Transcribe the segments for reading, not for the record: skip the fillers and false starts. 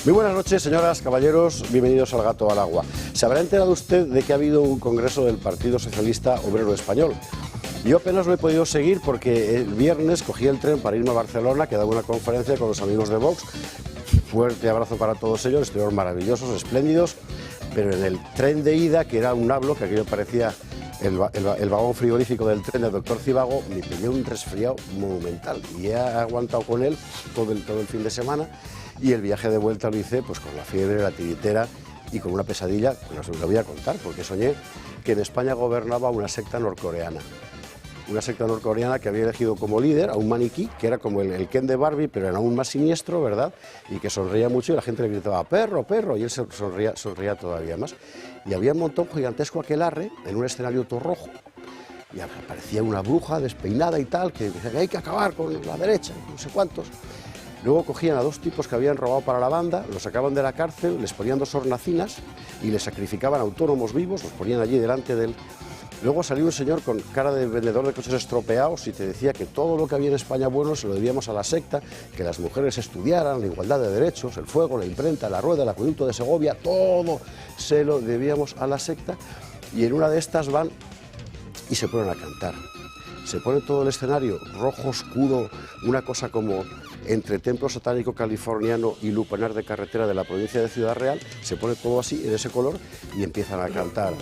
Muy buenas noches, señoras, caballeros, bienvenidos al Gato al Agua. ¿Se habrá enterado usted de que ha habido un congreso del Partido Socialista Obrero Español? Yo apenas lo he podido seguir porque el viernes cogí el tren para irme a Barcelona, que daba una conferencia con los amigos de Vox. Fuerte abrazo para todos ellos, estuvieron maravillosos, espléndidos, pero en el tren de ida, que era un hablo, que aquello parecía el vagón frigorífico del tren del doctor Zivago, me pilló un resfriado monumental y he aguantado con él todo el fin de semana. Y el viaje de vuelta lo hice pues con la fiebre, la tiritera y con una pesadilla, que no se lo voy a contar, porque soñé que en España gobernaba una secta norcoreana. Una secta norcoreana que había elegido como líder a un maniquí, que era como el Ken de Barbie, pero era aún más siniestro, ¿verdad? Y que sonreía mucho y la gente le gritaba, perro, perro, y él sonreía todavía más. Y había un montón gigantesco aquelarre en un escenario todo rojo. Y aparecía una bruja despeinada y tal, que decía que hay que acabar con la derecha, no sé cuántos. Luego cogían a dos tipos que habían robado para la banda, los sacaban de la cárcel, les ponían 2 hornacinas y les sacrificaban autónomos vivos, los ponían allí delante del... Luego salió un señor con cara de vendedor de coches estropeados y te decía que todo lo que había en España bueno se lo debíamos a la secta, que las mujeres estudiaran, la igualdad de derechos, el fuego, la imprenta, la rueda, el acueducto de Segovia, todo se lo debíamos a la secta. Y en una de estas van y se ponen a cantar. Se pone todo el escenario rojo, oscuro, una cosa como entre templo satánico californiano y lupanar de carretera de la provincia de Ciudad Real, se pone todo así, en ese color, y empiezan a cantar.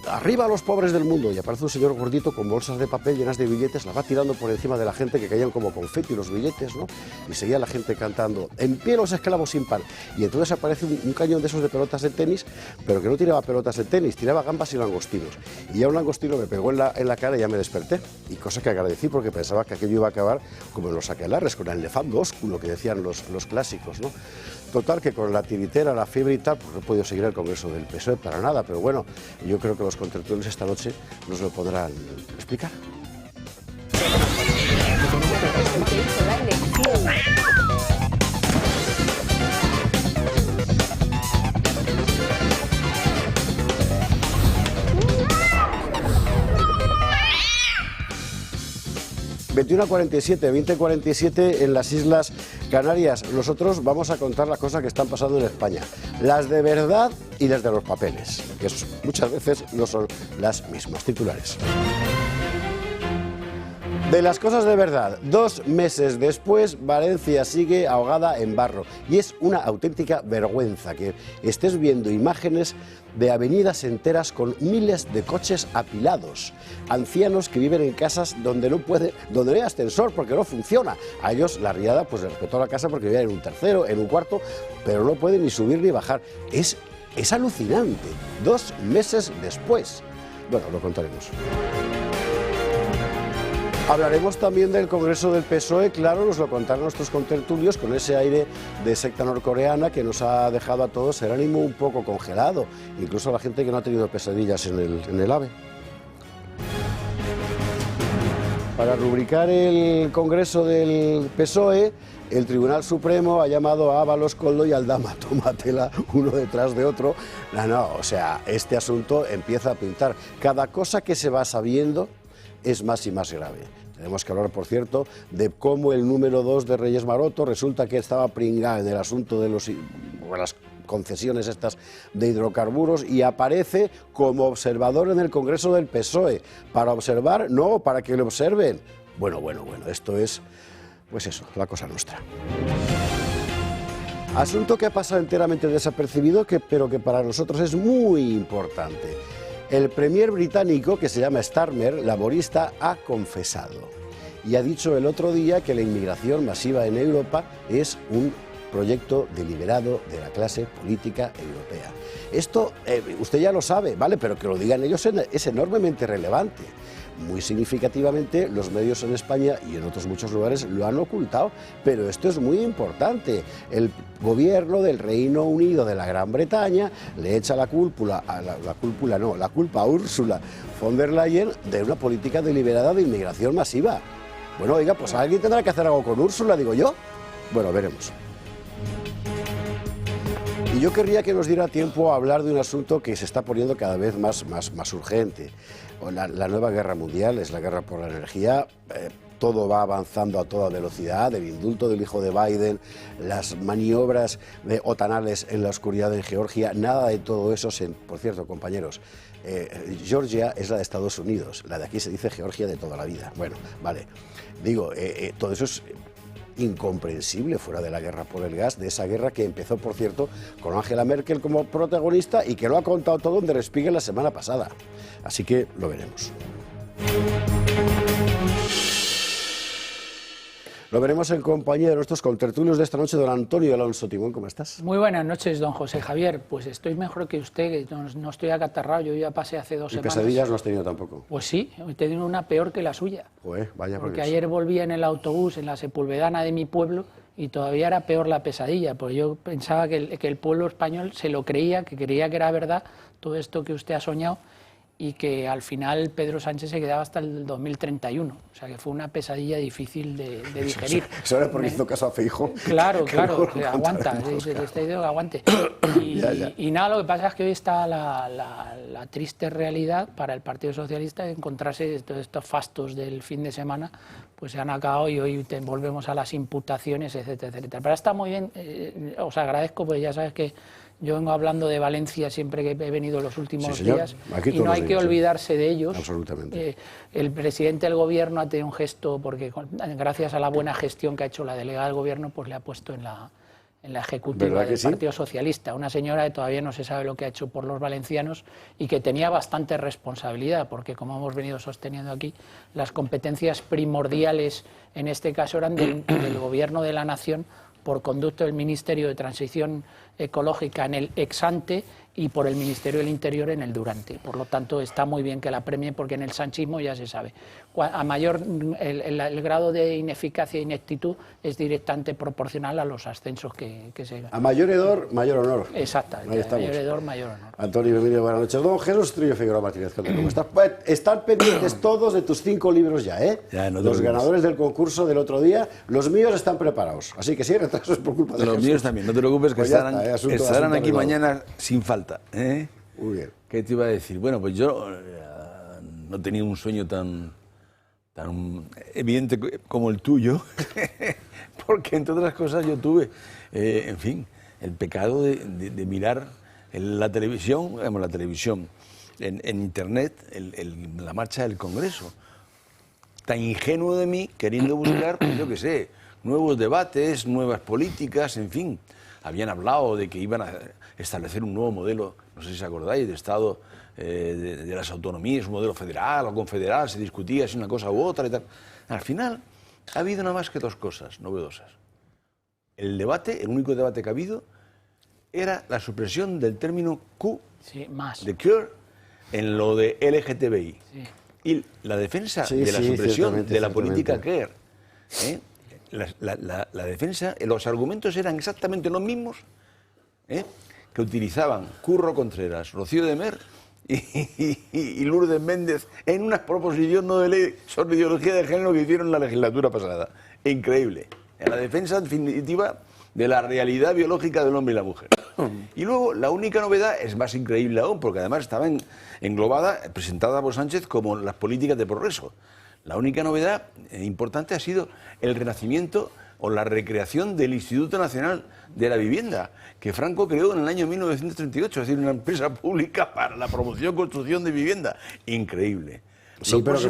Arriba los pobres del mundo, y aparece un señor gordito con bolsas de papel llenas de billetes, la va tirando por encima de la gente, que caían como confeti los billetes, ¿no? Y seguía la gente cantando, en pie los esclavos sin pan, y entonces aparece un cañón de esos de pelotas de tenis, pero que no tiraba pelotas de tenis, tiraba gambas y langostinos, y ya un langostino me pegó en la cara y ya me desperté, y cosa que agradecí porque pensaba que aquello iba a acabar como en los aquelarres, con el nefando ósculo que decían los clásicos, ¿no? Total, que con la tiritera, la fiebre y tal, pues no he podido seguir el congreso del PSOE para nada, pero bueno, yo creo que los contertulios esta noche nos lo podrán explicar. 20:47 en las Islas Canarias. Nosotros vamos a contar las cosas que están pasando en España, las de verdad y las de los papeles, que muchas veces no son las mismas. Titulares. De las cosas de verdad, 2 meses después, Valencia sigue ahogada en barro. Y es una auténtica vergüenza que estés viendo imágenes de avenidas enteras con miles de coches apilados. Ancianos que viven en casas donde no hay ascensor porque no funciona. A ellos la riada pues les respetó la casa porque vivían en un tercero, en un cuarto, pero no pueden ni subir ni bajar. Es alucinante. 2 meses después. Bueno, lo contaremos. Hablaremos también del Congreso del PSOE, claro, nos lo contaron nuestros contertulios con ese aire de secta norcoreana que nos ha dejado a todos el ánimo un poco congelado, incluso a la gente que no ha tenido pesadillas en el AVE. Para rubricar el Congreso del PSOE, el Tribunal Supremo ha llamado a Ábalos, Koldo y Aldama, tómatela uno detrás de otro. No, o sea, este asunto empieza a pintar. Cada cosa que se va sabiendo es más y más grave. Tenemos que hablar, por cierto, de cómo el número 2 de Reyes Maroto resulta que estaba pringado en el asunto de las concesiones estas de hidrocarburos y aparece como observador en el Congreso del PSOE. ¿Para observar? No, para que le observen. Bueno, esto es, pues eso, la cosa nuestra. Asunto que ha pasado enteramente desapercibido, pero que para nosotros es muy importante. El premier británico, que se llama Starmer, laborista, ha confesado y ha dicho el otro día que la inmigración masiva en Europa es un proyecto deliberado de la clase política europea. Esto usted ya lo sabe, ¿vale? Pero que lo digan ellos es enormemente relevante. Muy significativamente, los medios en España y en otros muchos lugares lo han ocultado, pero esto es muy importante. El gobierno del Reino Unido de la Gran Bretaña le echa la culpa a Ursula von der Leyen de una política deliberada de inmigración masiva. Bueno, oiga, pues alguien tendrá que hacer algo con Úrsula, digo yo. Bueno, veremos. Y yo querría que nos diera tiempo a hablar de un asunto que se está poniendo cada vez más urgente. La nueva guerra mundial es la guerra por la energía. todo va avanzando a toda velocidad, el indulto del hijo de Biden, las maniobras otanales en la oscuridad en Georgia, nada de todo eso. Por cierto, compañeros, Georgia es la de Estados Unidos, la de aquí se dice Georgia de toda la vida. Bueno, vale, digo, todo eso es incomprensible fuera de la guerra por el gas, de esa guerra que empezó, por cierto, con Angela Merkel como protagonista y que lo ha contado todo en Der Spiegel la semana pasada. Así que lo veremos. Lo veremos en compañía de nuestros contertulios de esta noche, don Antonio Alonso Timón. ¿Cómo estás? Muy buenas noches, don José Javier. Pues estoy mejor que usted, que no estoy acatarrado. Yo ya pasé hace 2 semanas. ¿Y pesadillas no has tenido tampoco? Pues sí, he tenido una peor que la suya. Vaya, porque ayer volvía en el autobús en la Sepulvedana de mi pueblo y todavía era peor la pesadilla, porque yo pensaba que el pueblo español se lo creía, que creía que era verdad todo esto que usted ha soñado, y que al final Pedro Sánchez se quedaba hasta el 2031. O sea, que fue una pesadilla difícil de digerir. Eso era porque hizo caso a Feijóo. Claro, claro, que aguanta, le está diciendo que aguante. Y nada, lo que pasa es que hoy está la triste realidad para el Partido Socialista de encontrarse todos estos fastos del fin de semana, pues se han acabado y hoy volvemos a las imputaciones, etcétera, etcétera. Pero está muy bien, os agradezco, porque ya sabes que yo vengo hablando de Valencia siempre que he venido los últimos días, y no hay que olvidarse de ellos. Absolutamente. El presidente del Gobierno ha tenido un gesto, porque gracias a la buena gestión que ha hecho la delegada del Gobierno, pues le ha puesto en la ejecutiva del Partido Socialista, una señora que todavía no se sabe lo que ha hecho por los valencianos y que tenía bastante responsabilidad, porque como hemos venido sosteniendo aquí, las competencias primordiales en este caso eran del Gobierno de la Nación, por conducto del Ministerio de Transición Ecológica en el ex ante y por el Ministerio del Interior en el durante. Por lo tanto, está muy bien que la premie, porque en el sanchismo ya se sabe. A mayor el grado de ineficacia e ineptitud es directamente proporcional a los ascensos que se... A mayor hedor, mayor honor. Exactamente, a mayor hedor, mayor honor. Antonio, bienvenido, buenas noches. Don Jesús Trillo Figueroa Martínez, ¿cómo estás? Están pendientes todos de tus 5 libros ya, ¿eh? Ya, no los ganadores del concurso del otro día, los míos están preparados. Así que si hay retrasos es por culpa de los Jesús. Míos también, no te preocupes, que pues estarán aquí mañana sin falta. Muy bien. ¿Qué te iba a decir? Bueno, pues yo no tenía un sueño tan evidente como el tuyo, porque entre otras cosas yo tuve, en fin, el pecado de mirar en la televisión, en internet, la marcha del Congreso. Tan ingenuo de mí, queriendo buscar, pues yo qué sé, nuevos debates, nuevas políticas, en fin. Habían hablado de que iban a establecer un nuevo modelo, no sé si os acordáis, de Estado de las autonomías, un modelo federal o confederal, se discutía si una cosa u otra y tal. Al final, ha habido nada más que 2 cosas novedosas. El único debate que ha habido, era la supresión del término Q, de queer, en lo de LGTBI. Sí. Y la defensa de la supresión de la política queer. La defensa, los argumentos eran exactamente los mismos que utilizaban Curro Contreras, Rocío de Mer y Lourdes Méndez en una proposición no de ley sobre ideología de género que hicieron en la legislatura pasada. Increíble. La defensa definitiva de la realidad biológica del hombre y la mujer. Y luego, la única novedad es más increíble aún, porque además estaba englobada, presentada por Sánchez como las políticas de progreso. La única novedad importante ha sido el renacimiento o la recreación del Instituto Nacional de la Vivienda, que Franco creó en el año 1938, es decir, una empresa pública para la promoción y construcción de vivienda. Increíble. Sí, pero que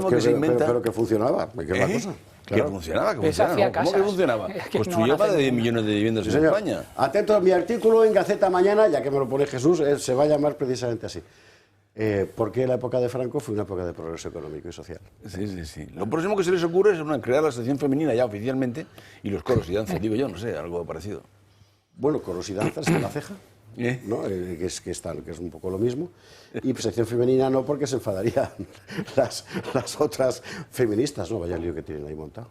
funcionaba, que es la cosa. Claro. Que funcionaba, ¿Cómo que funcionaba? Construyó más de 10 millones de viviendas en España. Atento a mi artículo en Gaceta mañana, ya que me lo pone Jesús, se va a llamar precisamente así. Porque la época de Franco fue una época de progreso económico y social. Sí. Lo próximo que se les ocurre es crear la sección femenina ya oficialmente y los coros y danzas, digo yo, no sé, algo parecido. Bueno, coros y danzas en la ceja, ¿no? que es un poco lo mismo. Y sección femenina no, porque se enfadarían las otras feministas, ¿no? Vaya lío que tienen ahí montado.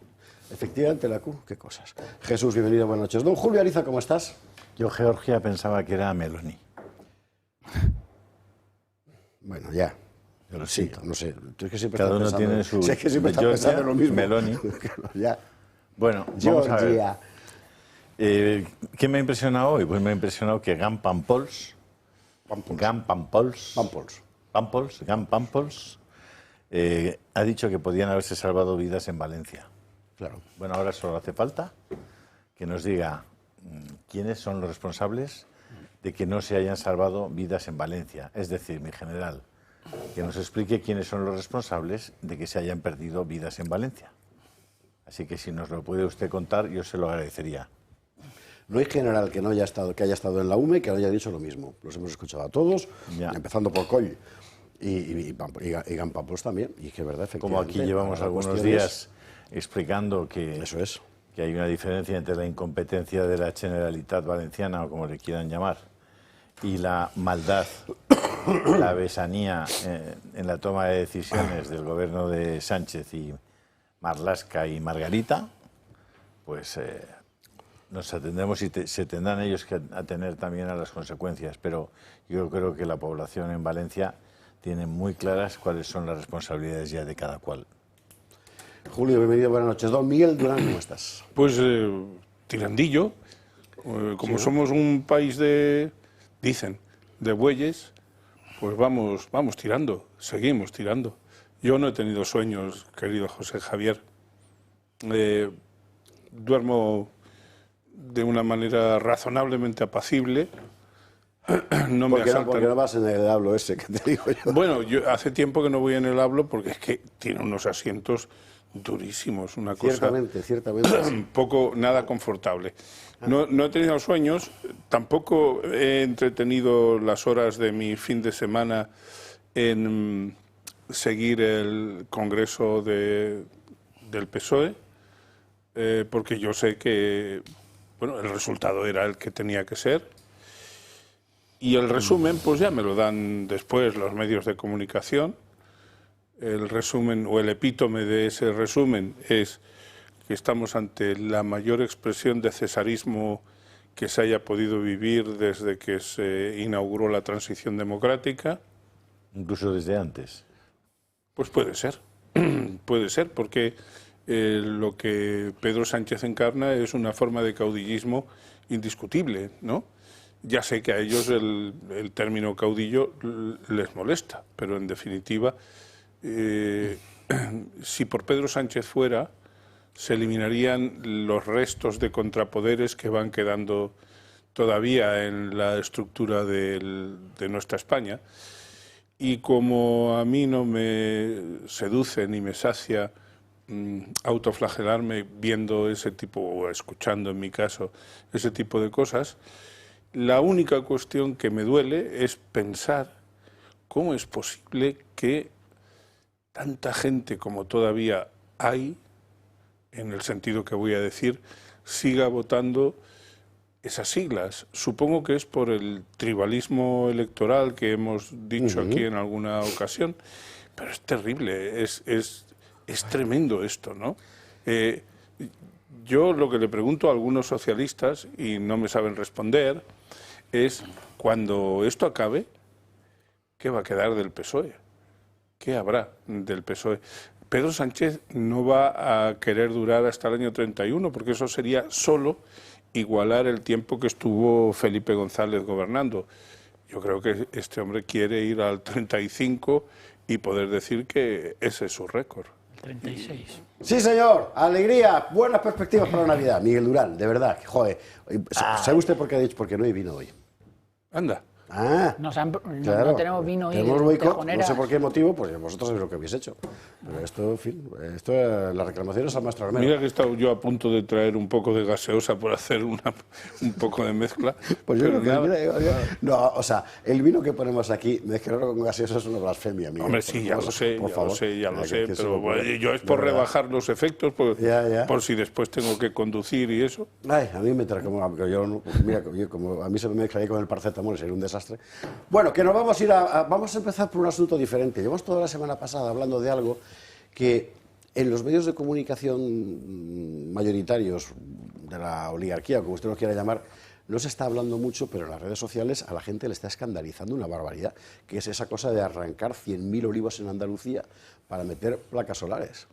Efectivamente, la Q, qué cosas. Jesús, bienvenido, buenas noches. Don Julio Ariza, ¿cómo estás? Yo, Georgia, pensaba que era Meloni. Bueno, ya. Yo lo siento. No sé. Tú es que siempre cada uno tiene su... Sé que siempre estás pensando en lo mismo. Meloni. Ya. Bueno, vamos a ver. ¿Qué me ha impresionado hoy? Pues me ha impresionado que Gan Pampols ha dicho que podían haberse salvado vidas en Valencia. Claro. Bueno, ahora solo hace falta que nos diga quiénes son los responsables de que no se hayan salvado vidas en Valencia. Es decir, mi general, que nos explique quiénes son los responsables de que se hayan perdido vidas en Valencia. Así que si nos lo puede usted contar, yo se lo agradecería. No hay general que haya estado en la UME que no haya dicho lo mismo. Los hemos escuchado a todos, empezando por Coll y Gampapos también. Y que es verdad, efectivamente. Como aquí llevamos algunos días explicando que, eso es, que hay una diferencia entre la incompetencia de la Generalitat Valenciana, o como le quieran llamar, y la maldad, la besanía en la toma de decisiones del gobierno de Sánchez y Marlaska y Margarita, pues nos atendemos y se tendrán ellos que atener también a las consecuencias. Pero yo creo que la población en Valencia tiene muy claras cuáles son las responsabilidades ya de cada cual. Julio, bienvenido, buenas noches. Don Miguel Durán, ¿cómo estás? Pues tirandillo. Como sí, somos un país de bueyes, pues vamos tirando, seguimos tirando. Yo no he tenido sueños, querido José Javier. Duermo de una manera razonablemente apacible. No me asaltan. ¿Por qué no vas en el hablo ese que te digo yo? Bueno, yo hace tiempo que no voy en el hablo porque es que tiene unos asientos durísimos, una ciertamente, cosa ciertamente. nada confortable. No he tenido sueños, tampoco he entretenido las horas de mi fin de semana en seguir el congreso del PSOE, porque yo sé que el resultado era el que tenía que ser. Y el resumen, pues ya me lo dan después los medios de comunicación. El resumen o el epítome de ese resumen es que estamos ante la mayor expresión de cesarismo que se haya podido vivir desde que se inauguró la transición democrática. Incluso desde antes. Pues puede ser, porque lo que Pedro Sánchez encarna es una forma de caudillismo indiscutible, ¿no? Ya sé que a ellos el término caudillo les molesta, pero en definitiva, si por Pedro Sánchez fuera, se eliminarían los restos de contrapoderes que van quedando todavía en la estructura de nuestra España. Y como a mí no me seduce ni me sacia autoflagelarme viendo ese tipo, o escuchando en mi caso, ese tipo de cosas, la única cuestión que me duele es pensar cómo es posible que tanta gente como todavía hay, en el sentido que voy a decir, siga votando esas siglas. Supongo que es por el tribalismo electoral que hemos dicho aquí en alguna ocasión, pero es terrible, es tremendo esto, ¿no? Yo lo que le pregunto a algunos socialistas, y no me saben responder, es cuando esto acabe, ¿qué va a quedar del PSOE? ¿Qué habrá del PSOE? Pedro Sánchez no va a querer durar hasta el año 31, porque eso sería solo igualar el tiempo que estuvo Felipe González gobernando. Yo creo que este hombre quiere ir al 35 y poder decir que ese es su récord. 36. Sí, señor. Alegría. Buenas perspectivas para la Navidad. Miguel Durán, de verdad. Joder. ¿Sabe usted por qué ha dicho? Porque no hay vino hoy. Anda. Ah, no tenemos vino hoy. Tenemos boicot, no sé por qué motivo, pues vosotros sabéis lo que habéis hecho. Pero esto, en fin, la reclamación es al maestro Armero. Mira que he estado yo a punto de traer un poco de gaseosa por hacer un poco de mezcla. Pues yo creo que no, o sea, el vino que ponemos aquí, mezclarlo con gaseosa es una blasfemia, amigo. Hombre, sí, ya lo sé, pero bueno, yo es por verdad, rebajar los efectos, por si después tengo que conducir y eso. Ay, a mí me trae como mira, como a mí se me mezcla ahí con el paracetamol, sería un desastre. Bueno, que nos vamos a ir vamos a empezar por un asunto diferente. Llevamos toda la semana pasada hablando de algo que en los medios de comunicación mayoritarios de la oligarquía, como usted lo quiera llamar, no se está hablando mucho, pero en las redes sociales a la gente le está escandalizando una barbaridad, que es esa cosa de arrancar 100.000 olivos en Andalucía para meter placas solares.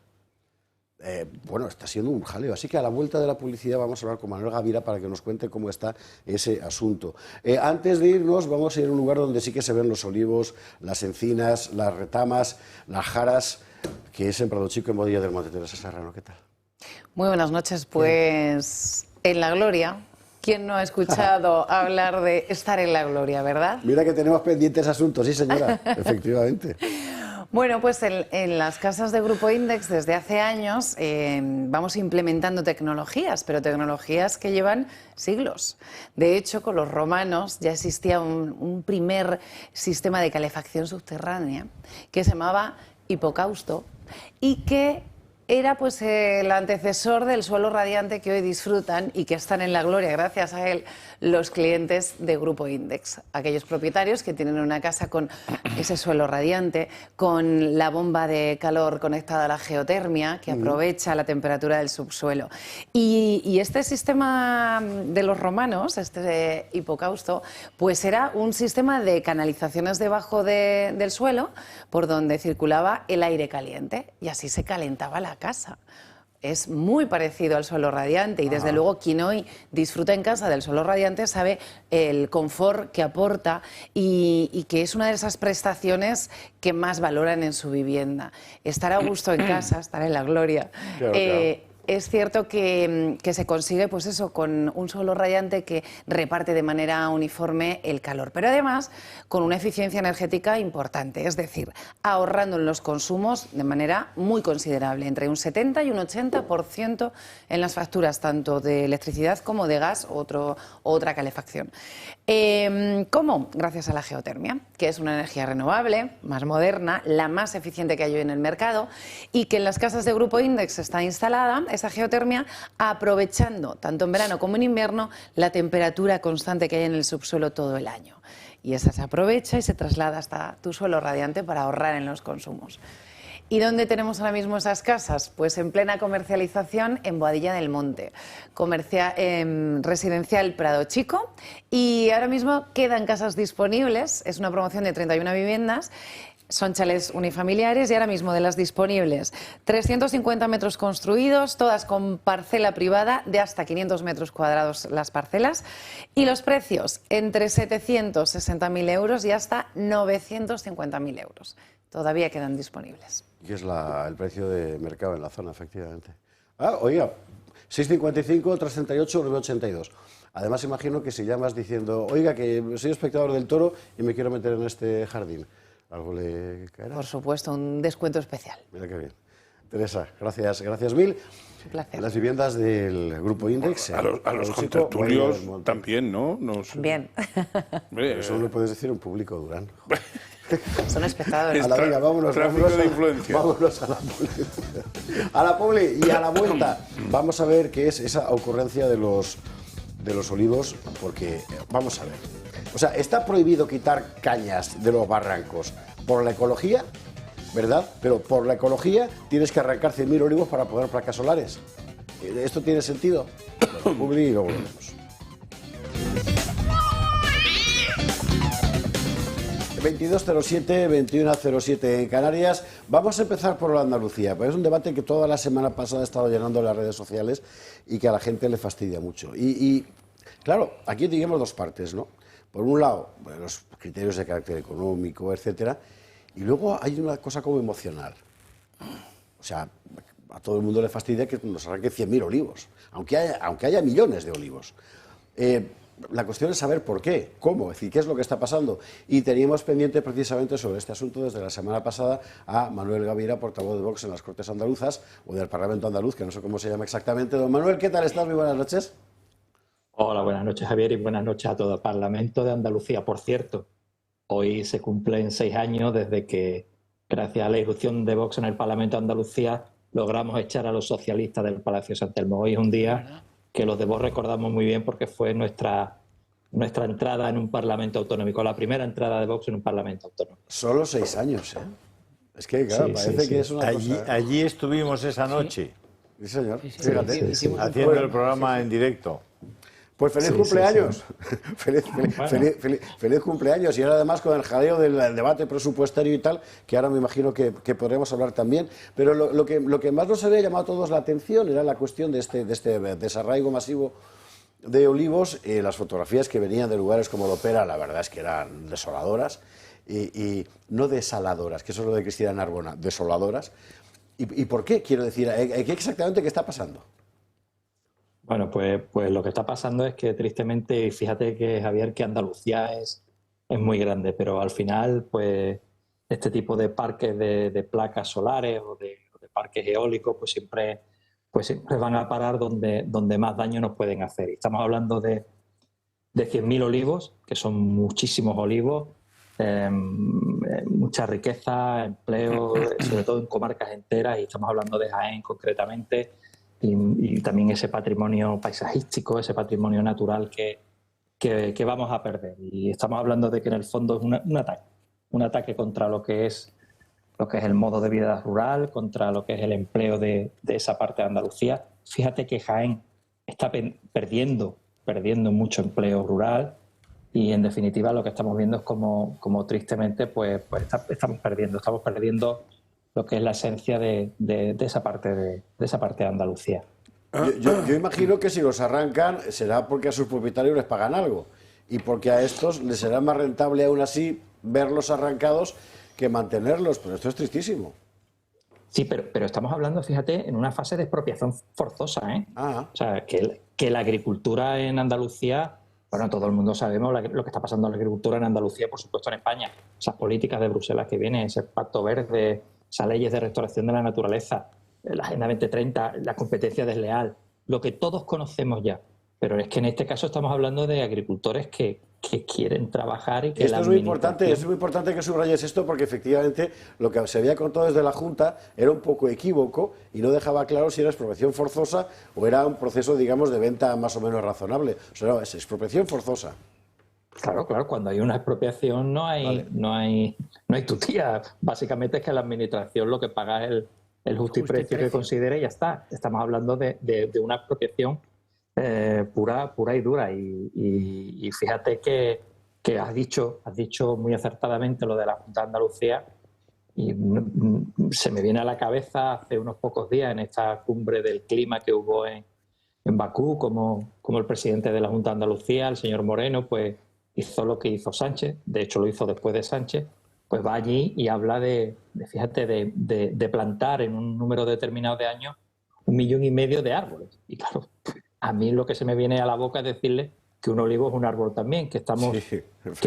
Bueno, está siendo un jaleo. Así que a la vuelta de la publicidad vamos a hablar con Manuel Gavira para que nos cuente cómo está ese asunto. Antes de irnos, vamos a ir a un lugar donde sí que se ven los olivos, las encinas, las retamas, las jaras, que es en Prado Chico, en Bodilla del Monte. Teresa Serrano, ¿qué tal? Muy buenas noches. Pues en la gloria, ¿quién no ha escuchado hablar de estar en la gloria, verdad? Mira que tenemos pendientes asuntos, sí señora, efectivamente. Bueno, pues en las casas de Grupo Index desde hace años vamos implementando tecnologías, pero tecnologías que llevan siglos. De hecho, con los romanos ya existía un primer sistema de calefacción subterránea que se llamaba hipocausto y que era pues el antecesor del suelo radiante que hoy disfrutan y que están en la gloria gracias a él los clientes de Grupo Index, aquellos propietarios que tienen una casa con ese suelo radiante, con la bomba de calor conectada a la geotermia que aprovecha la temperatura del subsuelo. Y este sistema de los romanos, este hipocausto, pues era un sistema de canalizaciones debajo del suelo por donde circulaba el aire caliente y así se calentaba la casa. Es muy parecido al suelo radiante y desde luego quien hoy disfruta en casa del suelo radiante sabe el confort que aporta y que es una de esas prestaciones que más valoran en su vivienda. Estar a gusto en casa, estar en la gloria. Claro. Es cierto que se consigue pues eso, con un suelo radiante que reparte de manera uniforme el calor, pero además con una eficiencia energética importante, es decir, ahorrando en los consumos de manera muy considerable, entre un 70 y un 80% en las facturas tanto de electricidad como de gas o otra calefacción. ¿Cómo? Gracias a la geotermia, que es una energía renovable, más moderna, la más eficiente que hay hoy en el mercado y que en las casas de Grupo Index está instalada esa geotermia aprovechando, tanto en verano como en invierno, la temperatura constante que hay en el subsuelo todo el año. Y esa se aprovecha y se traslada hasta tu suelo radiante para ahorrar en los consumos. ¿Y dónde tenemos ahora mismo esas casas? Pues en plena comercialización en Boadilla del Monte, residencial Prado Chico, y ahora mismo quedan casas disponibles, es una promoción de 31 viviendas, son chalés unifamiliares y ahora mismo de las disponibles 350 metros construidos, todas con parcela privada de hasta 500 metros cuadrados las parcelas y los precios entre 760.000 euros y hasta 950.000 euros. Todavía quedan disponibles. Y es el precio de mercado en la zona, efectivamente. Oiga, 655, 338, 982. Además, imagino que si llamas diciendo, oiga, que soy espectador del Toro y me quiero meter en este jardín, ¿algo le caerá? Por supuesto, un descuento especial. Mira qué bien. Teresa, gracias mil. Un placer. Las viviendas del Grupo Index. A los contertulios también, ¿no? Bien. Eso no le puedes decir a un público, Durán. Son espectadores. A la venga, vámonos a la publi y a la vuelta. Vamos a ver qué es esa ocurrencia de los olivos, porque vamos a ver. O sea, está prohibido quitar cañas de los barrancos por la ecología, ¿verdad? Pero por la ecología tienes que arrancar 100.000 olivos para poner placas solares. ¿Esto tiene sentido? Bueno, publi y luego volvemos. 22:07, 21:07 en Canarias. Vamos a empezar por la Andalucía, pues es un debate que toda la semana pasada ha estado llenando las redes sociales y que a la gente le fastidia mucho. Y claro, aquí digamos dos partes, ¿no? Por un lado, bueno, los criterios de carácter económico, etcétera, y luego hay una cosa como emocional. O sea, a todo el mundo le fastidia que nos arranquen 100.000 olivos, aunque haya millones de olivos. La cuestión es saber por qué, cómo, es decir, qué es lo que está pasando. Y teníamos pendiente precisamente sobre este asunto desde la semana pasada a Manuel Gaviria, portavoz de Vox en las Cortes Andaluzas, o del Parlamento Andaluz, que no sé cómo se llama exactamente. Don Manuel, ¿qué tal estás? Muy buenas noches. Hola, buenas noches, Javier, y buenas noches a todo el Parlamento de Andalucía. Por cierto, hoy se cumplen 6 años desde que, gracias a la irrupción de Vox en el Parlamento de Andalucía, logramos echar a los socialistas del Palacio de San Telmo. Hoy es un día que los de Vox recordamos muy bien porque fue nuestra entrada en un Parlamento autonómico, la primera entrada de Vox en un Parlamento autonómico. Solo 6 años, ¿eh? Es que, claro, sí, parece que es una cosa... Allí estuvimos esa noche. Sí, señor. Sí, Fíjate. Haciendo el programa en directo. Pues feliz cumpleaños. Feliz cumpleaños. Y ahora además con el jaleo del debate presupuestario y tal, que ahora me imagino que podremos hablar también. Pero lo que más nos había llamado a todos la atención era la cuestión de este desarraigo masivo de olivos. Las fotografías que venían de lugares como Lopera, la verdad es que eran desoladoras. Y no desaladoras, que eso es lo de Cristina Narbona, desoladoras. ¿Y por qué? Quiero decir, ¿qué exactamente qué está pasando? Bueno, pues lo que está pasando es que tristemente, fíjate que Javier, que Andalucía es muy grande, pero al final, pues este tipo de parques de placas solares o de parques eólicos, pues siempre van a parar donde más daño nos pueden hacer. Y estamos hablando de 100.000 olivos, que son muchísimos olivos, mucha riqueza, empleo, sobre todo en comarcas enteras, y estamos hablando de Jaén concretamente, y también ese patrimonio paisajístico, ese patrimonio natural que vamos a perder. Y estamos hablando de que en el fondo es un ataque contra lo que es el modo de vida rural, contra lo que es el empleo de esa parte de Andalucía. Fíjate que Jaén está perdiendo mucho empleo rural, y en definitiva lo que estamos viendo es como tristemente estamos perdiendo lo que es la esencia de esa parte de Andalucía. Yo imagino que si los arrancan será porque a sus propietarios les pagan algo, y porque a estos les será más rentable aún así verlos arrancados que mantenerlos, pero esto es tristísimo. Sí, pero estamos hablando, fíjate, en una fase de expropiación forzosa, ¿eh? Ah. O sea, que la agricultura en Andalucía, bueno, todo el mundo sabemos lo que está pasando en la agricultura en Andalucía, por supuesto en España. Esas políticas de Bruselas que vienen, ese pacto verde, esas leyes de restauración de la naturaleza, la Agenda 2030, la competencia desleal, lo que todos conocemos ya. Pero es que en este caso estamos hablando de agricultores que quieren trabajar y que esto es muy importante que subrayes esto, porque efectivamente lo que se había contado desde la Junta era un poco equívoco y no dejaba claro si era expropiación forzosa o era un proceso, digamos, de venta más o menos razonable. O sea, no, es expropiación forzosa. Claro, cuando hay una expropiación no hay tutía. Básicamente es que la administración lo que paga es el justiprecio que considere y ya está. Estamos hablando de una expropiación pura y dura, y fíjate que has dicho muy acertadamente lo de la Junta de Andalucía, y se me viene a la cabeza hace unos pocos días en esta cumbre del clima que hubo en Bakú, como el presidente de la Junta de Andalucía, el señor Moreno, pues hizo lo que hizo Sánchez, de hecho lo hizo después de Sánchez, pues va allí y habla de plantar en un número determinado de años 1,5 millones de árboles. Y claro, a mí lo que se me viene a la boca es decirle que un olivo es un árbol también, que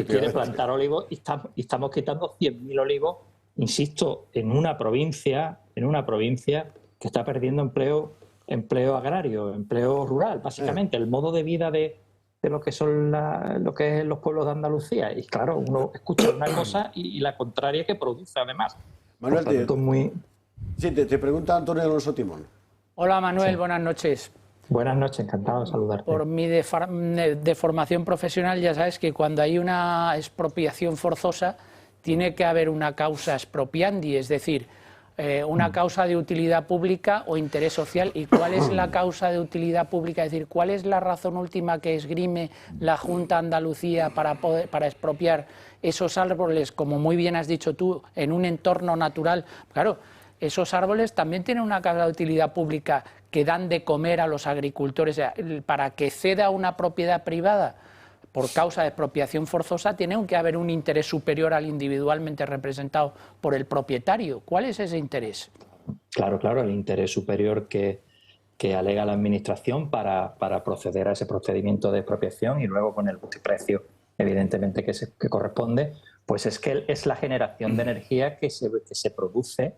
quiere plantar olivos y estamos quitando 100.000 olivos, insisto, en una provincia que está perdiendo empleo agrario, empleo rural, básicamente, el modo de vida de lo que son lo que es los pueblos de Andalucía. Y claro, uno escucha una cosa y la contraria que produce además. Manuel, te pregunta Antonio Alonso Timón. Hola Manuel, sí. Buenas noches. Buenas noches, encantado de saludarte. Por mi de formación profesional ya sabes que cuando hay una expropiación forzosa tiene que haber una causa expropiandi, es decir, una causa de utilidad pública o interés social. ¿Y cuál es la causa de utilidad pública? Es decir, ¿cuál es la razón última que esgrime la Junta de Andalucía para expropiar esos árboles, como muy bien has dicho tú, en un entorno natural? Claro, esos árboles también tienen una causa de utilidad pública, que dan de comer a los agricultores. Para que ceda una propiedad privada por causa de expropiación forzosa, tiene que haber un interés superior al individualmente representado por el propietario. ¿Cuál es ese interés? Claro, el interés superior que alega la Administración para proceder a ese procedimiento de expropiación, y luego con el justiprecio, evidentemente, que corresponde, pues es que es la generación de energía que se produce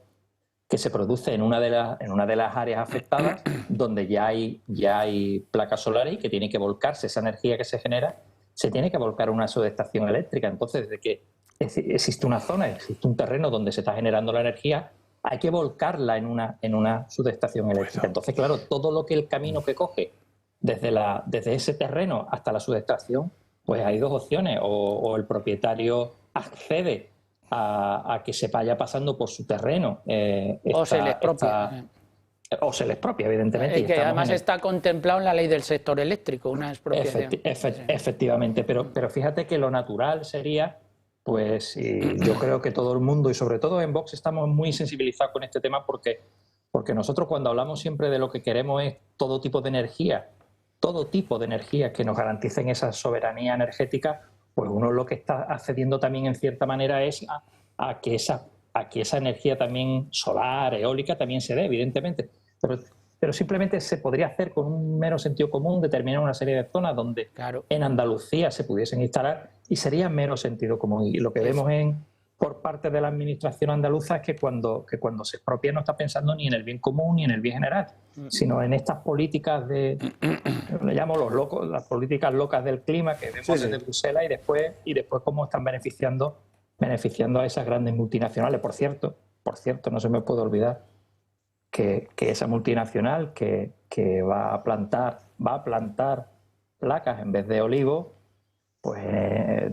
en una de las áreas afectadas, donde ya hay placas solares, y que tiene que volcarse esa energía que se genera, se tiene que volcar a una subestación eléctrica. Entonces, desde que existe una zona, existe un terreno donde se está generando la energía, hay que volcarla en una subestación eléctrica. Entonces, claro, todo el camino que coge desde ese terreno hasta la subestación, pues hay dos opciones: o el propietario accede a que se vaya pasando por su terreno, o se le expropia. O se le expropia, evidentemente. Que además está contemplado en la ley del sector eléctrico, una expropiación. Efectivamente, pero fíjate que lo natural sería, pues, y yo creo que todo el mundo, y sobre todo en Vox, estamos muy sensibilizados con este tema, porque nosotros, cuando hablamos siempre de lo que queremos, es todo tipo de energía que nos garanticen esa soberanía energética, pues uno lo que está accediendo también en cierta manera es a que esa aquí esa energía también solar, eólica, también se dé, evidentemente. Pero simplemente se podría hacer con un mero sentido común, determinar una serie de zonas donde en Andalucía se pudiesen instalar y sería mero sentido común. Y lo que vemos por parte de la administración andaluza es que cuando se expropia no está pensando ni en el bien común ni en el bien general, sino en estas políticas le llamo los locos, las políticas locas del clima que vemos desde Bruselas y después cómo están beneficiando a esas grandes multinacionales. Por cierto, no se me puede olvidar que esa multinacional que va a plantar placas en vez de olivos, pues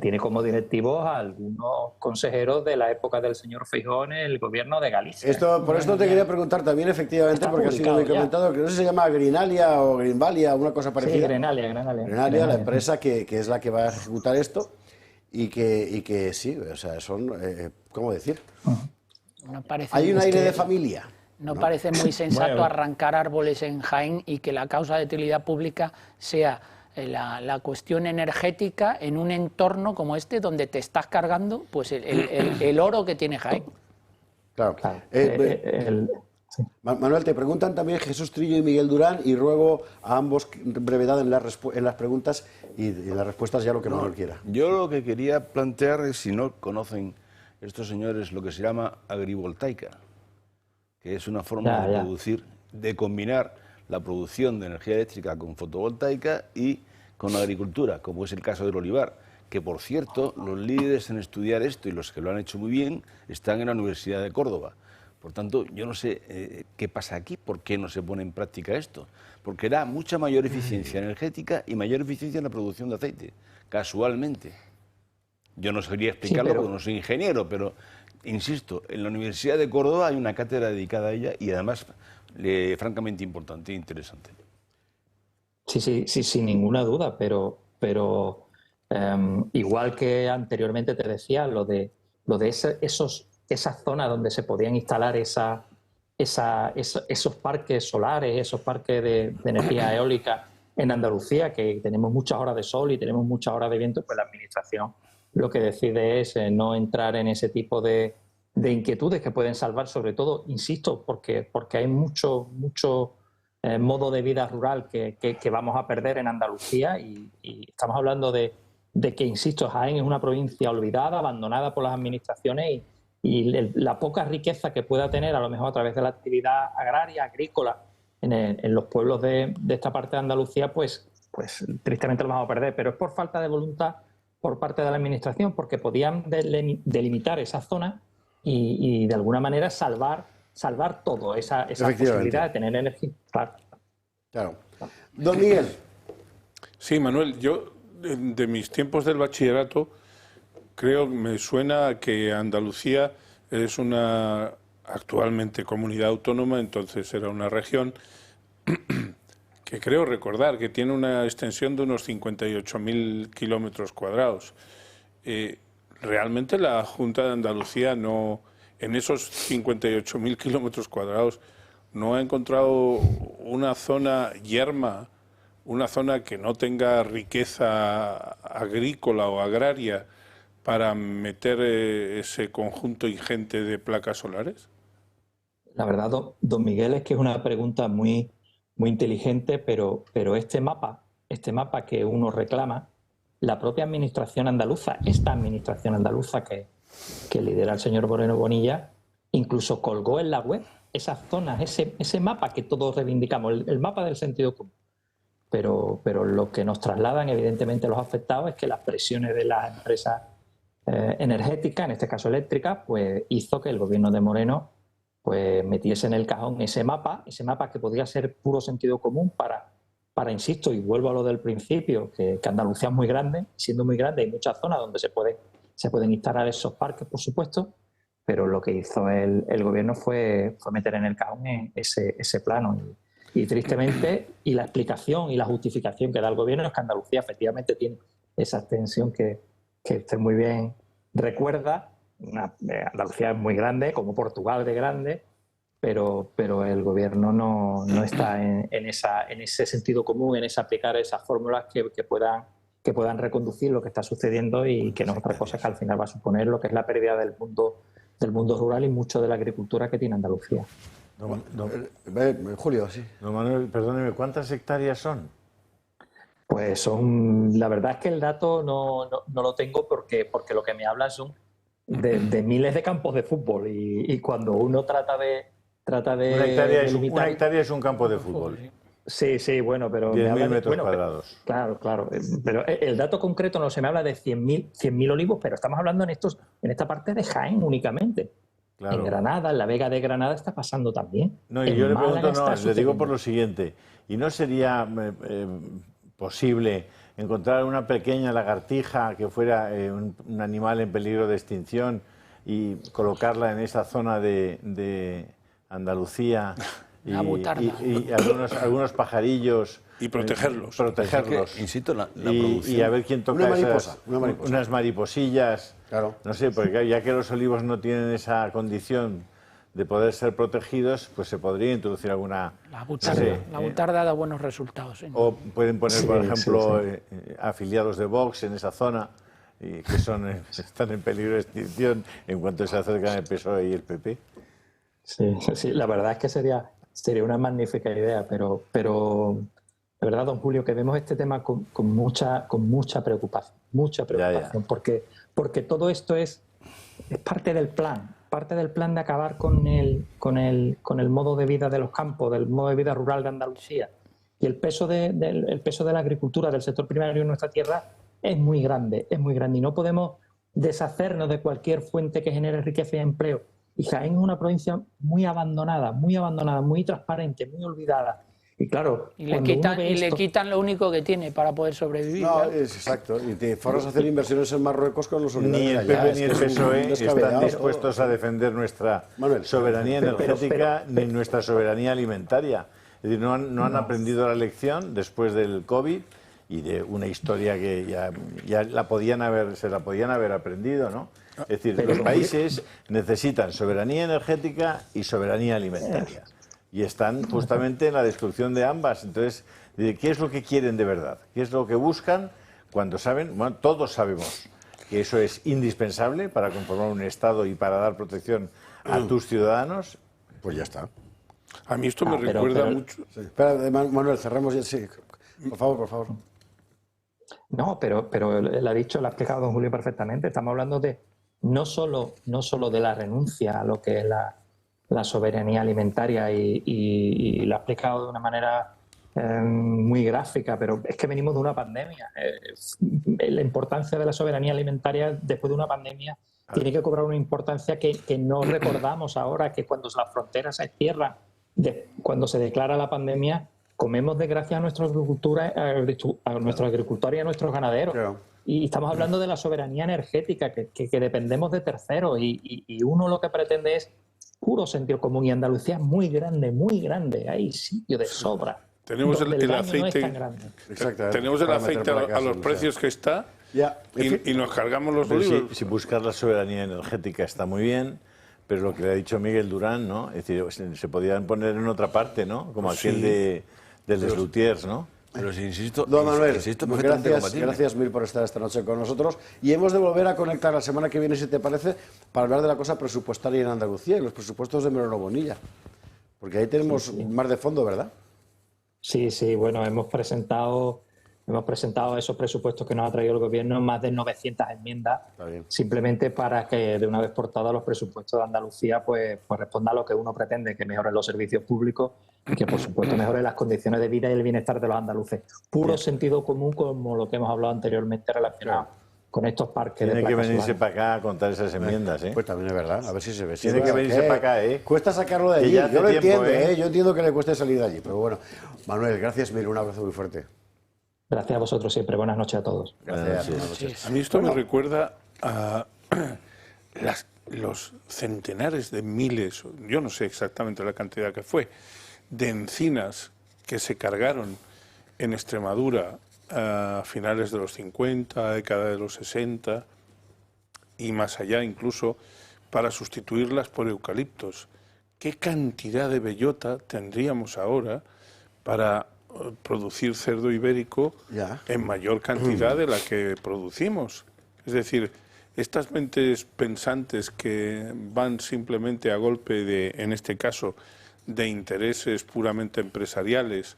tiene como directivos a algunos consejeros de la época del señor Feijóo en el gobierno de Galicia. Por esto te quería preguntar también, efectivamente, porque ha sido muy comentado, que no sé si se llama Greenalia o Greenvalia, una cosa parecida. Sí, Greenalia, la empresa que es la que va a ejecutar esto y que sí, o sea, son, ¿cómo decir? No parece, hay un aire de familia. No parece muy sensato arrancar árboles en Jaén y que la causa de utilidad pública sea la cuestión energética en un entorno como este donde te estás cargando pues el oro que tiene Jaén. Claro. Manuel, te preguntan también Jesús Trillo y Miguel Durán y ruego a ambos brevedad en las preguntas y en las respuestas ya lo que Manuel quiera. Yo lo que quería plantear es, si no conocen estos señores, lo que se llama agrivoltaica, que es una forma de producir, de combinar la producción de energía eléctrica con fotovoltaica y con agricultura, como es el caso del olivar, que por cierto, los líderes en estudiar esto y los que lo han hecho muy bien están en la Universidad de Córdoba. Por tanto, yo no sé qué pasa aquí, por qué no se pone en práctica esto, porque da mucha mayor eficiencia energética y mayor eficiencia en la producción de aceite, casualmente. Yo no sabría explicarlo porque no soy ingeniero, pero insisto, en la Universidad de Córdoba hay una cátedra dedicada a ella y además francamente importante e interesante. Sí, sin ninguna duda, pero igual que anteriormente te decía, lo de esas zonas donde se podían instalar esos parques solares, esos parques de energía eólica en Andalucía, que tenemos muchas horas de sol y tenemos muchas horas de viento, pues la administración lo que decide es no entrar en ese tipo de inquietudes que pueden salvar, sobre todo, insisto, porque hay mucho modo de vida rural que vamos a perder en Andalucía y estamos hablando de que, insisto, Jaén es una provincia olvidada, abandonada por las administraciones y la poca riqueza que pueda tener, a lo mejor a través de la actividad agraria, agrícola, en los pueblos de esta parte de Andalucía, pues tristemente lo vamos a perder, pero es por falta de voluntad por parte de la administración, porque podían delimitar esa zona y de alguna manera salvar todo, esa posibilidad de tener energía. Claro. Don Miguel. Sí, Manuel, yo de mis tiempos del bachillerato me suena que Andalucía es una actualmente comunidad autónoma, entonces era una región que creo recordar que tiene una extensión de unos 58.000 kilómetros cuadrados. Realmente la Junta de Andalucía no, en esos 58.000 kilómetros cuadrados, no ha encontrado una zona yerma, una zona que no tenga riqueza agrícola o agraria para meter ese conjunto ingente de placas solares. La verdad, don Miguel, es que es una pregunta muy inteligente, pero este mapa que uno reclama, la propia administración andaluza, esta administración andaluza que lidera el señor Moreno Bonilla, incluso colgó en la web esas zonas, ese mapa que todos reivindicamos, el mapa del sentido común. Pero lo que nos trasladan, evidentemente, los afectados es que las presiones de las empresas energéticas, en este caso eléctricas, pues hizo que el gobierno de Moreno pues metiese en el cajón ese mapa que podría ser puro sentido común para, insisto, y vuelvo a lo del principio, que Andalucía es muy grande, siendo muy grande hay muchas zonas donde se pueden instalar esos parques, por supuesto, pero lo que hizo el gobierno fue meter en el cajón ese plano. Y tristemente, y la explicación y la justificación que da el gobierno es que Andalucía efectivamente tiene esa extensión que usted muy bien recuerda. Andalucía es muy grande, como Portugal de grande, pero el gobierno no está en ese sentido común, en ese aplicar esas fórmulas que puedan reconducir lo que está sucediendo y que no es otra cosa que al final va a suponer lo que es la pérdida del mundo del mundo rural y mucho de la agricultura que tiene Andalucía. Julio, sí. Don Manuel, perdóneme, ¿cuántas hectáreas son? Pues la verdad es que el dato no lo tengo porque lo que me hablan son de miles de campos de fútbol y cuando uno trata de Una hectárea es un campo de fútbol. Sí, bueno, pero 10.000 metros cuadrados. Claro. Pero el dato concreto no se me habla de 100.000 olivos, pero estamos hablando en esta parte de Jaén únicamente. Claro. En Granada, en la Vega de Granada está pasando también. No, y yo le pregunto, le digo por lo siguiente, ¿y no sería posible encontrar una pequeña lagartija que fuera un animal en peligro de extinción y colocarla en esa zona de Andalucía y algunos pajarillos y protegerlos? Es que, insisto, la producción. Y a ver quién toca unas mariposillas. Claro. No sé, porque ya que los olivos no tienen esa condición de poder ser protegidos, pues se podría introducir alguna... La butarda da buenos resultados. O pueden poner, por ejemplo, afiliados de Vox en esa zona, que están en peligro de extinción en cuanto se acercan el PSOE y el PP. Sí, la verdad es que sería una magnífica idea, pero de verdad, don Julio, que vemos este tema con mucha preocupación, Ya. porque todo esto es parte del plan de acabar con el modo de vida de los campos, del modo de vida rural de Andalucía. Y el peso de la agricultura, del sector primario en nuestra tierra es muy grande, y no podemos deshacernos de cualquier fuente que genere riqueza y empleo. Y Jaén es una provincia muy abandonada, muy transparente, muy olvidada. Y claro, le quitan lo único que tiene para poder sobrevivir. No, es exacto. Y te forras a hacer inversiones en Marruecos con los solidarios. Ni el PP ni el PSOE están dispuestos a defender nuestra soberanía energética ni nuestra soberanía alimentaria. Es decir, no han aprendido la lección después del COVID y de una historia que ya se la podían haber aprendido, ¿no? Es decir, los países necesitan soberanía energética y soberanía alimentaria. Y están justamente en la destrucción de ambas. Entonces, ¿qué es lo que quieren de verdad? ¿Qué es lo que buscan cuando saben? Bueno, todos sabemos que eso es indispensable para conformar un Estado y para dar protección a tus ciudadanos. Pues ya está. A mí esto me recuerda mucho... Sí. Espera, Manuel, cerramos ya. Sí. Por favor. No, pero él ha explicado don Julio perfectamente. Estamos hablando de no solo de la renuncia a lo que es la soberanía alimentaria y lo ha explicado de una manera muy gráfica, pero es que venimos de una pandemia. La importancia de la soberanía alimentaria después de una pandemia tiene que cobrar una importancia que no recordamos ahora, que cuando las fronteras se cierran, cuando se declara la pandemia, comemos desgracia a nuestra agricultura, a nuestros agricultores y a nuestros ganaderos. Claro. Y estamos hablando de la soberanía energética, que dependemos de terceros, y uno lo que pretende es puro sentido común, y Andalucía es muy grande, hay sitio de sobra. Tenemos el aceite, tenemos el aceite a los precios que está y nos cargamos los olivos. Si buscar la soberanía energética está muy bien, pero lo que le ha dicho Miguel Durán, ¿no? Es decir, se podían poner en otra parte, ¿no? Como aquel del Les Lutiers, ¿no? Pero si insisto... Don Manuel, gracias mil por estar esta noche con nosotros. Y hemos de volver a conectar la semana que viene, si te parece, para hablar de la cosa presupuestaria en Andalucía y los presupuestos de Melero Bonilla. Porque ahí tenemos más de fondo, ¿verdad? Sí, bueno, hemos presentado esos presupuestos que nos ha traído el gobierno, más de 900 enmiendas, simplemente para que de una vez por todas los presupuestos de Andalucía pues respondan a lo que uno pretende, que mejoren los servicios públicos y que, por supuesto, mejoren las condiciones de vida y el bienestar de los andaluces. Puro sentido común, como lo que hemos hablado anteriormente relacionado con estos parques. Tiene que venirse para acá a contar esas enmiendas, ¿eh? Pues también es verdad, a ver si se ve. Tiene que venirse para acá, ¿eh? Cuesta sacarlo de allí, yo lo entiendo, yo entiendo que le cueste salir de allí, pero bueno. Manuel, gracias mil, un abrazo muy fuerte. Gracias a vosotros siempre, buenas noches a todos. Gracias. A mí esto me recuerda a los centenares de miles, yo no sé exactamente la cantidad que fue, de encinas que se cargaron en Extremadura a finales de los 50, década de los 60 y más allá incluso, para sustituirlas por eucaliptos. ¿Qué cantidad de bellota tendríamos ahora para producir cerdo ibérico en mayor cantidad de la que producimos? Es decir, estas mentes pensantes que van simplemente a golpe de, en este caso, de intereses puramente empresariales,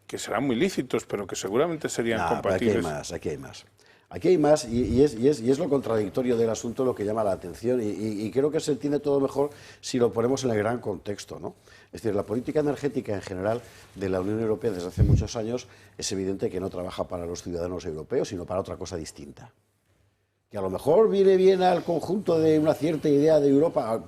que serán muy lícitos, pero que seguramente serían compatibles. Aquí hay más. Aquí hay más y es lo contradictorio del asunto lo que llama la atención y creo que se entiende todo mejor si lo ponemos en el gran contexto, ¿no? Es decir, la política energética en general de la Unión Europea desde hace muchos años es evidente que no trabaja para los ciudadanos europeos, sino para otra cosa distinta. Que a lo mejor viene bien al conjunto de una cierta idea de Europa,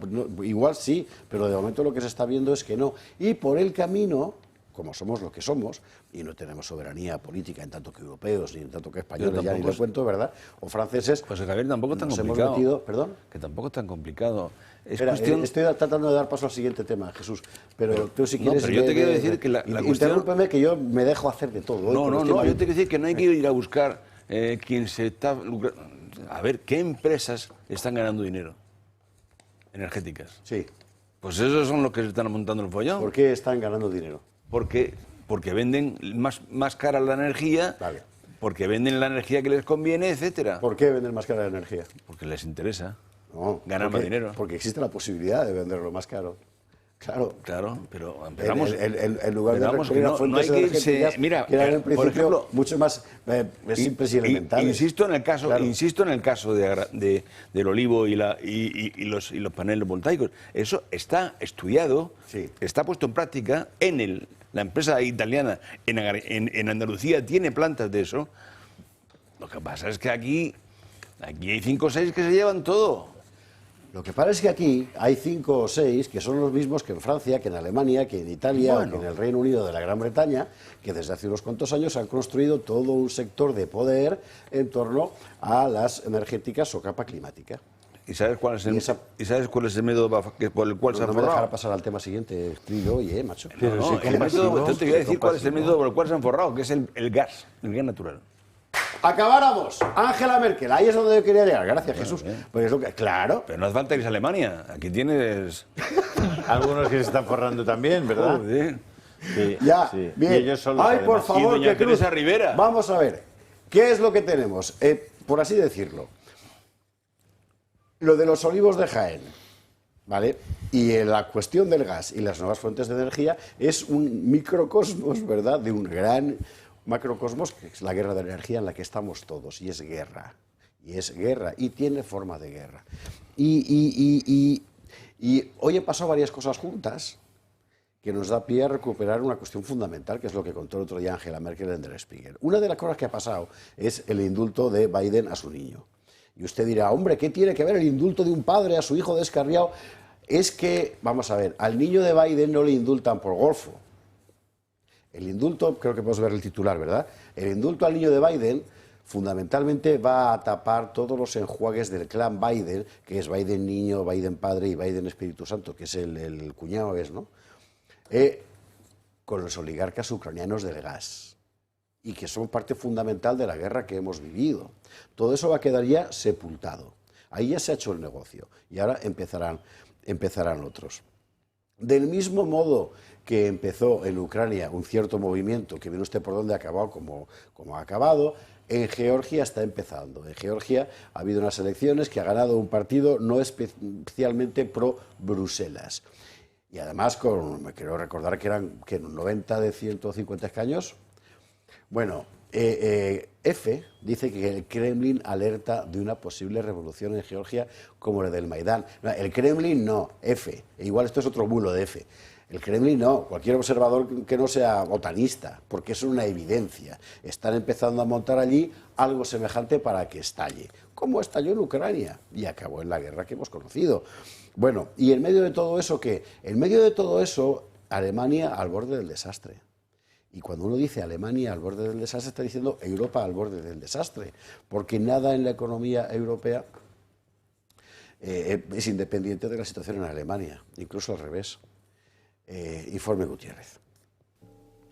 igual sí, pero de momento lo que se está viendo es que no. Y por el camino, como somos lo que somos, y no tenemos soberanía política en tanto que europeos, ni en tanto que españoles, ya ni lo cuento, ¿verdad? O franceses, pues Javier, tampoco es tan complicado. Hemos metido, ¿perdón? Que tampoco es tan complicado. Estoy tratando de dar paso al siguiente tema, Jesús, pero tú si quieres... No, pero yo te quiero decir que la cuestión... Interrúmpeme que yo me dejo hacer de todo. No, yo te quiero decir que no hay que ir a buscar quién se está... A ver, ¿qué empresas están ganando dinero? Energéticas. Sí. Pues esos son los que se están montando el follón. ¿Por qué están ganando dinero? Porque venden más cara la energía, vale. Porque venden la energía que les conviene, etcétera. ¿Por qué venden más cara la energía? Porque les interesa. No, ganar más dinero. Porque existe la posibilidad de venderlo más caro. Claro, pero vamos, en lugar de recurrir a fuentes energéticas, mira, que eran en principio por ejemplo, mucho más simples y elementales. Insisto en el caso del olivo y los paneles voltaicos. Eso está estudiado, sí. Está puesto en práctica la empresa italiana en Andalucía tiene plantas de eso. Lo que pasa es que aquí hay 5 o 6 que se llevan todo. Lo que pasa es que aquí hay 5 o 6 que son los mismos que en Francia, que en Alemania, que en Italia, o que en el Reino Unido de la Gran Bretaña, que desde hace unos cuantos años han construido todo un sector de poder en torno a las energéticas o capa climática. ¿Y sabes cuál es el método por el cual se han forrado? No me dejará pasar al tema siguiente, estoy yo, macho. Pero te voy a decir cuál es el método por el cual se han forrado, que es el gas natural. Acabáramos. Angela Merkel, ahí es donde yo quería llegar. Gracias, Jesús. Pues es lo que, claro. Pero no hace falta irse a Alemania. Aquí tienes... Algunos que se están forrando también, ¿verdad? Joder. Sí, ya, sí. bien. Y ellos son los Ay, por favor, y doña que Cruz. Teresa Rivera. Vamos a ver. ¿Qué es lo que tenemos? Por así decirlo. Lo de los olivos de Jaén, ¿vale? Y la cuestión del gas y las nuevas fuentes de energía es un microcosmos, ¿verdad? De un gran macrocosmos, que es la guerra de energía en la que estamos todos, y es guerra. Y tiene forma de guerra. Y hoy he pasado varias cosas juntas que nos da pie a recuperar una cuestión fundamental, que es lo que contó el otro día Angela Merkel en Der Spiegel. Una de las cosas que ha pasado es el indulto de Biden a su niño. Y usted dirá, hombre, ¿qué tiene que ver el indulto de un padre a su hijo descarriado? Es que, vamos a ver, al niño de Biden no le indultan por golfo. El indulto, creo que podemos ver el titular, ¿verdad? El indulto al niño de Biden fundamentalmente va a tapar todos los enjuagues del clan Biden, que es Biden niño, Biden padre y Biden Espíritu Santo, que es el cuñado, ¿no? Con los oligarcas ucranianos del gas, y que son parte fundamental de la guerra que hemos vivido. Todo eso va a quedar ya sepultado. Ahí ya se ha hecho el negocio, y ahora empezarán otros. Del mismo modo que empezó en Ucrania un cierto movimiento, que viene usted por dónde ha acabado como ha acabado, en Georgia está empezando. En Georgia ha habido unas elecciones que ha ganado un partido no especialmente pro-Bruselas. Y además, me quiero recordar que eran 90 de 150 escaños. Bueno, F dice que el Kremlin alerta de una posible revolución en Georgia como la del Maidán. No, el Kremlin no, F. Igual esto es otro bulo de F. El Kremlin no, cualquier observador que no sea otanista, porque es una evidencia. Están empezando a montar allí algo semejante para que estalle. Como estalló en Ucrania y acabó en la guerra que hemos conocido. Bueno, ¿y en medio de todo eso qué? En medio de todo eso, Alemania al borde del desastre. Y cuando uno dice Alemania al borde del desastre, está diciendo Europa al borde del desastre, porque nada en la economía europea es independiente de la situación en Alemania, incluso al revés. Informe Gutiérrez.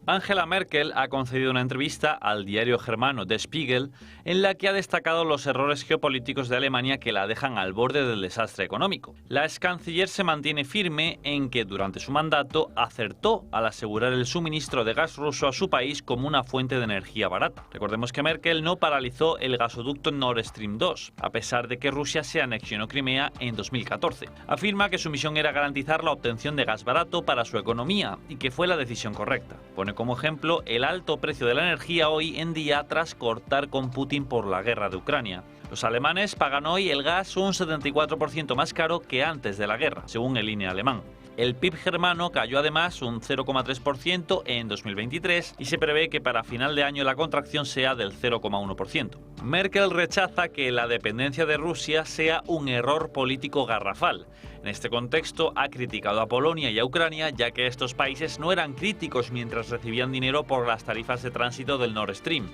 Angela Merkel ha concedido una entrevista al diario germano Der Spiegel en la que ha destacado los errores geopolíticos de Alemania que la dejan al borde del desastre económico. La ex canciller se mantiene firme en que durante su mandato acertó al asegurar el suministro de gas ruso a su país como una fuente de energía barata. Recordemos que Merkel no paralizó el gasoducto Nord Stream 2, a pesar de que Rusia se anexionó Crimea en 2014. Afirma que su misión era garantizar la obtención de gas barato para su economía y que fue la decisión correcta. Pone como ejemplo el alto precio de la energía hoy en día tras cortar con Putin por la guerra de Ucrania. Los alemanes pagan hoy el gas un 74% más caro que antes de la guerra, según el INE alemán. El PIB germano cayó además un 0,3% en 2023 y se prevé que para final de año la contracción sea del 0,1%. Merkel rechaza que la dependencia de Rusia sea un error político garrafal. En este contexto ha criticado a Polonia y a Ucrania, ya que estos países no eran críticos mientras recibían dinero por las tarifas de tránsito del Nord Stream.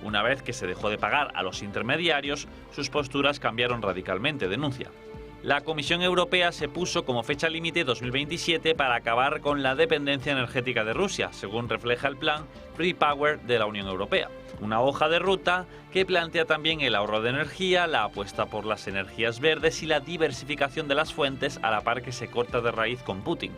Una vez que se dejó de pagar a los intermediarios, sus posturas cambiaron radicalmente, denuncia. La Comisión Europea se puso como fecha límite 2027 para acabar con la dependencia energética de Rusia, según refleja el plan Free Power de la Unión Europea. Una hoja de ruta que plantea también el ahorro de energía, la apuesta por las energías verdes y la diversificación de las fuentes a la par que se corta de raíz con Putin.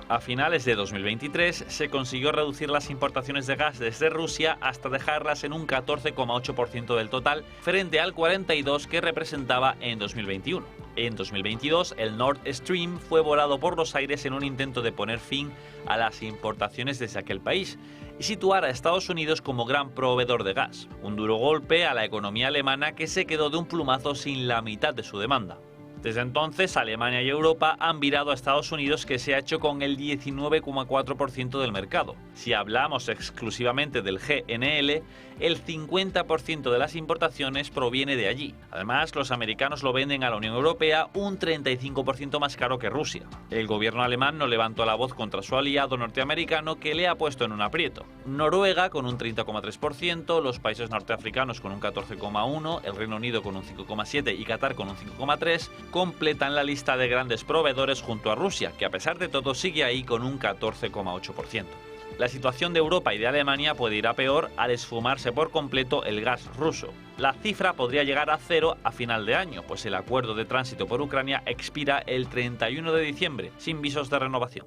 A finales de 2023 se consiguió reducir las importaciones de gas desde Rusia hasta dejarlas en un 14,8% del total, frente al 42% que representaba en 2021. En 2022, el Nord Stream fue volado por los aires en un intento de poner fin a las importaciones desde aquel país y situar a Estados Unidos como gran proveedor de gas. Un duro golpe a la economía alemana que se quedó de un plumazo sin la mitad de su demanda. Desde entonces, Alemania y Europa han virado a Estados Unidos, que se ha hecho con el 19,4% del mercado. Si hablamos exclusivamente del GNL, el 50% de las importaciones proviene de allí. Además, los americanos lo venden a la Unión Europea un 35% más caro que Rusia. El gobierno alemán no levantó la voz contra su aliado norteamericano, que le ha puesto en un aprieto. Noruega con un 30,3%, los países norteafricanos con un 14,1%, el Reino Unido con un 5,7% y Qatar con un 5,3%, completan la lista de grandes proveedores junto a Rusia, que a pesar de todo sigue ahí con un 14,8%. La situación de Europa y de Alemania puede ir a peor al esfumarse por completo el gas ruso. La cifra podría llegar a 0 a final de año, pues el acuerdo de tránsito por Ucrania expira el 31 de diciembre, sin visos de renovación.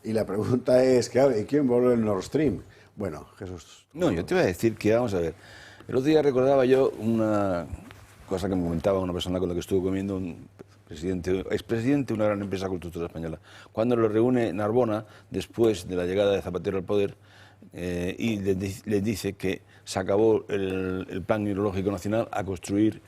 Y la pregunta es, claro, ¿y quién voló el Nord Stream? Bueno, Jesús. No, yo te iba a decir que, vamos a ver, el otro día recordaba yo una cosa que me comentaba una persona con la que estuve comiendo, un expresidente de una gran empresa constructora española, cuando lo reúne Narbona después de la llegada de Zapatero al poder y les dice que se acabó el plan hidrológico nacional a construir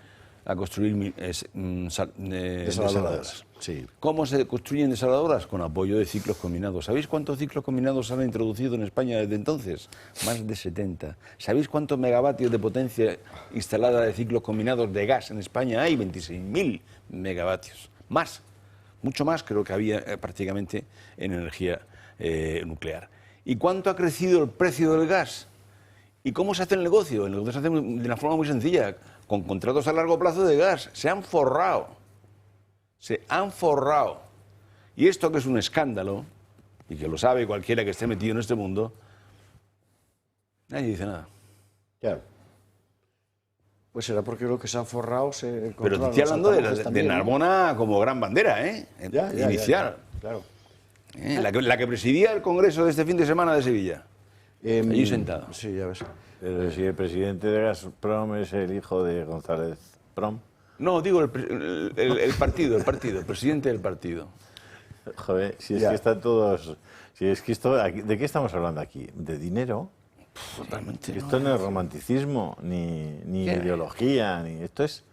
desaladoras. Sí. ¿Cómo se construyen desaladoras? Con apoyo de ciclos combinados. ¿Sabéis cuántos ciclos combinados se han introducido en España desde entonces? Más de 70. ¿Sabéis cuántos megavatios de potencia instalada de ciclos combinados de gas en España hay? 26.000 megavatios. Más, mucho más que lo que había prácticamente en energía nuclear. ¿Y cuánto ha crecido el precio del gas? ¿Y cómo se hace el negocio? El negocio se hace de una forma muy sencilla, con contratos a largo plazo de gas. Se han forrado. Y esto, que es un escándalo, y que lo sabe cualquiera que esté metido en este mundo, nadie dice nada. Claro. Pues será porque lo que se han forrado se... Pero te estoy hablando de Narbona como gran bandera, inicial. Claro. La que presidía el Congreso de este fin de semana de Sevilla. Allí sentado. Sí, ya ves. Pero si el presidente de Gazprom es el hijo de González Prom. No, digo el presidente del partido. Joder, si es que están todos... Si es que esto, ¿de qué estamos hablando aquí? ¿De dinero? Totalmente. Esto no es romanticismo, ni ideología, ni esto es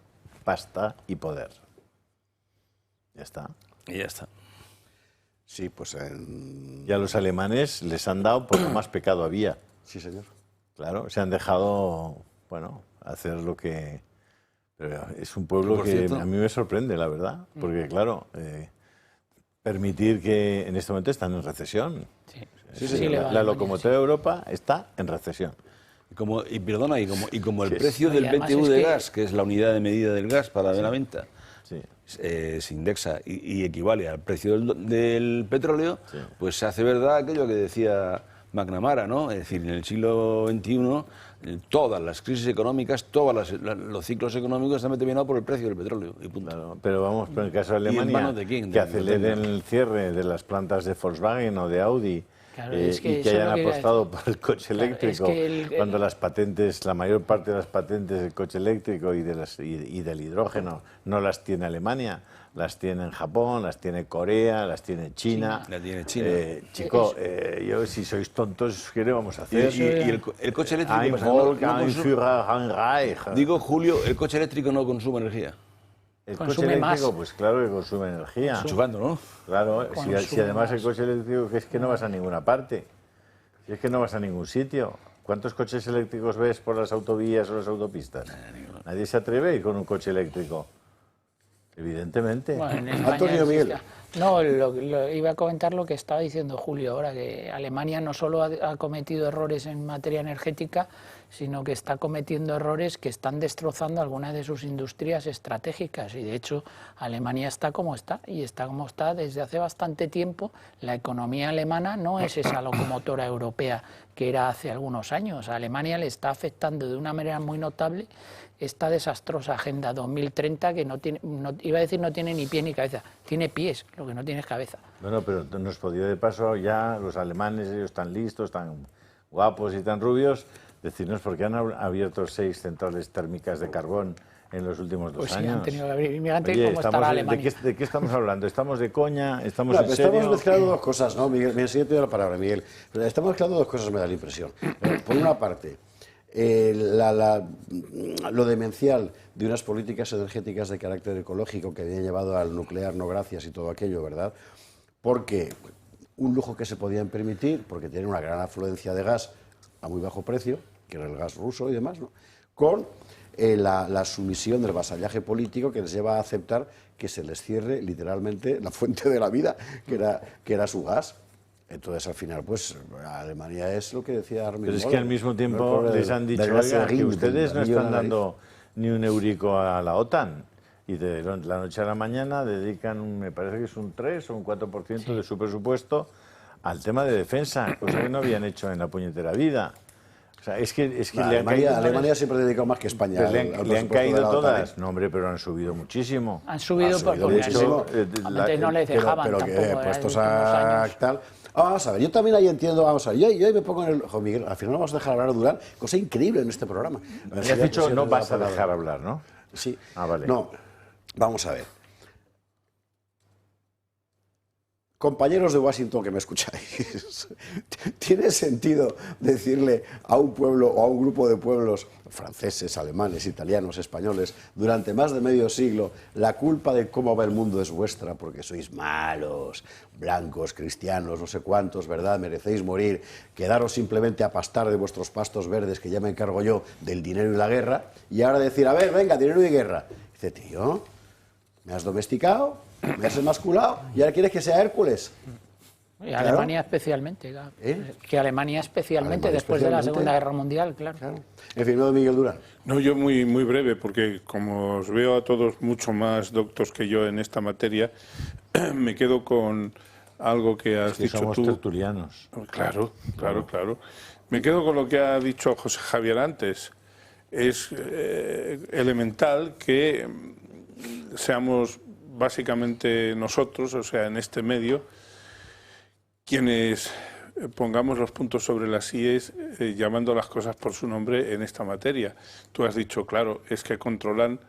pasta y poder. Ya está. Y ya está. Sí, pues... Y a los alemanes les han dado porque más pecado había. Sí, señor. Claro, se han dejado, bueno, hacer lo que... Pero es un pueblo que a mí me sorprende, la verdad, porque claro, permitir que en este momento están en recesión. Sí, la locomotora de Europa está en recesión. Y como el precio del BTU de gas, que es la unidad de medida del gas para la venta, se indexa y equivale al precio del petróleo, pues se hace verdad aquello que decía McNamara, ¿no? Es decir, en el siglo XXI todas las crisis económicas, todos los ciclos económicos están determinados por el precio del petróleo. Y punto. Claro, pero vamos, por el caso de Alemania, ¿de quién? que aceleren el cierre de las plantas de Volkswagen o de Audi, claro, y que hayan apostado por el coche eléctrico, cuando las patentes, la mayor parte de las patentes del coche eléctrico y del hidrógeno no las tiene Alemania, las tiene en Japón, las tiene Corea, las tiene China. La tiene China. Chico, yo, si sois tontos, ¿qué le vamos a hacer? Y el coche eléctrico... Digo, Julio, el coche eléctrico no consume energía. El coche eléctrico, pues claro que consume energía. Chupando, ¿no? Claro, si además el coche eléctrico es que no vas a ninguna parte, si es que no vas a ningún sitio. ¿Cuántos coches eléctricos ves por las autovías o las autopistas? Nadie se atreve a ir con un coche eléctrico. Evidentemente. Bueno, Antonio Miguel. No, iba a comentar lo que estaba diciendo Julio ahora, que Alemania no solo ha cometido errores en materia energética, sino que está cometiendo errores que están destrozando algunas de sus industrias estratégicas. Y de hecho, Alemania está como está, y está como está desde hace bastante tiempo. La economía alemana no es esa locomotora europea que era hace algunos años. A Alemania le está afectando de una manera muy notable esta desastrosa Agenda 2030 que no tiene, iba a decir no tiene ni pie ni cabeza, tiene pies, lo que no tiene es cabeza. Bueno, pero nos podía de paso ya los alemanes, ellos tan listos, tan guapos y tan rubios, decirnos por qué han abierto 6 centrales térmicas de carbón en los últimos 2 años. Han tenido que abrir. Imagínate cómo estará Alemania. ¿De qué estamos hablando? ¿Estamos de coña? ¿Estamos en serio? Estamos mezclando dos cosas, ¿no, Miguel? Mira, si yo te doy la palabra, Miguel. Estamos mezclando dos cosas, me da la impresión. Por una parte, lo demencial de unas políticas energéticas de carácter ecológico que habían llevado al nuclear, no gracias y todo aquello, ¿verdad? Porque un lujo que se podían permitir, porque tienen una gran afluencia de gas a muy bajo precio, que era el gas ruso y demás, ¿no? Con la sumisión del vasallaje político que les lleva a aceptar que se les cierre literalmente la fuente de la vida, que era su gas. Entonces, al final, pues, Alemania es lo que decía Armin. Pero es que al mismo tiempo les han dicho, oiga, que ustedes no están dando ni un eurico a la OTAN. Y de la noche a la mañana dedican, me parece que es un 3 o un 4% de su presupuesto al tema de defensa, cosa que no habían hecho en la puñetera vida. O sea, es que Alemania siempre ha dedicado más que España. Le han caído todas. No, hombre, pero han subido muchísimo. Han subido muchísimo. Antes no les dejaban pero tampoco. Puestos a tal... Vamos a ver, yo también ahí entiendo, vamos a ver, yo ahí me pongo en el... Jo, Miguel, al final no vamos a dejar hablar a Durán, cosa increíble en este programa. Me has dicho no vas a dejar hablar, ¿no? Sí. Ah, vale. No, vamos a ver. Compañeros de Washington que me escucháis, ¿tiene sentido decirle a un pueblo o a un grupo de pueblos franceses, alemanes, italianos, españoles, durante más de medio siglo, la culpa de cómo va el mundo es vuestra porque sois malos, blancos, cristianos, no sé cuántos, ¿verdad? Merecéis morir, quedaros simplemente a pastar de vuestros pastos verdes que ya me encargo yo del dinero y la guerra, y ahora decir, a ver, venga, dinero y guerra. Dice, tío, ¿me has domesticado? Me has emasculado y ahora quieres que sea Hércules. Y Alemania especialmente, claro. Que Alemania especialmente, después de la Segunda Guerra Mundial, claro. En fin, no, Miguel Durán. No, yo muy breve, porque como os veo a todos mucho más doctos que yo en esta materia, me quedo con algo que has dicho somos tú. tertulianos. Claro. Me quedo con lo que ha dicho José Javier antes. Es elemental que seamos básicamente nosotros, o sea, en este medio, quienes pongamos los puntos sobre las íes, llamando las cosas por su nombre en esta materia. Tú has dicho, claro, es que controlan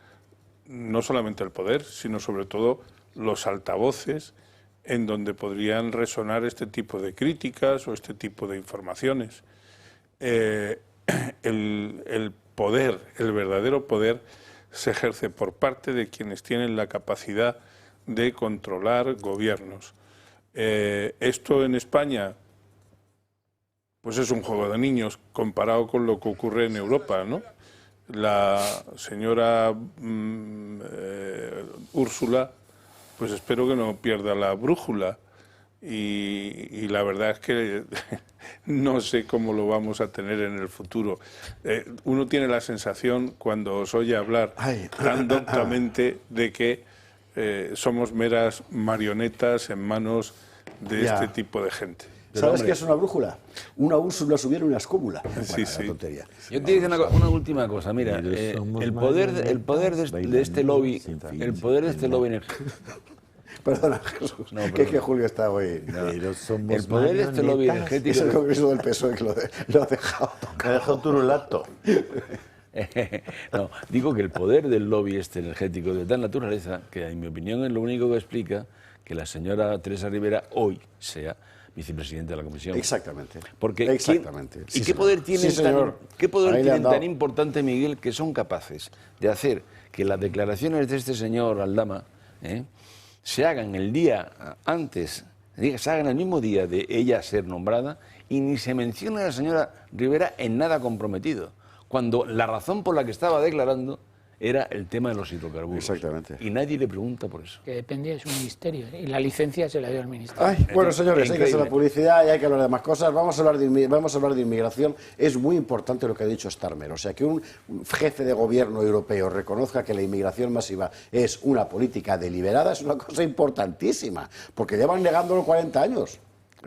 no solamente el poder, sino sobre todo los altavoces en donde podrían resonar este tipo de críticas o este tipo de informaciones. El poder, el verdadero poder, se ejerce por parte de quienes tienen la capacidad de controlar gobiernos. Esto en España, pues es un juego de niños comparado con lo que ocurre en Europa, ¿no? La señora Úrsula, pues espero que no pierda la brújula. Y la verdad es que no sé cómo lo vamos a tener en el futuro. Uno tiene la sensación, cuando os oye hablar tan doctamente, de que somos meras marionetas en manos de este tipo de gente. ¿Sabes qué es una brújula? Una Úrsula subiera una escómula. Sí, sí. Tontería. Yo te digo una última cosa. Mira, el poder de este lobby, Perdona, Jesús, que es que Julio está hoy. El poder de este lobby energético... Es el Congreso del PSOE que lo ha dejado. Me ha dejado turulato. No, digo que el poder del lobby energético de tal naturaleza que, en mi opinión, es lo único que explica que la señora Teresa Rivera hoy sea vicepresidenta de la Comisión. Exactamente. Porque exactamente. ¿Y qué poder tienen, tan importante, Miguel, que son capaces de hacer que las declaraciones de este señor Aldama se hagan el día antes, se hagan el mismo día de ella ser nombrada y ni se menciona a la señora Rivera en nada comprometido, cuando la razón por la que estaba declarando era el tema de los hidrocarburos. Exactamente. Y nadie le pregunta por eso. Que dependía de su ministerio, y la licencia se la dio al ministerio. Bueno, señores, hay que hacer la publicidad y hay que hablar de más cosas. Vamos a hablar de inmigración. Es muy importante lo que ha dicho Starmer. O sea, que un jefe de gobierno europeo reconozca que la inmigración masiva es una política deliberada es una cosa importantísima, porque llevan negándolo 40 años.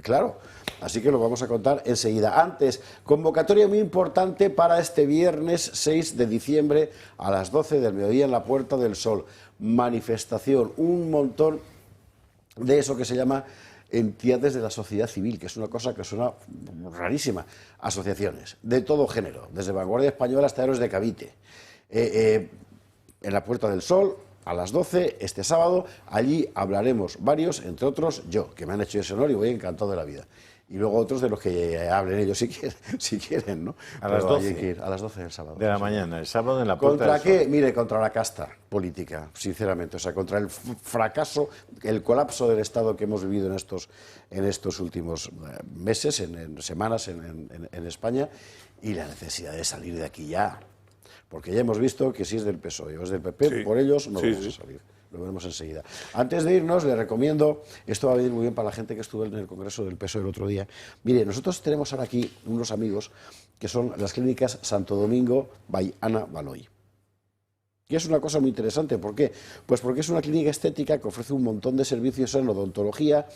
Claro. Así que lo vamos a contar enseguida. Antes, convocatoria muy importante para este viernes 6 de diciembre a las 12 del mediodía en la Puerta del Sol. Manifestación, un montón de eso que se llama entidades de la sociedad civil, que es una cosa que suena rarísima. Asociaciones de todo género, desde Vanguardia Española hasta Héroes de Cavite. En la Puerta del Sol, a las 12, este sábado, allí hablaremos varios, entre otros yo, que me han hecho ese honor y voy encantado de la vida. Y luego otros de los que hablen ellos si quieren, ¿no? A las 12. Hay que ir a las 12 del sábado. De la mañana, el sábado en la Puerta ¿Contra del qué? Sol. Mire, contra la casta política, sinceramente. O sea, contra el fracaso, el colapso del Estado que hemos vivido en estos últimos meses, en semanas en España, y la necesidad de salir de aquí ya. Porque ya hemos visto que si es del PSOE o es del PP, sí, por ellos no vamos a salir. Lo veremos enseguida. Antes de irnos, le recomiendo, esto va a venir muy bien para la gente que estuvo en el Congreso del PSOE el otro día. Mire, nosotros tenemos ahora aquí unos amigos que son las clínicas Santo Domingo by Ana Baloy. Y es una cosa muy interesante. ¿Por qué? Pues porque es una clínica estética que ofrece un montón de servicios en odontología,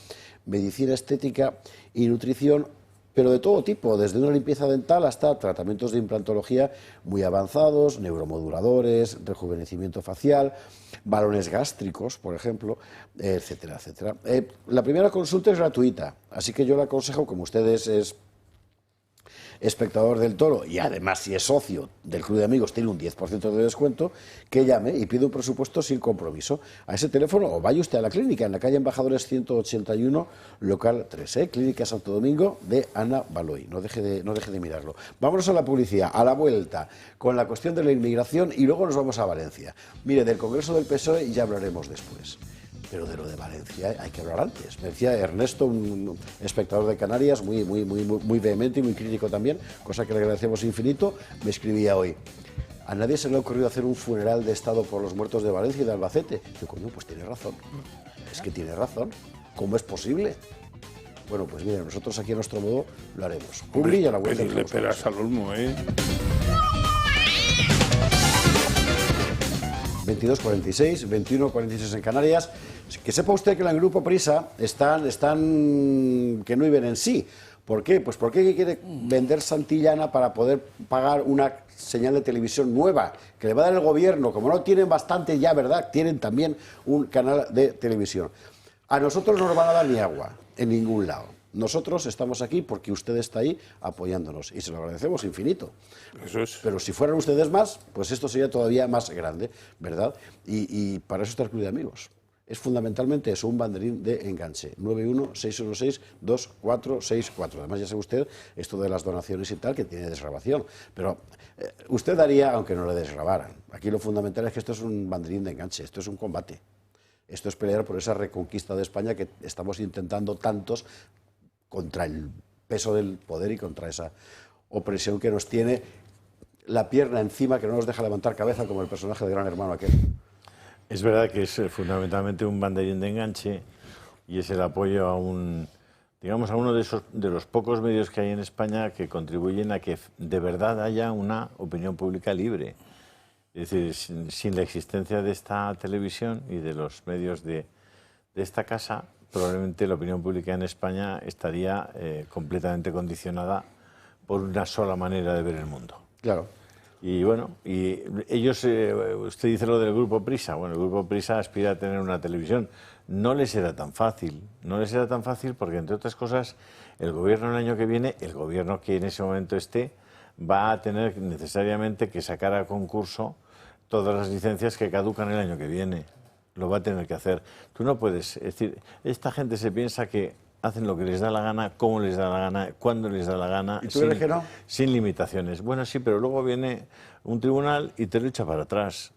medicina estética y nutrición, pero de todo tipo, desde una limpieza dental hasta tratamientos de implantología muy avanzados, neuromoduladores, rejuvenecimiento facial, balones gástricos, por ejemplo, etcétera, etcétera. La primera consulta es gratuita, así que yo le aconsejo, como usted es espectador del Toro y además si es socio del Club de Amigos tiene un 10% de descuento, que llame y pida un presupuesto sin compromiso a ese teléfono o vaya usted a la clínica en la calle Embajadores 181, local 3, Clínica Santo Domingo de Ana Baloy. No deje de mirarlo. Vámonos a la publicidad, a la vuelta, con la cuestión de la inmigración y luego nos vamos a Valencia. Mire, del Congreso del PSOE ya hablaremos después. Pero de lo de Valencia hay que hablar antes. Me decía Ernesto, un espectador de Canarias, muy vehemente y muy crítico también, cosa que le agradecemos infinito, me escribía hoy: a nadie se le ha ocurrido hacer un funeral de Estado por los muertos de Valencia y de Albacete. Yo, coño, pues tiene razón. Es que tiene razón. ¿Cómo es posible? Bueno, pues mira, nosotros aquí a nuestro modo lo haremos. Publi y a la vuelta. Pedirle peras al olmo, 22:46, 21:46 en Canarias. Que sepa usted que en el Grupo Prisa están que no viven en sí. ¿Por qué? Pues porque quiere vender Santillana para poder pagar una señal de televisión nueva que le va a dar el gobierno. Como no tienen bastante ya, ¿verdad? Tienen también un canal de televisión. A nosotros no nos van a dar ni agua en ningún lado. Nosotros estamos aquí porque usted está ahí apoyándonos y se lo agradecemos infinito. Eso es. Pero si fueran ustedes más, pues esto sería todavía más grande, ¿verdad? Y para eso está el Club de Amigos. Es fundamentalmente eso, un banderín de enganche. 916162464. Además, ya sabe usted esto de las donaciones y tal, que tiene desgrabación. Pero usted daría, aunque no le desgrabaran. Aquí lo fundamental es que esto es un banderín de enganche, esto es un combate. Esto es pelear por esa reconquista de España que estamos intentando tantos contra el peso del poder y contra esa opresión que nos tiene la pierna encima, que no nos deja levantar cabeza como el personaje de Gran Hermano aquel. Es verdad que es fundamentalmente un banderín de enganche y es el apoyo a uno de los pocos medios que hay en España que contribuyen a que de verdad haya una opinión pública libre. Es decir, sin la existencia de esta televisión y de los medios de esta casa, probablemente la opinión pública en España estaría completamente condicionada por una sola manera de ver el mundo. Claro. Y bueno, y ellos, usted dice lo del Grupo Prisa. Bueno, el Grupo Prisa aspira a tener una televisión. No les será tan fácil. No les será tan fácil porque, entre otras cosas, el gobierno el año que viene, el gobierno que en ese momento esté, va a tener necesariamente que sacar a concurso todas las licencias que caducan el año que viene. Lo va a tener que hacer. Tú no puedes... Es decir, esta gente se piensa que hacen lo que les da la gana, cómo les da la gana, cuándo les da la gana. ¿Y tú crees que no? Sin limitaciones. Bueno, sí, pero luego viene un tribunal y te lo echa para atrás.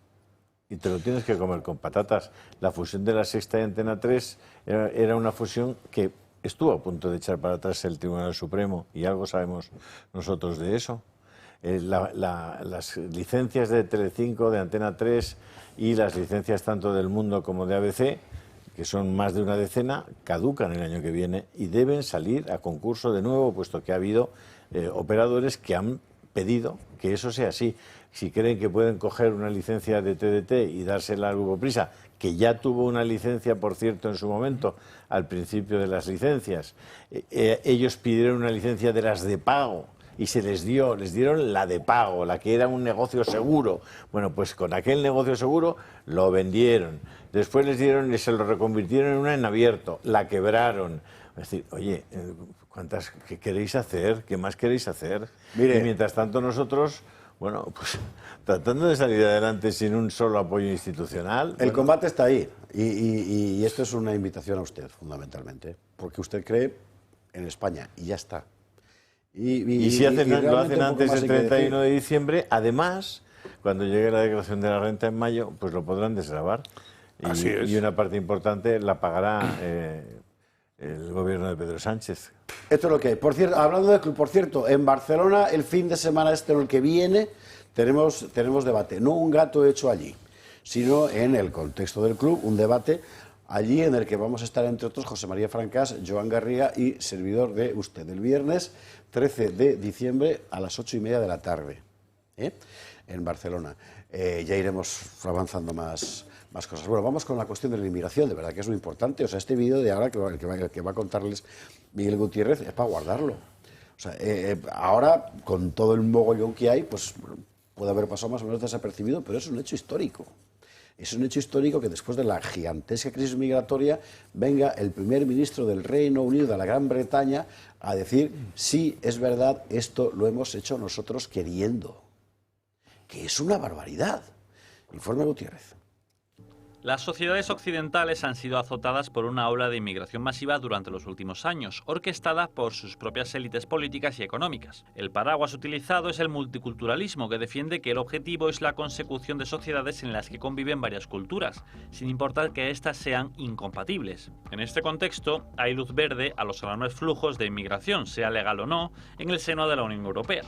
Y te lo tienes que comer con patatas. La fusión de La Sexta y Antena 3 era una fusión que estuvo a punto de echar para atrás el Tribunal Supremo, y algo sabemos nosotros de eso. Las licencias de Telecinco, de Antena 3 y las licencias tanto del Mundo como de ABC, que son más de una decena, caducan el año que viene y deben salir a concurso de nuevo, puesto que ha habido operadores que han pedido que eso sea así. Si creen que pueden coger una licencia de TDT y dársela al Grupo Prisa, que ya tuvo una licencia, por cierto, en su momento, al principio de las licencias, ellos pidieron una licencia de las de pago y se les dieron la de pago, la que era un negocio seguro. Bueno, pues con aquel negocio seguro lo vendieron. Después les dieron y se lo reconvirtieron en una en abierto, la quebraron. Es decir, oye, ¿qué queréis hacer? ¿Qué más queréis hacer? Mire, y mientras tanto nosotros, bueno, pues tratando de salir adelante sin un solo apoyo institucional. El combate está ahí y esto es una invitación a usted, fundamentalmente, porque usted cree en España y ya está. Y si lo hacen antes del 31 de diciembre, además, cuando llegue la declaración de la renta en mayo, pues lo podrán desgravar. Y una parte importante la pagará el gobierno de Pedro Sánchez. Esto es lo que hay. Por cierto, hablando de club, por cierto, en Barcelona el fin de semana el que viene tenemos debate. No un gato hecho allí, sino en el contexto del club, un debate allí en el que vamos a estar, entre otros, José María Francás, Joan Garriga y servidor de usted. El viernes 13 de diciembre a las 8:30 de la tarde, en Barcelona. Ya iremos avanzando más cosas. Bueno, vamos con la cuestión de la inmigración, de verdad que es muy importante. O sea, este vídeo de ahora que va a contarles Miguel Gutiérrez es para guardarlo. O sea, ahora, con todo el mogollón que hay, pues puede haber pasado más o menos desapercibido, pero es un hecho histórico. Es un hecho histórico que después de la gigantesca crisis migratoria venga el primer ministro del Reino Unido, de la Gran Bretaña, a decir, sí, es verdad, esto lo hemos hecho nosotros queriendo. Que es una barbaridad. Informe Gutiérrez. Las sociedades occidentales han sido azotadas por una ola de inmigración masiva durante los últimos años, orquestada por sus propias élites políticas y económicas. El paraguas utilizado es el multiculturalismo, que defiende que el objetivo es la consecución de sociedades en las que conviven varias culturas, sin importar que éstas sean incompatibles. En este contexto, hay luz verde a los enormes flujos de inmigración, sea legal o no, en el seno de la Unión Europea.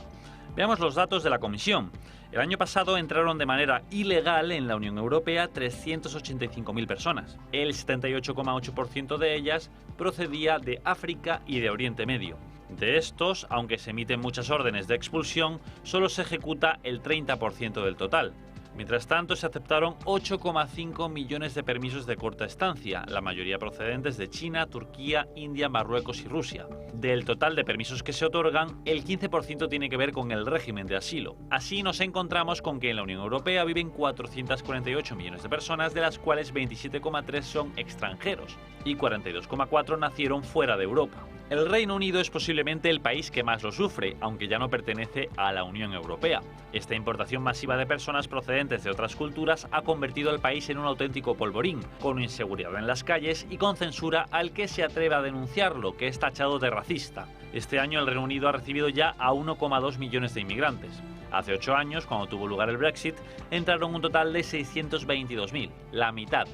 Veamos los datos de la Comisión. El año pasado entraron de manera ilegal en la Unión Europea 385.000 personas. El 78,8% de ellas procedía de África y de Oriente Medio. De estos, aunque se emiten muchas órdenes de expulsión, solo se ejecuta el 30% del total. Mientras tanto, se aceptaron 8,5 millones de permisos de corta estancia, la mayoría procedentes de China, Turquía, India, Marruecos y Rusia. Del total de permisos que se otorgan, el 15% tiene que ver con el régimen de asilo. Así nos encontramos con que en la Unión Europea viven 448 millones de personas, de las cuales 27,3 son extranjeros y 42,4 nacieron fuera de Europa. El Reino Unido es posiblemente el país que más lo sufre, aunque ya no pertenece a la Unión Europea. Esta importación masiva de personas procedentes de otras culturas ha convertido al país en un auténtico polvorín, con inseguridad en las calles y con censura al que se atreve a denunciarlo, que es tachado de racista. Este año el Reino Unido ha recibido ya a 1,2 millones de inmigrantes. Hace 8 años, cuando tuvo lugar el Brexit, entraron un total de 622.000, la mitad.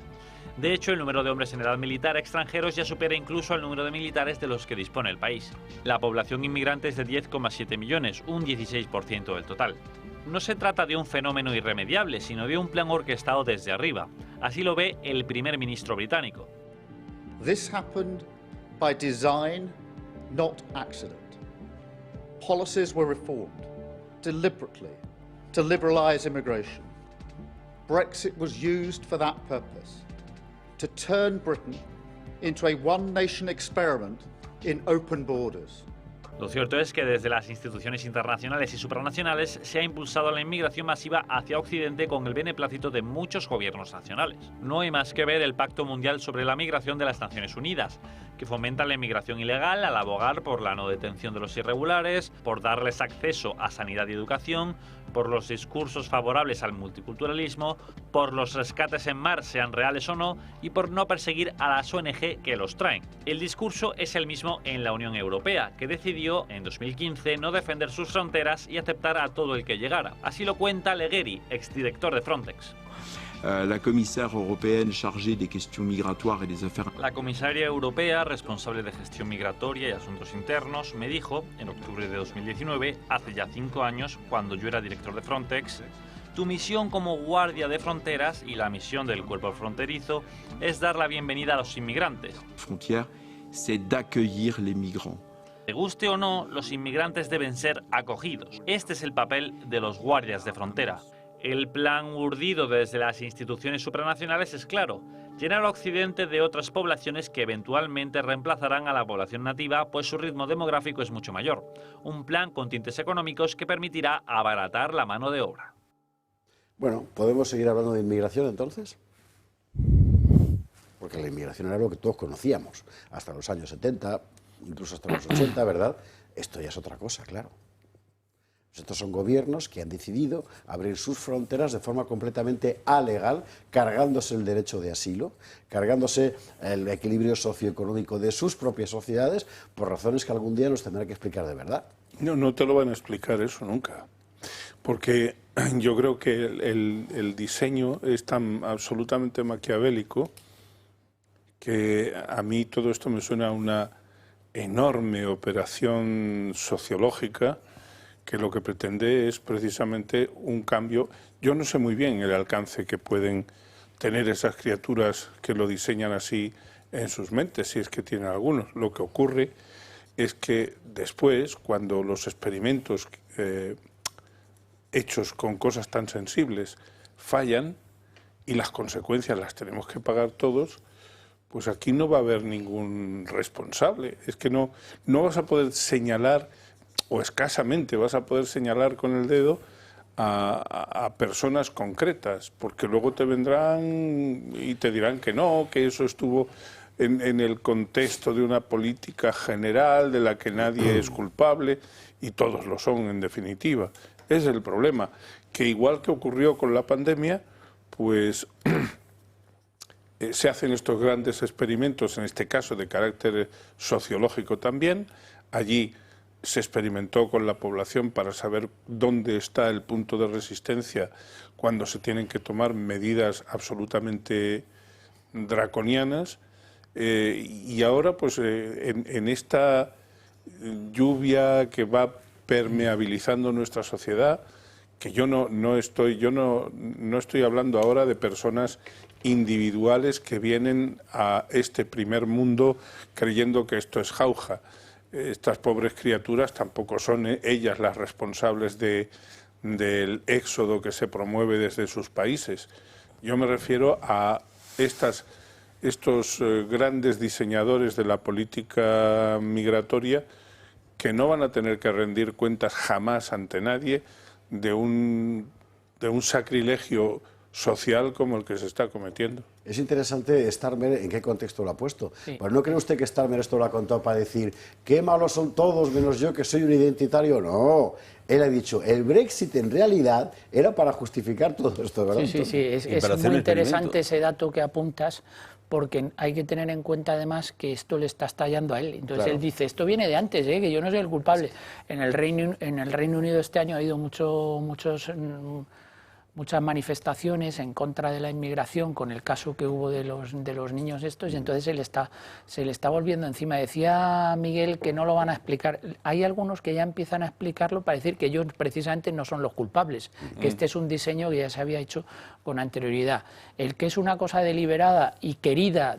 De hecho, el número de hombres en edad militar extranjeros ya supera incluso el número de militares de los que dispone el país. La población inmigrante es de 10,7 millones, un 16% del total. No se trata de un fenómeno irremediable, sino de un plan orquestado desde arriba. Así lo ve el primer ministro británico. This happened by design, not accident. Policies were reformed deliberately to liberalize immigration. Brexit was used for that purpose. To turn Britain into a one-nation experiment in open borders. Lo cierto es que desde las instituciones internacionales y supranacionales se ha impulsado la inmigración masiva hacia Occidente con el beneplácito de muchos gobiernos nacionales. No hay más que ver el Pacto Mundial sobre la Migración de las Naciones Unidas, que fomenta la inmigración ilegal al abogar por la no detención de los irregulares, por darles acceso a sanidad y educación, por los discursos favorables al multiculturalismo, por los rescates en mar, sean reales o no, y por no perseguir a las ONG que los traen. El discurso es el mismo en la Unión Europea, que decidió en 2015 no defender sus fronteras y aceptar a todo el que llegara. Así lo cuenta Legheri, exdirector de Frontex. La comisaria europea chargée des questions migratoires et des affaires. La comisaria europea responsable de gestión migratoria y asuntos internos me dijo, en octubre de 2019, hace ya 5 años, cuando yo era director de Frontex, tu misión como guardia de fronteras y la misión del cuerpo fronterizo es dar la bienvenida a los inmigrantes. Frontière, c'est d'accueillir les migrants. Te guste o no, los inmigrantes deben ser acogidos. Este es el papel de los guardias de frontera. El plan urdido desde las instituciones supranacionales es claro: llenar a Occidente de otras poblaciones que eventualmente reemplazarán a la población nativa, pues su ritmo demográfico es mucho mayor. Un plan con tintes económicos que permitirá abaratar la mano de obra. Bueno, ¿podemos seguir hablando de inmigración entonces? Porque la inmigración era lo que todos conocíamos, hasta los años 70, incluso hasta los 80, ¿verdad? Esto ya es otra cosa, claro. Estos son gobiernos que han decidido abrir sus fronteras de forma completamente alegal, cargándose el derecho de asilo, cargándose el equilibrio socioeconómico de sus propias sociedades, por razones que algún día nos tendrán que explicar de verdad. No, no te lo van a explicar eso nunca, porque yo creo que el diseño es tan absolutamente maquiavélico que a mí todo esto me suena a una enorme operación sociológica que lo que pretende es precisamente un cambio. Yo no sé muy bien el alcance que pueden tener esas criaturas que lo diseñan así en sus mentes, si es que tienen algunos. Lo que ocurre es que después, cuando los experimentos hechos con cosas tan sensibles fallan y las consecuencias las tenemos que pagar todos, pues aquí no va a haber ningún responsable. Es que no vas a poder señalar, o escasamente vas a poder señalar con el dedo a personas concretas, porque luego te vendrán y te dirán que no, que eso estuvo en el contexto de una política general de la que nadie es culpable, y todos lo son en definitiva. Ese es el problema, que igual que ocurrió con la pandemia, pues se hacen estos grandes experimentos, en este caso de carácter sociológico también. Allí se experimentó con la población para saber dónde está el punto de resistencia cuando se tienen que tomar medidas absolutamente draconianas, y ahora pues en esta lluvia que va permeabilizando nuestra sociedad, que yo no estoy hablando ahora de personas individuales que vienen a este primer mundo creyendo que esto es jauja. Estas pobres criaturas tampoco son ellas las responsables del éxodo que se promueve desde sus países. Yo me refiero a estos grandes diseñadores de la política migratoria que no van a tener que rendir cuentas jamás ante nadie de un sacrilegio social como el que se está cometiendo. Es interesante Starmer en qué contexto lo ha puesto. Sí. Pues ¿no cree usted que Starmer esto lo ha contado para decir qué malos son todos menos yo que soy un identitario? No, él ha dicho el Brexit en realidad era para justificar todo esto, ¿verdad? Sí, es muy interesante ese dato que apuntas, porque hay que tener en cuenta además que esto le está estallando a él. Entonces claro, él dice, esto viene de antes, que yo no soy el culpable. En el Reino Unido este año ha habido muchas manifestaciones en contra de la inmigración con el caso que hubo de los niños estos, y entonces se le está volviendo encima. Decía Miguel que no lo van a explicar. Hay algunos que ya empiezan a explicarlo para decir que ellos precisamente no son los culpables, que este es un diseño que ya se había hecho con anterioridad. El que es una cosa deliberada y querida,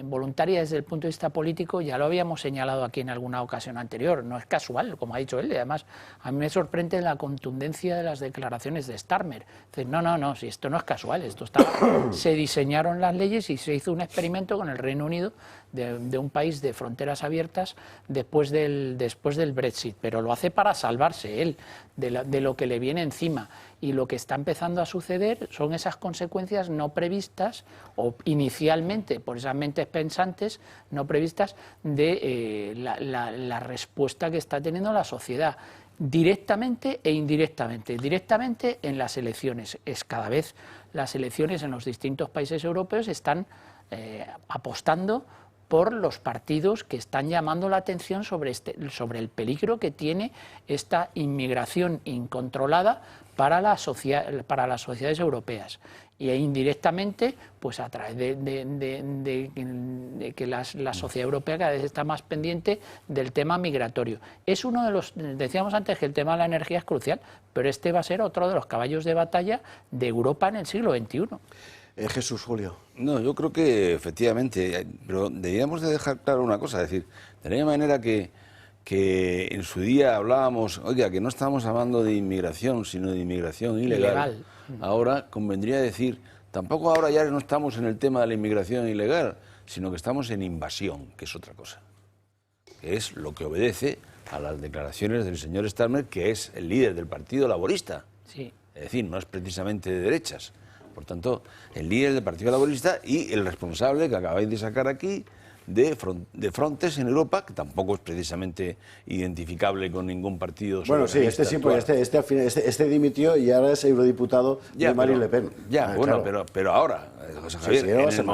voluntaria desde el punto de vista político, ya lo habíamos señalado aquí en alguna ocasión anterior. No es casual, como ha dicho él, y además a mí me sorprende la contundencia de las declaraciones de Starmer. No, si esto no es casual, se diseñaron las leyes y se hizo un experimento con el Reino Unido de un país de fronteras abiertas después del Brexit, pero lo hace para salvarse él de lo que le viene encima. Y lo que está empezando a suceder son esas consecuencias no previstas, o inicialmente por esas mentes pensantes no previstas, de la respuesta que está teniendo la sociedad, directamente e indirectamente. Directamente en las elecciones. Cada vez las elecciones en los distintos países europeos están apostando por los partidos que están llamando la atención sobre el peligro que tiene esta inmigración incontrolada para las sociedades europeas. Y indirectamente, pues a través de que la sociedad europea cada vez está más pendiente del tema migratorio. Es uno de los, decíamos antes que el tema de la energía es crucial, pero este va a ser otro de los caballos de batalla de Europa en el siglo XXI. Jesús, Julio. No, yo creo que efectivamente, pero deberíamos de dejar claro una cosa, es decir, de la misma manera que en su día hablábamos, oiga, que no estamos hablando de inmigración, sino de inmigración ilegal. Ahora convendría decir, tampoco ahora ya no estamos en el tema de la inmigración ilegal, sino que estamos en invasión, que es otra cosa, que es lo que obedece a las declaraciones del señor Starmer, que es el líder del Partido Laborista. Sí. Es decir, no es precisamente de derechas. Por tanto, el líder del Partido Laborista y el responsable que acabáis de sacar aquí de Frontex en Europa, que tampoco es precisamente identificable con ningún partido. Bueno, sí, este dimitió y ahora es eurodiputado de Marine Le Pen. Ya, bueno, claro. pero ahora, José Javier, en el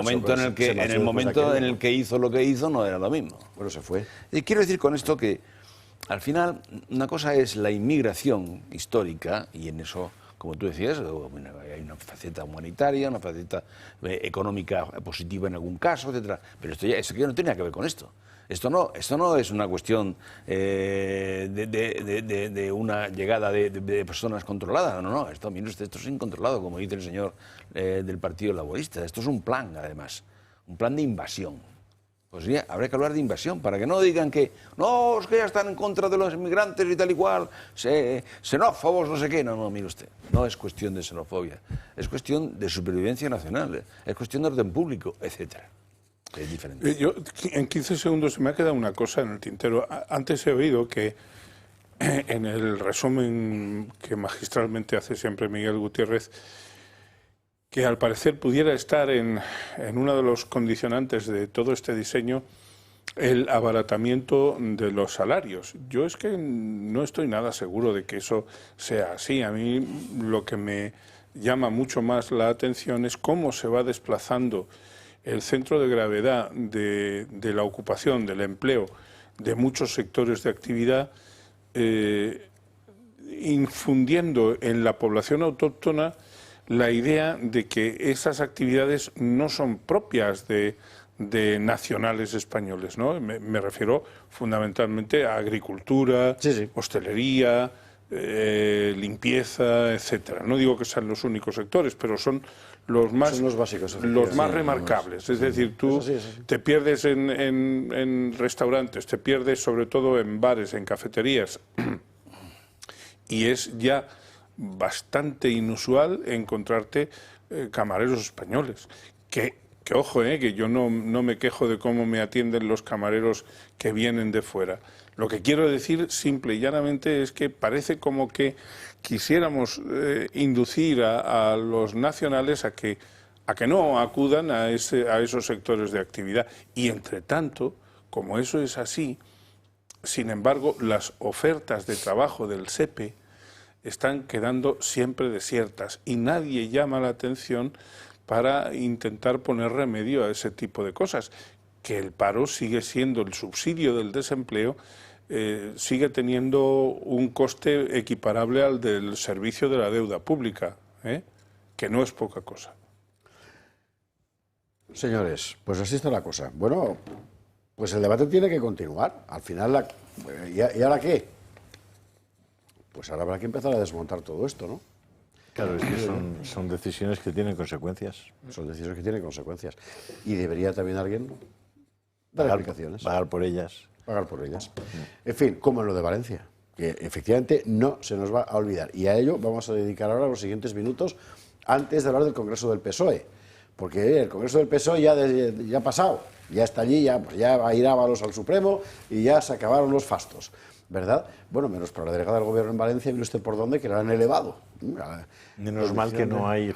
momento en el que hizo lo que hizo no era lo mismo. Bueno, se fue. Y quiero decir con esto que, al final, una cosa es la inmigración histórica, y en eso, como tú decías, hay una faceta humanitaria, una faceta económica positiva en algún caso, etcétera. Pero esto ya no tiene nada que ver con esto. Esto no es una cuestión de una llegada de personas controladas. No. Esto es incontrolado, como dice el señor del Partido Laborista. Esto es un plan, además, un plan de invasión. Pues ya, habrá que hablar de invasión, para que no digan que no, es que ya están en contra de los inmigrantes y tal y cual, xenófobos, no sé qué. No, mire usted, no es cuestión de xenofobia, es cuestión de supervivencia nacional, es cuestión de orden público, etcétera. Es diferente. Yo, en 15 segundos se me ha quedado una cosa en el tintero. Antes he oído que en el resumen que magistralmente hace siempre Miguel Gutiérrez, que al parecer pudiera estar en uno de los condicionantes de todo este diseño el abaratamiento de los salarios. Yo es que no estoy nada seguro de que eso sea así. A mí lo que me llama mucho más la atención es cómo se va desplazando el centro de gravedad de la ocupación, del empleo, de muchos sectores de actividad, infundiendo en la población autóctona la idea de que esas actividades no son propias de nacionales españoles, ¿no? Me refiero fundamentalmente a agricultura, hostelería, limpieza, etcétera. No digo que sean los únicos sectores, pero son los más básicos, los más remarcables. Es decir, tú te pierdes en restaurantes, te pierdes sobre todo en bares, en cafeterías, y es ya bastante inusual encontrarte camareros españoles. Que ojo, que yo no me quejo de cómo me atienden los camareros que vienen de fuera. Lo que quiero decir simple y llanamente es que parece como que quisiéramos inducir a los nacionales a que no acudan a esos sectores de actividad. Y entre tanto, como eso es así, sin embargo, las ofertas de trabajo del SEPE están quedando siempre desiertas y nadie llama la atención para intentar poner remedio a ese tipo de cosas. Que el paro sigue siendo, el subsidio del desempleo sigue teniendo un coste equiparable al del servicio de la deuda pública, que no es poca cosa. Señores, pues así está la cosa. Bueno, pues el debate tiene que continuar. Al final, ¿y ahora qué? Pues ahora habrá que empezar a desmontar todo esto, ¿no? Claro, es que son decisiones que tienen consecuencias. Son decisiones que tienen consecuencias. Y debería también alguien dar explicaciones. Pagar por ellas. Pagar por ellas. En fin, como en lo de Valencia. que efectivamente no se nos va a olvidar. Y a ello vamos a dedicar ahora los siguientes minutos antes de hablar del Congreso del PSOE. Porque el Congreso del PSOE ya ha pasado, ya está allí, ya va a ir Ábalos al Supremo y ya se acabaron los fastos, ¿verdad? Bueno, menos para la delegada del Gobierno en Valencia, mire usted por dónde, que la han elevado. Menos mal que no hay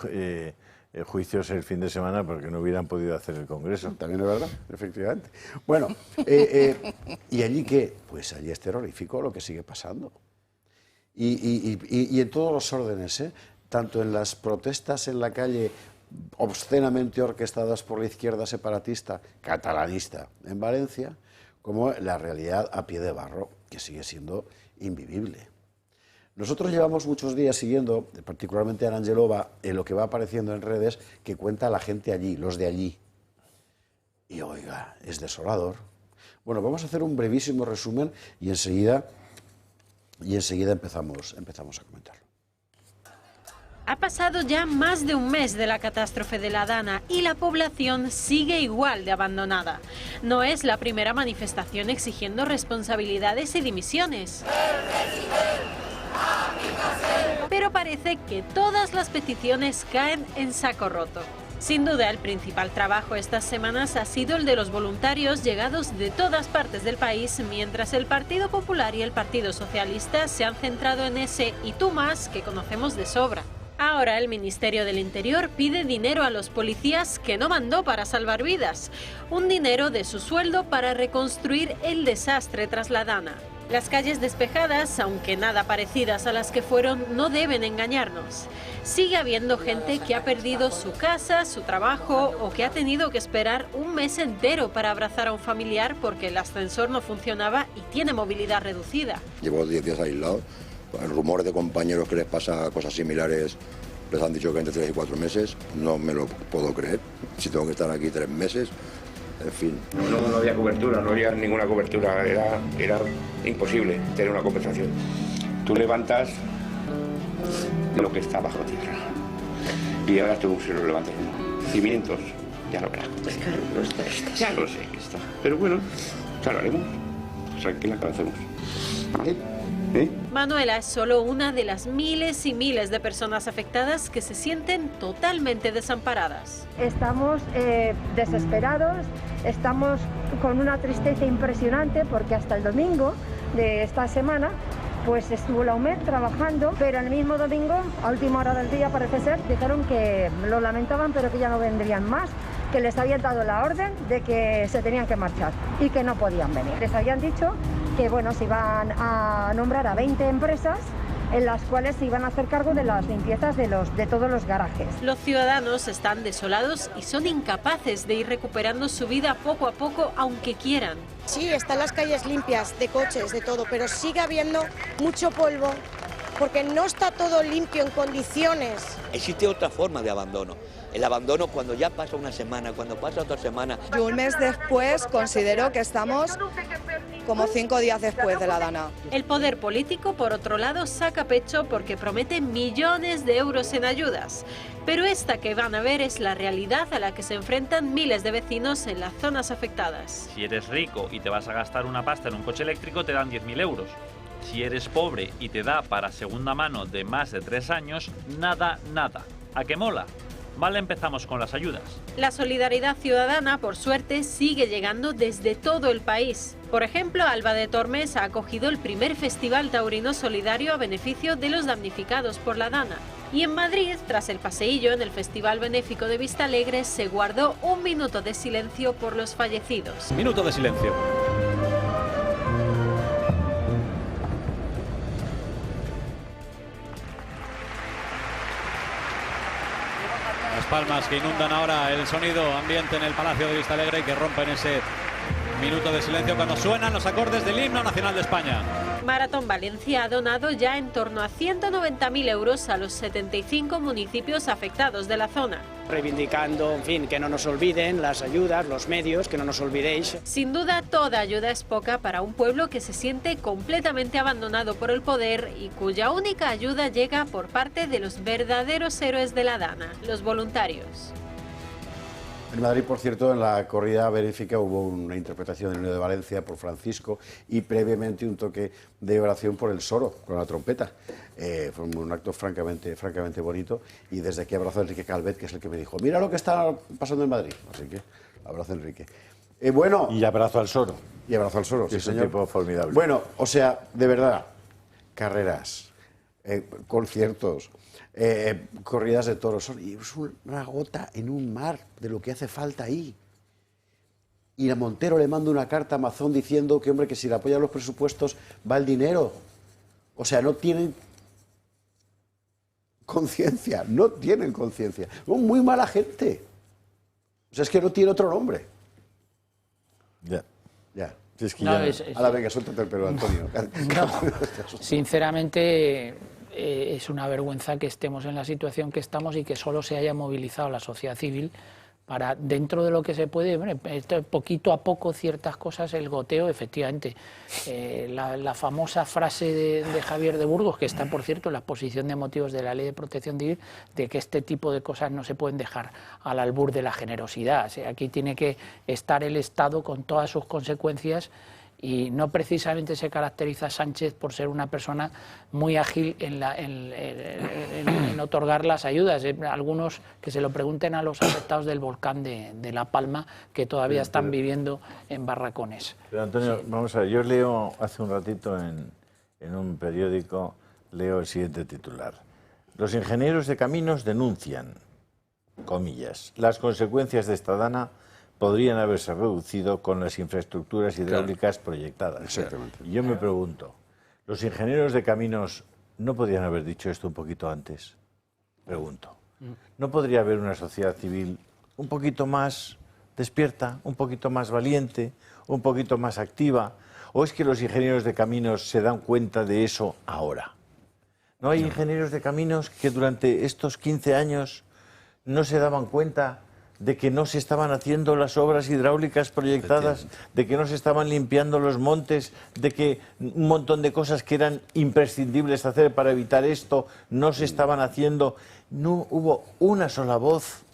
juicios el fin de semana porque no hubieran podido hacer el Congreso. También es verdad, efectivamente. Bueno, ¿y allí qué? Pues allí es terrorífico lo que sigue pasando. Y en todos los órdenes, tanto en las protestas en la calle obscenamente orquestadas por la izquierda separatista, catalanista en Valencia, como la realidad a pie de barro, que sigue siendo invivible. Nosotros llevamos muchos días siguiendo, particularmente a Arangelova, en lo que va apareciendo en redes, que cuenta la gente allí, los de allí. Y oiga, es desolador. Bueno, vamos a hacer un brevísimo resumen y enseguida empezamos a comentarlo. Ha pasado ya más de un mes de la catástrofe de la Dana y la población sigue igual de abandonada. No es la primera manifestación exigiendo responsabilidades y dimisiones. Pero parece que todas las peticiones caen en saco roto. Sin duda, el principal trabajo estas semanas ha sido el de los voluntarios llegados de todas partes del país, mientras el Partido Popular y el Partido Socialista se han centrado en ese "y tú más" que conocemos de sobra. Ahora el Ministerio del Interior pide dinero a los policías que no mandó para salvar vidas, un dinero de su sueldo para reconstruir el desastre tras la Dana. Las calles despejadas, aunque nada parecidas a las que fueron, no deben engañarnos. Sigue habiendo gente que ha perdido su casa, su trabajo o que ha tenido que esperar un mes entero para abrazar a un familiar porque el ascensor no funcionaba y tiene movilidad reducida. Llevo 10 días aislado. Rumores de compañeros que les pasa cosas similares, les han dicho que entre 3 y 4 meses, no me lo puedo creer. Si tengo que estar aquí 3 meses, en fin. No había cobertura, no había ninguna cobertura, era imposible tener una compensación. Tú levantas lo que está bajo tierra y ahora tú si lo levantas cimientos, ya lo verás. Es que no está. Ya lo sé que está, pero bueno, ya lo haremos, tranquila que lo hacemos. ¿Vale? Manuela es solo una de las miles y miles de personas afectadas que se sienten totalmente desamparadas. Estamos desesperados, estamos con una tristeza impresionante porque hasta el domingo de esta semana pues estuvo la UMED trabajando, pero el mismo domingo, a última hora del día parece ser, dijeron que lo lamentaban pero que ya no vendrían más, que les habían dado la orden de que se tenían que marchar y que no podían venir. Les habían dicho que bueno, se iban a nombrar a 20 empresas en las cuales se iban a hacer cargo de las limpiezas de todos los garajes. Los ciudadanos están desolados y son incapaces de ir recuperando su vida poco a poco, aunque quieran. Sí, están las calles limpias de coches, de todo, pero sigue habiendo mucho polvo porque no está todo limpio en condiciones. Existe otra forma de abandono. El abandono cuando ya pasa una semana, cuando pasa otra semana. Y un mes después considero que estamos como 5 días después de la Dana. El poder político, por otro lado, saca pecho porque promete millones de euros en ayudas. Pero esta que van a ver es la realidad a la que se enfrentan miles de vecinos en las zonas afectadas. Si eres rico y te vas a gastar una pasta en un coche eléctrico, te dan 10.000 euros. Si eres pobre y te da para segunda mano de más de 3 años, nada. ¿A qué mola? Vale, empezamos con las ayudas. La solidaridad ciudadana, por suerte, sigue llegando desde todo el país. Por ejemplo, Alba de Tormes ha acogido el primer Festival Taurino Solidario a beneficio de los damnificados por la Dana. Y en Madrid, tras el paseillo en el Festival Benéfico de Vistalegre, se guardó un minuto de silencio por los fallecidos. Minuto de silencio. Palmas que inundan ahora el sonido ambiente en el Palacio de Vistalegre y que rompen ese minuto de silencio cuando suenan los acordes del himno nacional de España. Maratón Valencia ha donado ya en torno a 190.000 euros a los 75 municipios afectados de la zona. Reivindicando, en fin, que no nos olviden las ayudas, los medios, que no nos olvidéis. Sin duda, toda ayuda es poca para un pueblo que se siente completamente abandonado por el poder y cuya única ayuda llega por parte de los verdaderos héroes de la Dana, los voluntarios. En Madrid, por cierto, en la corrida benéfica hubo una interpretación del Niño de Valencia por Francisco y previamente un toque de oración por el Soro, con la trompeta. Fue un acto francamente bonito y desde aquí abrazo a Enrique Calvet, que es el que me dijo, mira lo que está pasando en Madrid. Así que abrazo a Enrique. Bueno, y abrazo al Soro. Y abrazo al Soro, sí, es un señor. tipo formidable. Bueno, o sea, de verdad, carreras, conciertos, corridas de toros, es una gota en un mar de lo que hace falta ahí. Y a Montero le manda una carta a Mazón diciendo que, hombre, que si le apoyan los presupuestos va el dinero. O sea, no tienen conciencia, Son muy mala gente. O sea, es que no tiene otro nombre. Ya. Es que a la venga, suéltate el pelo, Antonio. No, sinceramente, es una vergüenza que estemos en la situación que estamos y que solo se haya movilizado la sociedad civil para, dentro de lo que se puede, poquito a poco ciertas cosas, el goteo, efectivamente. La famosa frase de Javier de Burgos, que está, por cierto, en la exposición de motivos de la Ley de Protección Civil, de que este tipo de cosas no se pueden dejar al albur de la generosidad. O sea, aquí tiene que estar el Estado con todas sus consecuencias. Y no precisamente se caracteriza Sánchez por ser una persona muy ágil en otorgar las ayudas. Algunos que se lo pregunten a los afectados del volcán de La Palma, que todavía están viviendo en barracones. Pero Antonio, sí. Vamos a ver, yo leo hace un ratito en un periódico, leo el siguiente titular. Los ingenieros de caminos denuncian, comillas, las consecuencias de esta dana podrían haberse reducido con las infraestructuras hidráulicas proyectadas. Exactamente. Y yo me pregunto, ¿los ingenieros de caminos no podrían haber dicho esto un poquito antes? Pregunto. ¿No podría haber una sociedad civil un poquito más despierta, un poquito más valiente, un poquito más activa? ¿O es que los ingenieros de caminos se dan cuenta de eso ahora? ¿No hay ingenieros de caminos que durante estos 15 años no se daban cuenta de que no se estaban haciendo las obras hidráulicas proyectadas, de que no se estaban limpiando los montes, de que un montón de cosas que eran imprescindibles hacer para evitar esto no se estaban haciendo? No hubo una sola voz,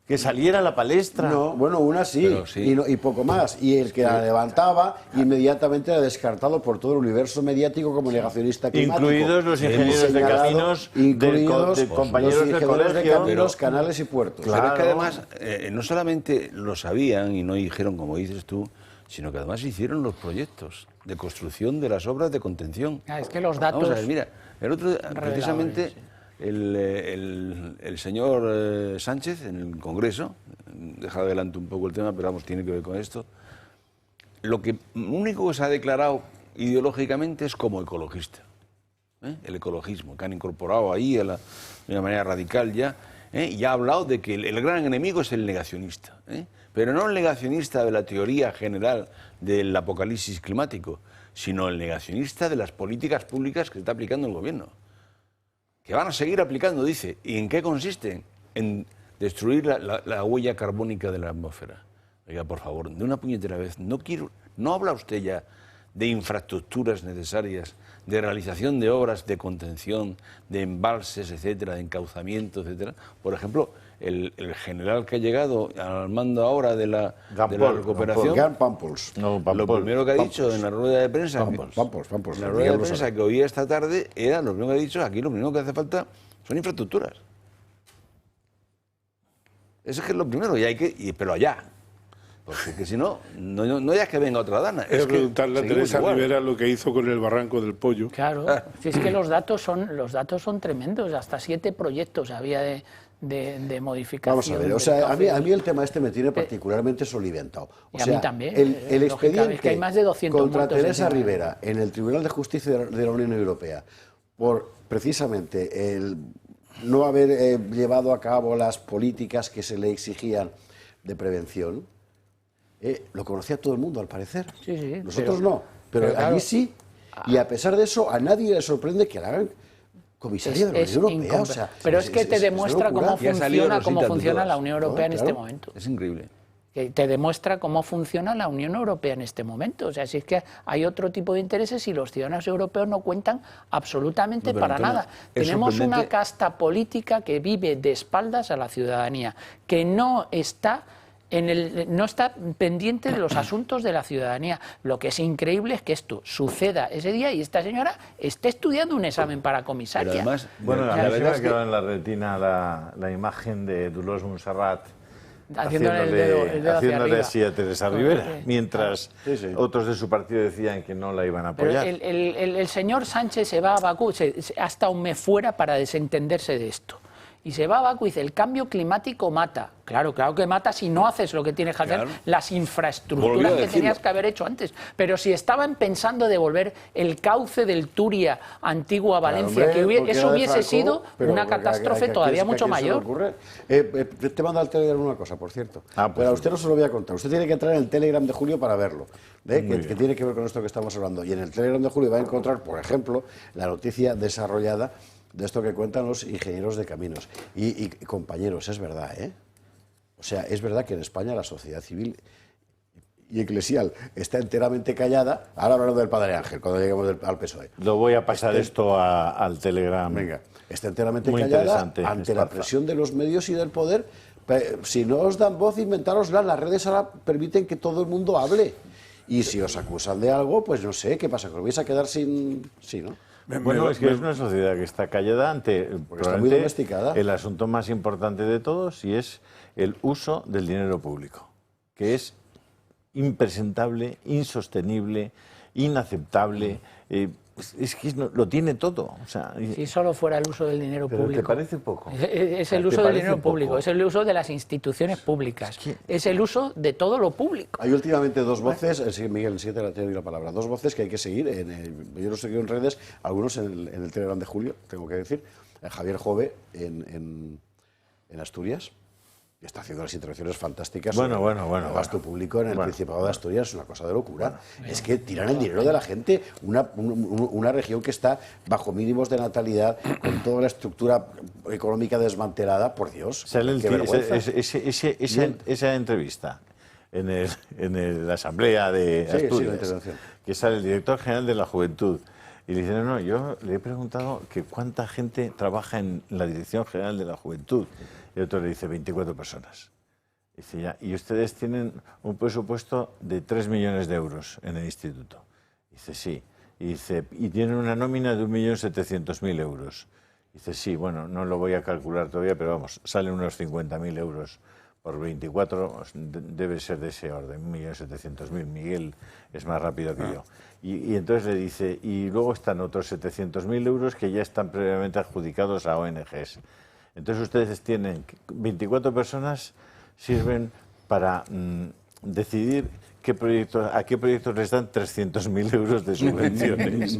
que saliera a la palestra. No, bueno, una sí, y poco más. Y el que la levantaba inmediatamente era descartado por todo el universo mediático como negacionista climático. Incluidos los ingenieros de caminos, de compañeros de colegio, de caminos, canales y puertos. Claro. Pero es que además no solamente lo sabían y no dijeron, como dices tú, sino que además hicieron los proyectos de construcción de las obras de contención. Es que los datos... Vamos a ver, mira, el otro precisamente... El señor Sánchez en el Congreso, deja adelante un poco el tema, pero vamos, tiene que ver con esto, lo único que se ha declarado ideológicamente es como ecologista, el ecologismo, que han incorporado ahí de una manera radical ya, y ha hablado de que el gran enemigo es el negacionista, pero no el negacionista de la teoría general del apocalipsis climático, sino el negacionista de las políticas públicas que se está aplicando el gobierno. Que van a seguir aplicando, dice. ¿Y en qué consiste? En destruir la huella carbónica de la atmósfera. Oiga, por favor, de una puñetera vez, no habla usted ya de infraestructuras necesarias, de realización de obras de contención, de embalses, etcétera, de encauzamiento, etcétera. Por ejemplo, el general que ha llegado al mando ahora de la recuperación, lo primero que ha dicho en la rueda de prensa, que oía esta tarde, era lo primero que ha dicho, aquí lo primero que hace falta son infraestructuras. Eso es que es lo primero, pero allá. Porque si no ya es que venga otra dana. Es que preguntarle a Teresa Rivera lo que hizo con el Barranco del Pollo. Claro, si es que los datos son tremendos, hasta 7 proyectos había de modificación. Vamos a ver, o sea, a mí el tema este me tiene particularmente soliviantado. O sea, a mí también. El expediente es que hay más de 200 contra Teresa Rivera en el Tribunal de Justicia de la Unión Europea por precisamente el no haber llevado a cabo las políticas que se le exigían de prevención, lo conocía todo el mundo, al parecer. Sí, nosotros pero claro, allí sí. Y a pesar de eso, a nadie le sorprende que la hagan comisaria de la Unión Europea. O sea, pero es que te demuestra cómo funciona la Unión Europea en este momento. Es increíble. que te demuestra cómo funciona la Unión Europea en este momento. O sea, si es que hay otro tipo de intereses y los ciudadanos europeos no cuentan absolutamente para Antonio, nada. es Tenemos una sorprendente. casta política que vive de espaldas a la ciudadanía, que no está no está pendiente de los asuntos de la ciudadanía. Lo que es increíble es que esto suceda ese día y esta señora esté estudiando un examen para comisaria. Pero además, Bueno, la a mí se me verdad ha es que quedado en la retina la imagen de Dolors Montserrat Haciéndole el dedo hacia haciéndole arriba. así a Teresa Rivera, Sí. mientras otros de su partido decían que no la iban a Pero apoyar. el señor Sánchez se va a Bakú, ha estado un mes fuera para desentenderse de esto. Y se va a Bakú y dice, el cambio climático mata. Claro que mata si no haces lo que tienes que hacer, las Volvió infraestructuras a que decirlo. tenías que haber hecho antes. Pero si estaban pensando devolver el cauce del Turia antiguo a Valencia, Claro, hombre, porque eso era de hubiese Franco, sido pero una porque catástrofe a todavía quién mucho se le mayor. ocurre. Te manda al Telegram una cosa, por cierto. Pero a usted no se lo voy a contar. Usted tiene que entrar en el Telegram de Julio para verlo, que tiene que ver con esto que estamos hablando. Y en el Telegram de Julio va a encontrar, por ejemplo, la noticia desarrollada de esto que cuentan los ingenieros de caminos. Y compañeros, es verdad, ¿eh? O sea, es verdad que en España la sociedad civil y eclesial está enteramente callada. Ahora hablamos del Padre Ángel, cuando lleguemos al PSOE. Lo voy a pasar esto al Telegram. Venga, está enteramente Muy callada interesante, ante la Esparza. presión de los medios y del poder. Si no os dan voz, inventárosla. Las redes ahora permiten que todo el mundo hable. Y si os acusan de algo, pues no sé, ¿qué pasa? ¿Que os vais a quedar sin...? Sí, ¿no? Bueno, es que es una sociedad que está callada ante está muy probablemente domesticada. el asunto más importante de todos, y es el uso del dinero público, que es impresentable, insostenible, inaceptable. Es que lo tiene todo. O sea, Si solo fuera el uso del dinero pero público. ¿te parece poco? Es el ¿Te uso del parece dinero poco? público, es el uso de las instituciones públicas, es el uso de todo lo público. Hay últimamente dos voces, Miguel, el siguiente te doy la palabra, dos voces que hay que seguir. Yo los seguí en redes, algunos en el Telegram de Julio, tengo que decir. Javier Jove en Asturias. Está haciendo las intervenciones fantásticas. Bueno. El gasto público en el Principado de Asturias es una cosa de locura. Es que tiran el dinero de la gente. Una región que está bajo mínimos de natalidad, con toda la estructura económica desmantelada, por Dios. Qué vergüenza. Esa entrevista en la Asamblea de Sí, Asturias, la intervención. que sale el director general de la Juventud, y le dice, no, yo le he preguntado que cuánta gente trabaja en la Dirección General de la Juventud. Y otro le dice, 24 personas. Dice, ya, y ustedes tienen un presupuesto de 3 millones de euros en el instituto. Dice, sí. Y dice, y tienen una nómina de 1.700.000 euros. Dice, sí, bueno, no lo voy a calcular todavía, pero vamos, salen unos 50.000 euros por 24, debe ser de ese orden, 1.700.000. Miguel es más rápido que yo. Y entonces le dice, y luego están otros 700.000 euros que ya están previamente adjudicados a ONGs. Entonces ustedes tienen 24 personas, sirven para decidir a qué proyectos les dan 300.000 euros de subvenciones.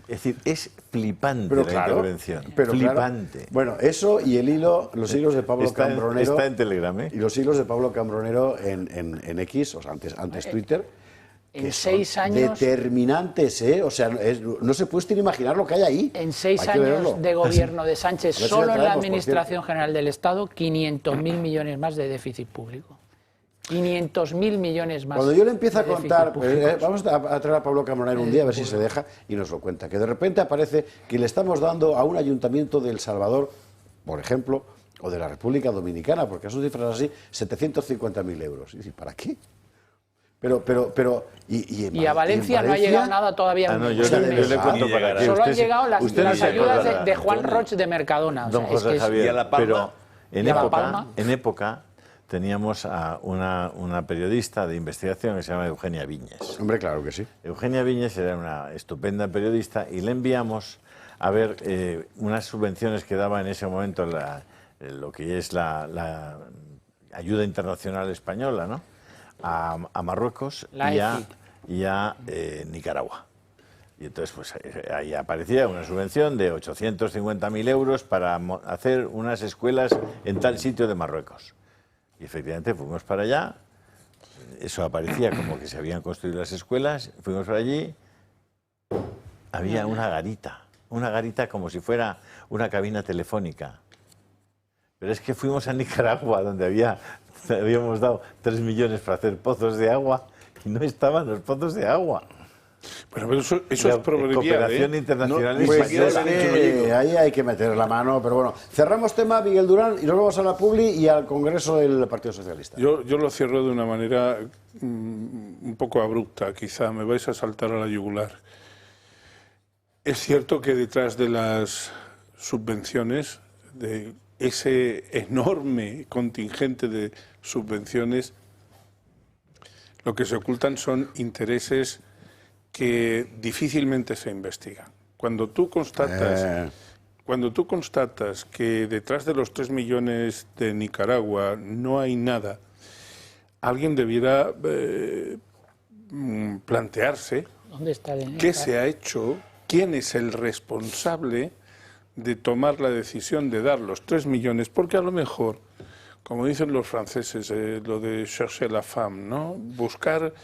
Es decir, es flipante la intervención. Flipante. Claro. Bueno, eso y los hilos de Pablo Cambronero. Está en Telegram, ¿eh? Y los hilos de Pablo Cambronero en X, o sea, antes Twitter. En 6 años... Determinantes, ¿eh? O sea, no se puede usted imaginar lo que hay ahí. En 6 años de gobierno de Sánchez, solo en la Administración General del Estado, 500.000 millones más de déficit público. 500.000 millones más. Cuando yo le empiezo a de déficit contar, público. vamos a traer a Pablo Cambronero un día a ver si se deja y nos lo cuenta, que de repente aparece que le estamos dando a un ayuntamiento de El Salvador, por ejemplo, o de la República Dominicana, porque son cifras así, 750.000 euros. Y dice, ¿para qué? Y a Valencia no ha llegado nada todavía. Yo le cuento para que solo han usted llegado las no se ayudas acordará. de Juan Roch de Mercadona. Don José Javier, ¿Y a La Palma? pero en época teníamos a una periodista de investigación que se llama Eugenia Viñes. Hombre, claro que sí. Eugenia Viñes era una estupenda periodista y le enviamos a ver unas subvenciones que daba en ese momento lo que es la ayuda internacional española, ¿no? A Marruecos y a Nicaragua. Y entonces pues ahí aparecía una subvención de 850.000 euros para hacer unas escuelas en tal sitio de Marruecos. Y efectivamente fuimos para allá, eso aparecía como que se habían construido las escuelas, fuimos para allí, había una garita como si fuera una cabina telefónica. Pero es que fuimos a Nicaragua, donde había habíamos dado 3 millones para hacer pozos de agua y no estaban los pozos de agua. Bueno, pero eso es probabilidad. Cooperación internacional. No, pues ahí hay que meter la mano, pero bueno. Cerramos tema, Miguel Durán, y nos vamos a la Publi y al Congreso del Partido Socialista. Yo lo cierro de una manera un poco abrupta, quizá me vais a saltar a la yugular. Es cierto que detrás de las subvenciones, de ese enorme contingente de subvenciones, lo que se ocultan son intereses que difícilmente se investigan. Cuando tú constatas que detrás de los 3 millones de Nicaragua no hay nada, alguien debiera plantearse ¿dónde está qué se ha hecho, quién es el responsable de tomar la decisión de dar los 3 millones, porque a lo mejor, como dicen los franceses, lo de chercher la femme, ¿no? Buscar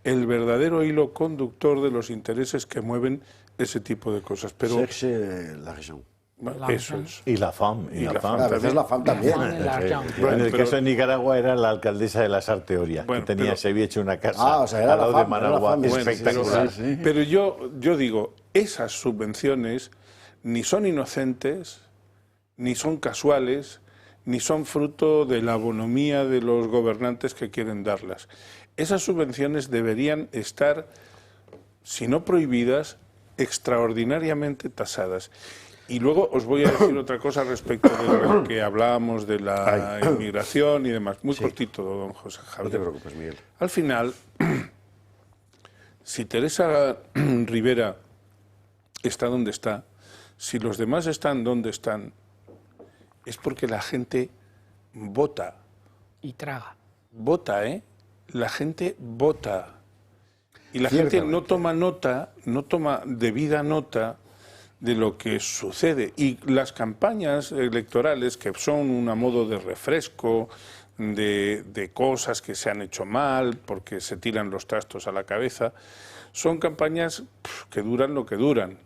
el verdadero hilo conductor de los intereses que mueven ese tipo de cosas. Pero chercher l'argent. Bueno, eso es. Y la FAM. A veces la FAM también. En el caso de Nicaragua era la alcaldesa de la Sarteoria, que se había hecho una casa al lado de Managua espectacular. Pero yo digo, esas subvenciones ni son inocentes, ni son casuales, ni son fruto de la bonomía de los gobernantes que quieren darlas. Esas subvenciones deberían estar, si no prohibidas, extraordinariamente tasadas. Y luego os voy a decir otra cosa respecto de lo que hablábamos de la inmigración y demás. Muy cortito, don José Javier. No te preocupes, Miguel. Al final, si Teresa Rivera está donde está, si los demás están donde están, es porque la gente vota. Y traga. Vota, ¿eh? La gente vota. Y la gente no toma nota, no toma debida nota de lo que sucede. Y las campañas electorales, que son un modo de refresco, de cosas que se han hecho mal, porque se tiran los trastos a la cabeza, son campañas que duran lo que duran.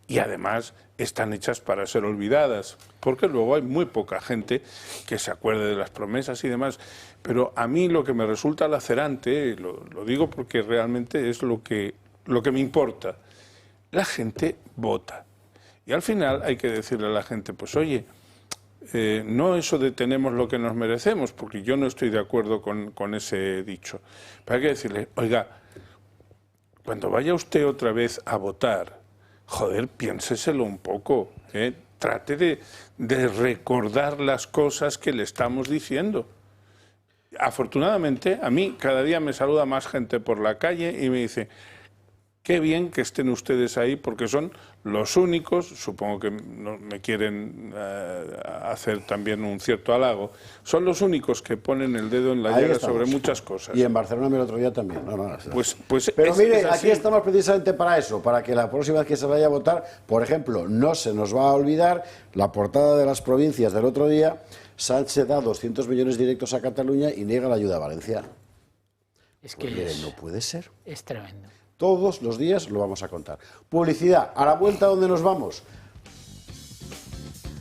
Y además están hechas para ser olvidadas, porque luego hay muy poca gente que se acuerde de las promesas y demás. Pero a mí lo que me resulta lacerante, lo digo porque realmente es lo que me importa, la gente vota. Y al final hay que decirle a la gente, pues oye, no eso de tenemos lo que nos merecemos, porque yo no estoy de acuerdo con ese dicho. Pero hay que decirle, oiga, cuando vaya usted otra vez a votar, joder, piénseselo un poco, trate de recordar las cosas que le estamos diciendo. Afortunadamente, a mí cada día me saluda más gente por la calle y me dice, qué bien que estén ustedes ahí, porque son los únicos, supongo que me quieren hacer también un cierto halago, son los únicos que ponen el dedo en la llaga sobre muchas cosas. Y en Barcelona el otro día también. Pero mire, aquí estamos precisamente para eso, para que la próxima vez que se vaya a votar, por ejemplo, no se nos va a olvidar la portada de las provincias del otro día. Sánchez da 200 millones directos a Cataluña y niega la ayuda a Valencia. Es que no puede ser. Es tremendo. Todos los días lo vamos a contar. Publicidad. A la vuelta, ¿dónde nos vamos?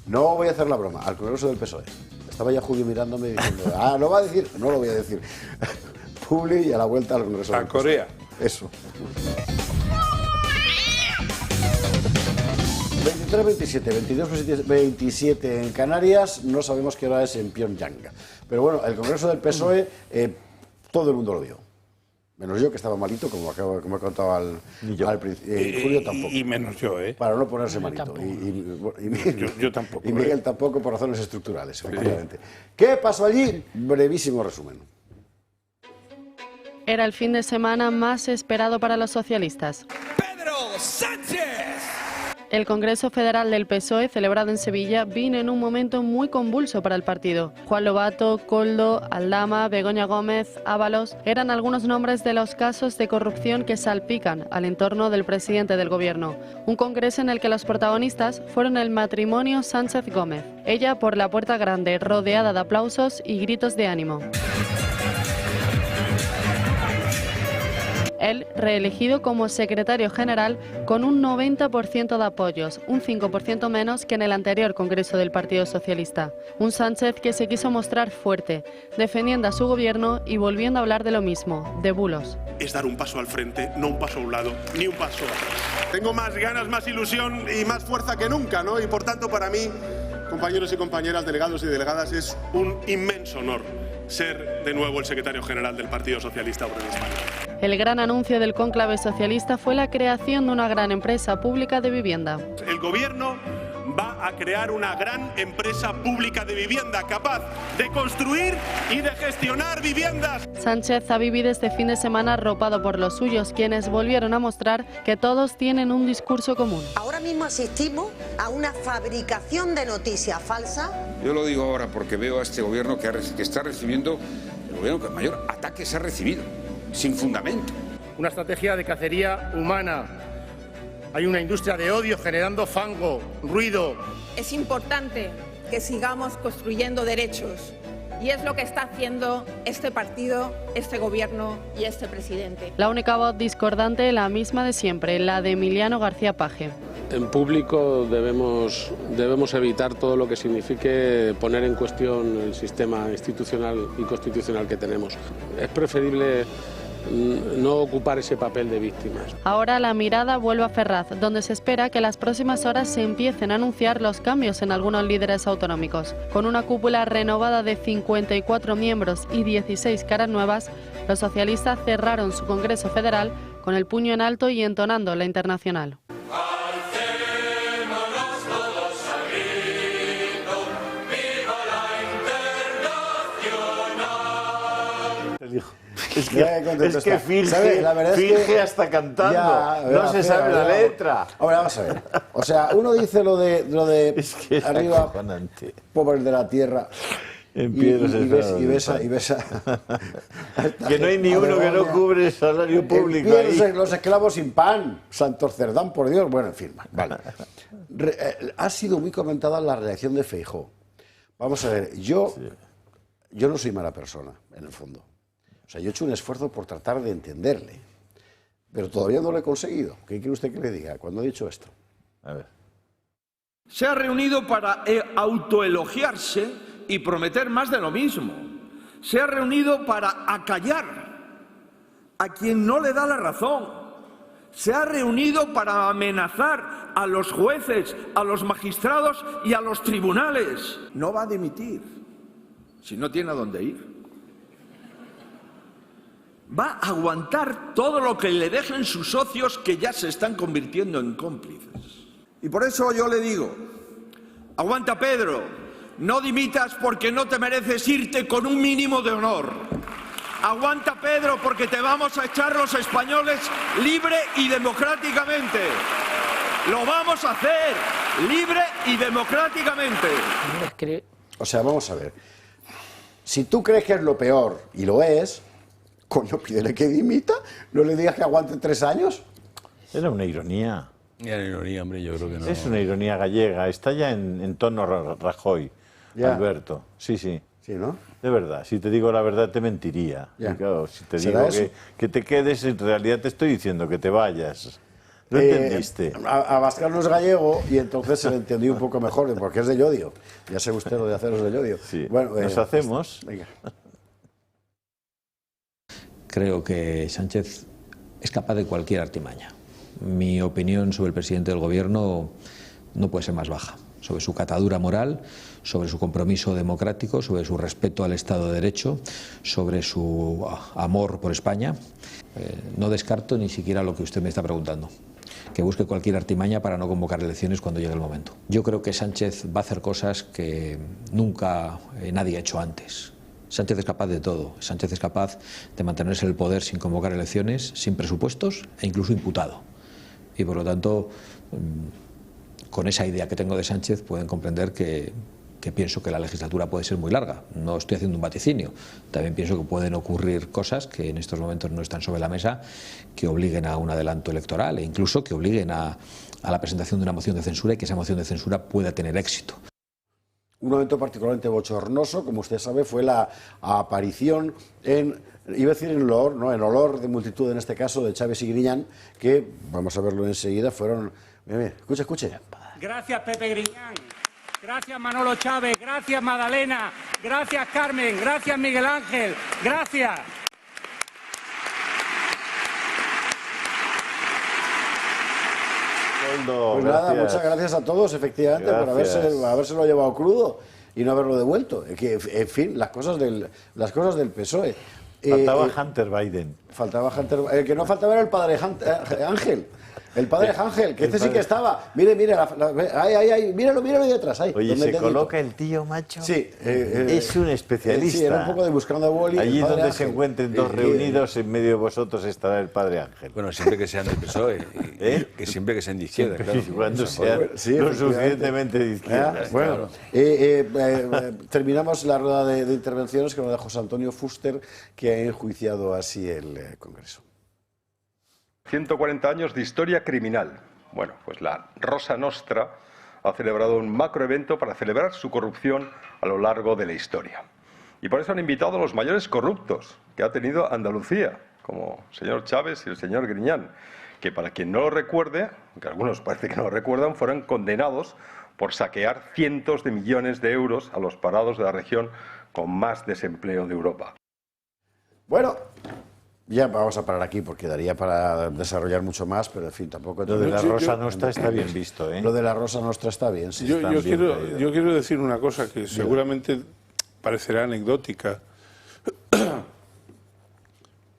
No voy a hacer la broma. Al Congreso del PSOE. Estaba ya Julio mirándome diciendo, ¿lo va a decir? No lo voy a decir. Publi y a la vuelta al Congreso del PSOE. A Corea. Eso. 23, 27, 22, 27 en Canarias. No sabemos qué hora es en Pyongyang. Pero bueno, el Congreso del PSOE, todo el mundo lo vio. Menos yo, que estaba malito, como he contado al principio. Julio tampoco. Y menos yo, ¿eh? Para no ponerse malito. Yo tampoco. Y Miguel tampoco, por razones estructurales, efectivamente. ¿Qué pasó allí? Brevísimo resumen. Era el fin de semana más esperado para los socialistas. ¡Pedro Sánchez! El Congreso Federal del PSOE, celebrado en Sevilla, vino en un momento muy convulso para el partido. Juan Lobato, Koldo, Aldama, Begoña Gómez, Ábalos eran algunos nombres de los casos de corrupción que salpican al entorno del presidente del gobierno. Un congreso en el que los protagonistas fueron el matrimonio Sánchez-Gómez. Ella por la puerta grande, rodeada de aplausos y gritos de ánimo. Él, reelegido como secretario general con un 90% de apoyos, un 5% menos que en el anterior Congreso del Partido Socialista. Un Sánchez que se quiso mostrar fuerte, defendiendo a su gobierno y volviendo a hablar de lo mismo, de bulos. Es dar un paso al frente, no un paso a un lado, ni un paso atrás. Tengo más ganas, más ilusión y más fuerza que nunca, ¿no? Y por tanto, para mí, compañeros y compañeras, delegados y delegadas, es un inmenso honor ser de nuevo el secretario general del Partido Socialista Obrero Español. El gran anuncio del cónclave socialista fue la creación de una gran empresa pública de vivienda. El gobierno va a crear una gran empresa pública de vivienda capaz de construir y de gestionar viviendas. Sánchez ha vivido este fin de semana arropado por los suyos, quienes volvieron a mostrar que todos tienen un discurso común. Ahora mismo asistimos a una fabricación de noticias falsas. Yo lo digo ahora porque veo a este gobierno que está recibiendo, el gobierno que mayor ataques ha recibido, sin fundamento. Una estrategia de cacería humana. Hay una industria de odio generando fango, ruido. Es importante que sigamos construyendo derechos y es lo que está haciendo este partido, este gobierno y este presidente. La única voz discordante, la misma de siempre, la de Emiliano García Paje. En público debemos evitar todo lo que signifique poner en cuestión el sistema institucional y constitucional que tenemos. Es preferible no ocupar ese papel de víctimas. Ahora la mirada vuelve a Ferraz, donde se espera que las próximas horas se empiecen a anunciar los cambios en algunos líderes autonómicos. Con una cúpula renovada de 54 miembros y 16 caras nuevas, los socialistas cerraron su Congreso Federal con el puño en alto y entonando la Internacional. Es que finge hasta cantando, ya, no se sabe la letra. Ahora vamos a ver. O sea, uno dice lo de es que arriba, pobres de la tierra. En piedras y besa. Que no hay ni uno que no cubre el salario público. Los esclavos sin pan, Santos Cerdán, por Dios. Bueno, en fin, vale. Ha sido muy comentada la reacción de Feijóo. Vamos a ver, yo no soy mala persona, en el fondo. O sea, yo he hecho un esfuerzo por tratar de entenderle, pero todavía no lo he conseguido. ¿Qué quiere usted que le diga cuando he dicho esto? A ver. Se ha reunido para autoelogiarse y prometer más de lo mismo. Se ha reunido para acallar a quien no le da la razón. Se ha reunido para amenazar a los jueces, a los magistrados y a los tribunales. No va a dimitir si no tiene a dónde ir. Va a aguantar todo lo que le dejen sus socios que ya se están convirtiendo en cómplices. Y por eso yo le digo, aguanta Pedro, no dimitas porque no te mereces irte con un mínimo de honor. Aguanta Pedro porque te vamos a echar los españoles libre y democráticamente. Lo vamos a hacer libre y democráticamente. O sea, vamos a ver. Si tú crees que es lo peor, y lo es, coño, pídele que dimita, no le digas que aguante 3 años. Era una ironía. Era una ironía, hombre, yo creo que no. Es una ironía gallega, está ya en tono Rajoy, ya. Alberto. Sí, sí. Sí, ¿no? De verdad, si te digo la verdad te mentiría. Y claro, si te digo que te quedes, en realidad te estoy diciendo que te vayas. ¿Lo entendiste? A Abascal no es gallego y entonces se le entendió un poco mejor, porque es de Llodio. Ya sabe usted lo de haceros de Llodio. Sí, bueno, nos hacemos. Venga. Creo que Sánchez es capaz de cualquier artimaña. Mi opinión sobre el presidente del Gobierno no puede ser más baja. Sobre su catadura moral, sobre su compromiso democrático, sobre su respeto al Estado de Derecho, sobre su amor por España. No descarto ni siquiera lo que usted me está preguntando, que busque cualquier artimaña para no convocar elecciones cuando llegue el momento. Yo creo que Sánchez va a hacer cosas que nunca nadie ha hecho antes. Sánchez es capaz de todo. Sánchez es capaz de mantenerse en el poder sin convocar elecciones, sin presupuestos e incluso imputado. Y por lo tanto, con esa idea que tengo de Sánchez pueden comprender que pienso que la legislatura puede ser muy larga. No estoy haciendo un vaticinio. También pienso que pueden ocurrir cosas que en estos momentos no están sobre la mesa, que obliguen a un adelanto electoral e incluso que obliguen a la presentación de una moción de censura y que esa moción de censura pueda tener éxito. Un momento particularmente bochornoso, como usted sabe, fue la aparición en iba a decir en olor, no, en olor de multitud, en este caso, de Chávez y Griñán, que, vamos a verlo enseguida, fueron... Mira, escuche. Gracias, Pepe Griñán. Gracias, Manolo Chávez. Gracias, Magdalena. Gracias, Carmen. Gracias, Miguel Ángel. Gracias. Pues nada, muchas gracias a todos, efectivamente, por habérselo llevado crudo y no haberlo devuelto. Que, en fin, las cosas del PSOE. Faltaba Hunter Biden. El que no faltaba era el padre Ángel. El padre Ángel, que este sí que estaba. Mire, míralo ahí detrás. Ahí, oye, ¿se coloca el tío, macho? Sí. Es un especialista. Sí, era un poco de buscando a Wally. Allí donde se encuentren dos reunidos, en medio de vosotros estará el padre Ángel. Bueno, siempre que sean del PSOE. Que siempre que sean de izquierda, claro. Cuando sean lo suficientemente de izquierda. Bueno, terminamos la rueda de intervenciones con la de José Antonio Fuster, que ha enjuiciado así el Congreso. 140 años de historia criminal. Bueno, pues la Rosa Nostra ha celebrado un macroevento para celebrar su corrupción a lo largo de la historia. Y por eso han invitado a los mayores corruptos que ha tenido Andalucía, como el señor Chávez y el señor Griñán, que para quien no lo recuerde, aunque algunos parece que no lo recuerdan, fueron condenados por saquear cientos de millones de euros a los parados de la región con más desempleo de Europa. Bueno, ya vamos a parar aquí porque daría para desarrollar mucho más, pero en fin, tampoco... Lo de la Rosa Nostra está bien visto, ¿eh? Lo de la Rosa Nostra está bien, sí. Yo quiero decir una cosa que seguramente parecerá anecdótica.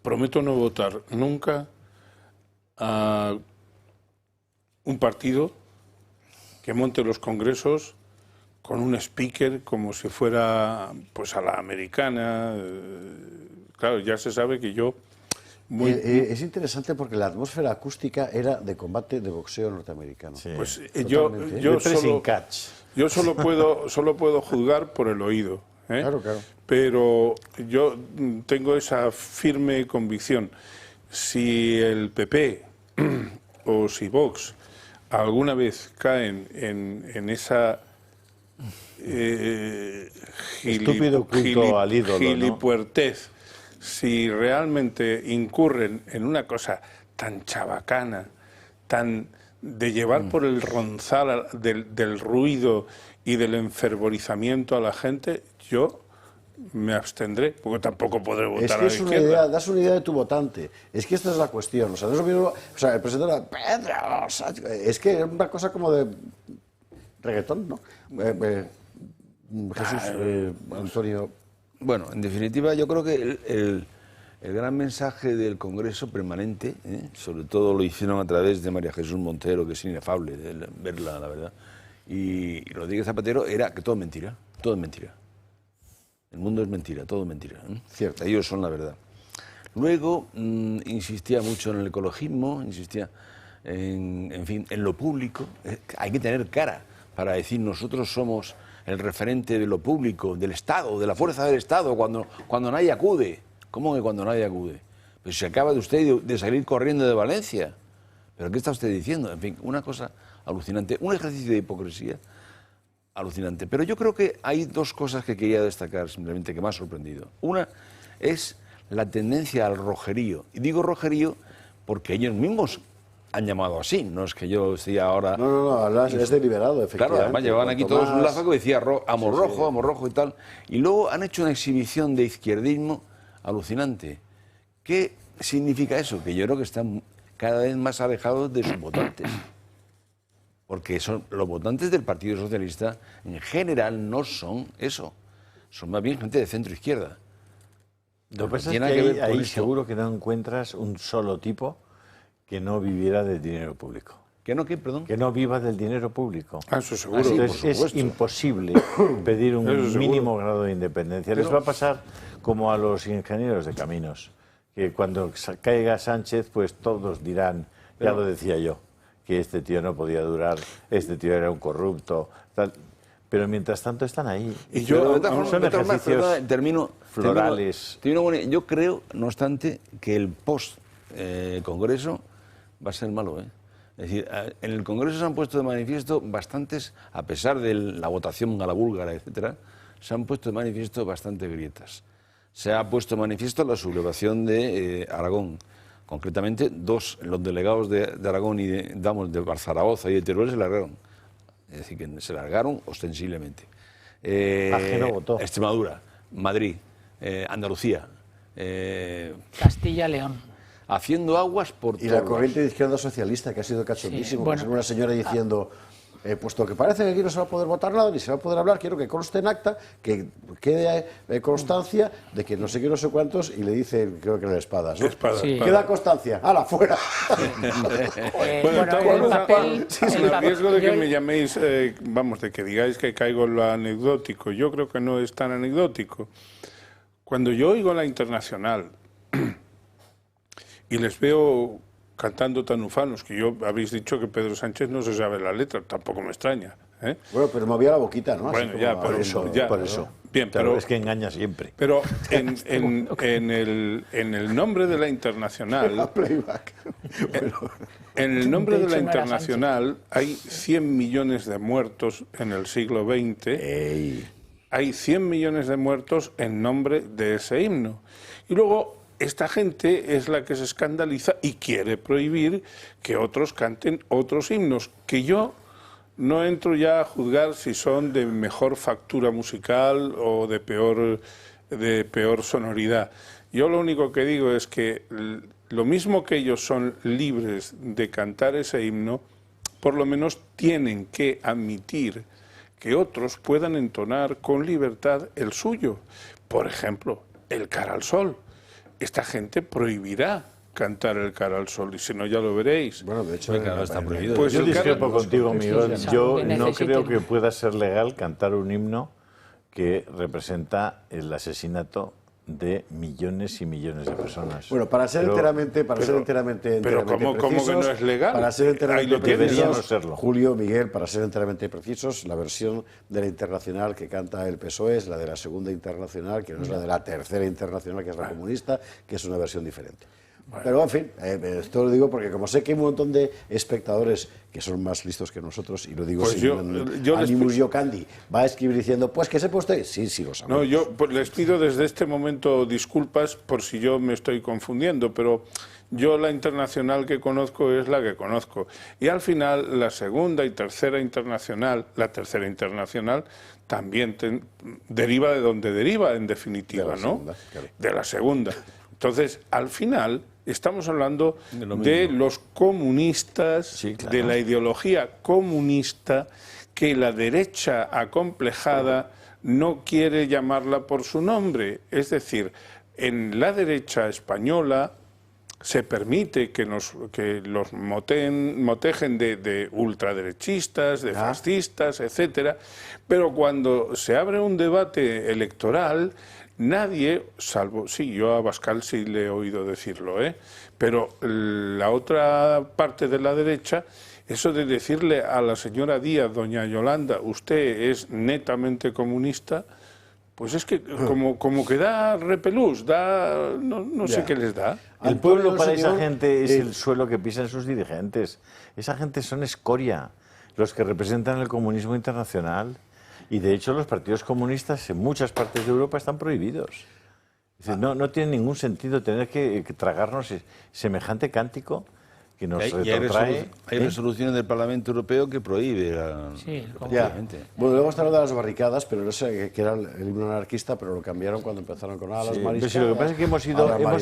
Prometo no votar nunca a un partido que monte los congresos con un speaker como si fuera pues a la americana. Claro, ya se sabe que yo... es interesante porque la atmósfera acústica era de combate de boxeo norteamericano. Sí. Pues yo solo puedo juzgar por el oído. Claro. Pero yo tengo esa firme convicción. Si el PP o si Vox alguna vez caen en esa estúpido culto al ídolo, gilipuertez, ¿no? Si realmente incurren en una cosa tan chabacana, tan de llevar por el ronzal del ruido y del enfervorizamiento a la gente, yo me abstendré, porque tampoco podré votar a la izquierda. Das una idea de tu votante. Es que esta es la cuestión. O sea, no es lo mismo, o sea, el presidente era Pedro Sánchez, es que es una cosa como de reggaetón, ¿no? Jesús, Antonio... Bueno, en definitiva, yo creo que el gran mensaje del Congreso permanente, sobre todo lo hicieron a través de María Jesús Montero, que es inefable verla, la verdad, y Rodríguez Zapatero, era que todo es mentira, todo es mentira. El mundo es mentira, todo es mentira. Cierto. Ellos son la verdad. Luego, insistía mucho en el ecologismo, insistía en fin, en lo público. Hay que tener cara para decir nosotros somos el referente de lo público, del Estado, de la fuerza del Estado, cuando nadie acude. ¿Cómo que cuando nadie acude? Pues se acaba de usted de salir corriendo de Valencia. ¿Pero qué está usted diciendo? En fin, una cosa alucinante, un ejercicio de hipocresía alucinante. Pero yo creo que hay dos cosas que quería destacar simplemente que me ha sorprendido. Una es la tendencia al rojerío. Y digo rojerío porque ellos mismos han llamado así, no es que yo decía ahora... No, es deliberado, efectivamente. Claro, además llevaban aquí todos un lazo que decía amor rojo y tal. Y luego han hecho una exhibición de izquierdismo alucinante. ¿Qué significa eso? Que yo creo que están cada vez más alejados de sus votantes. Porque los votantes del Partido Socialista en general no son eso. Son más bien gente de centro-izquierda. Lo que pasa es que ahí seguro que no encuentras un solo tipo que no viviera del dinero público. ¿Que no qué, perdón? Que no viva del dinero público. Eso seguro. Entonces es imposible pedir un mínimo grado de independencia. Les va a pasar como a los ingenieros de caminos, que cuando caiga Sánchez, pues todos dirán, ya lo decía yo, que este tío no podía durar, este tío era un corrupto, tal. Pero mientras tanto están ahí. Y yo, son ejercicios florales. Yo creo, no obstante, que el post-Congreso va a ser malo, Es decir, en el Congreso se han puesto de manifiesto bastantes, a pesar de la votación a la búlgara, etcétera, se han puesto de manifiesto bastantes grietas. se ha puesto de manifiesto la sublevación de Aragón. Concretamente, los delegados de Aragón y de Zaragoza y de Teruel se largaron. Es decir, que se largaron ostensiblemente. Ajeno votó. Extremadura, Madrid, Andalucía. Castilla-León. Haciendo aguas por Y la corriente de izquierda socialista, que ha sido cachondísimo. Sí, bueno, una señora diciendo, puesto que parece que aquí no se va a poder votar nada, ni se va a poder hablar, quiero que conste en acta, que quede constancia de que no sé qué, no sé cuántos, y le dice, creo que era espadas, ¿no? Sí. Queda constancia, ¡hala, fuera! Sin el riesgo de que me llaméis, vamos, de que digáis que caigo en lo anecdótico, yo creo que no es tan anecdótico. Cuando yo oigo la Internacional y les veo cantando tan ufanos, que yo habéis dicho que Pedro Sánchez no se sabe la letra, tampoco me extraña. Bueno, pero movía la boquita, ¿no? Bueno, así ya, por eso. Bien, claro, pero es que engaña siempre. Pero en el nombre de la Internacional, en el nombre de la Internacional hay 100 millones de muertos en el siglo XX. Hay 100 millones de muertos en nombre de ese himno. Y luego esta gente es la que se escandaliza y quiere prohibir que otros canten otros himnos, que yo no entro ya a juzgar si son de mejor factura musical o de peor sonoridad. Yo lo único que digo es que lo mismo que ellos son libres de cantar ese himno, por lo menos tienen que admitir que otros puedan entonar con libertad el suyo. Por ejemplo, el Cara al Sol. Esta gente prohibirá cantar el Cara al Sol, y si no ya lo veréis. Bueno, de hecho, está prohibido. Pues yo el discrepo contigo, Miguel. Yo no necesiten. creo que pueda ser legal cantar un himno que representa el asesinato de millones y millones de personas. Bueno, para ser enteramente pero ¿cómo precisos, que no es legal? Para ser enteramente debería no precisos, serlo. Julio, Miguel, para ser enteramente precisos, la versión de la Internacional que canta el PSOE es la de la Segunda Internacional, que no es la de la Tercera Internacional, que es la comunista, que es una versión diferente. Pero, en fin, esto lo digo porque como sé que hay un montón de espectadores que son más listos que nosotros, y lo digo pues sin animus iocandi, va a escribir diciendo, pues que sepa usted, sí, lo sabe. No, yo les pido desde este momento disculpas por si yo me estoy confundiendo, pero yo la Internacional que conozco es la que conozco. Y al final, la Segunda y Tercera Internacional, la Tercera Internacional, también deriva de donde deriva, en definitiva, ¿no? Segunda, claro. De la Segunda. Entonces, al final, estamos hablando de los comunistas, sí, claro, de la ideología comunista, que la derecha acomplejada no quiere llamarla por su nombre. Es decir, en la derecha española se permite que los motejen de ultraderechistas, de fascistas, etcétera, pero cuando se abre un debate electoral, nadie, salvo, sí, yo a Abascal sí le he oído decirlo, pero la otra parte de la derecha, eso de decirle a la señora Díaz, doña Yolanda, usted es netamente comunista, pues es que como que da repelús, no sé qué les da. El pueblo para esa gente es el suelo que pisan sus dirigentes. Esa gente son escoria, los que representan el comunismo internacional. Y de hecho los partidos comunistas en muchas partes de Europa están prohibidos. Es decir, no tiene ningún sentido tener que tragarnos semejante cántico que nos retrotrae. Hay resoluciones del Parlamento Europeo que prohíbe Bueno, luego está lo de las barricadas, pero no sé, que era el himno anarquista, pero lo cambiaron cuando empezaron con las mariscadas. Pero si lo que pasa es que hemos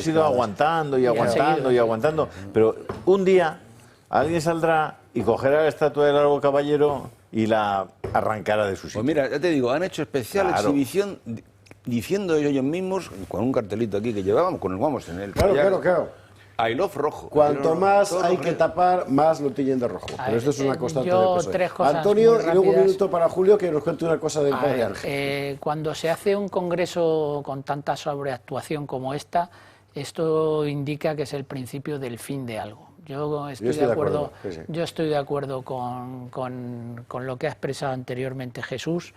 ido aguantando y aguantando, pero un día alguien saldrá y cogerá la estatua del Largo Caballero y la arrancará de su sitio. Pues mira, ya te digo, han hecho especial exhibición diciendo ellos mismos, con un cartelito aquí que llevábamos, con el vamos en el Claro. I love rojo. Cuanto más hay que tapar, más lo tiñen de rojo. Pero esto es una constante del PSOE. Tres cosas Antonio, y luego un rápidas. minuto para Julio, que nos cuente una cosa del padre Ángel. Cuando se hace un congreso con tanta sobreactuación como esta, esto indica que es el principio del fin de algo. Yo estoy de acuerdo. Sí. Yo estoy de acuerdo con lo que ha expresado anteriormente Jesús.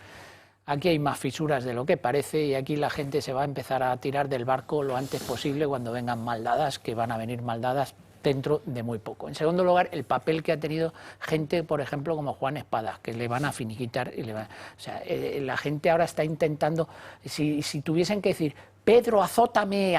Aquí hay más fisuras de lo que parece y aquí la gente se va a empezar a tirar del barco lo antes posible cuando vengan maldadas, que van a venir maldadas dentro de muy poco. En segundo lugar, el papel que ha tenido gente, por ejemplo, como Juan Espadas, que le van a finiquitar. La gente ahora está intentando, si tuviesen que decir, Pedro, azótame,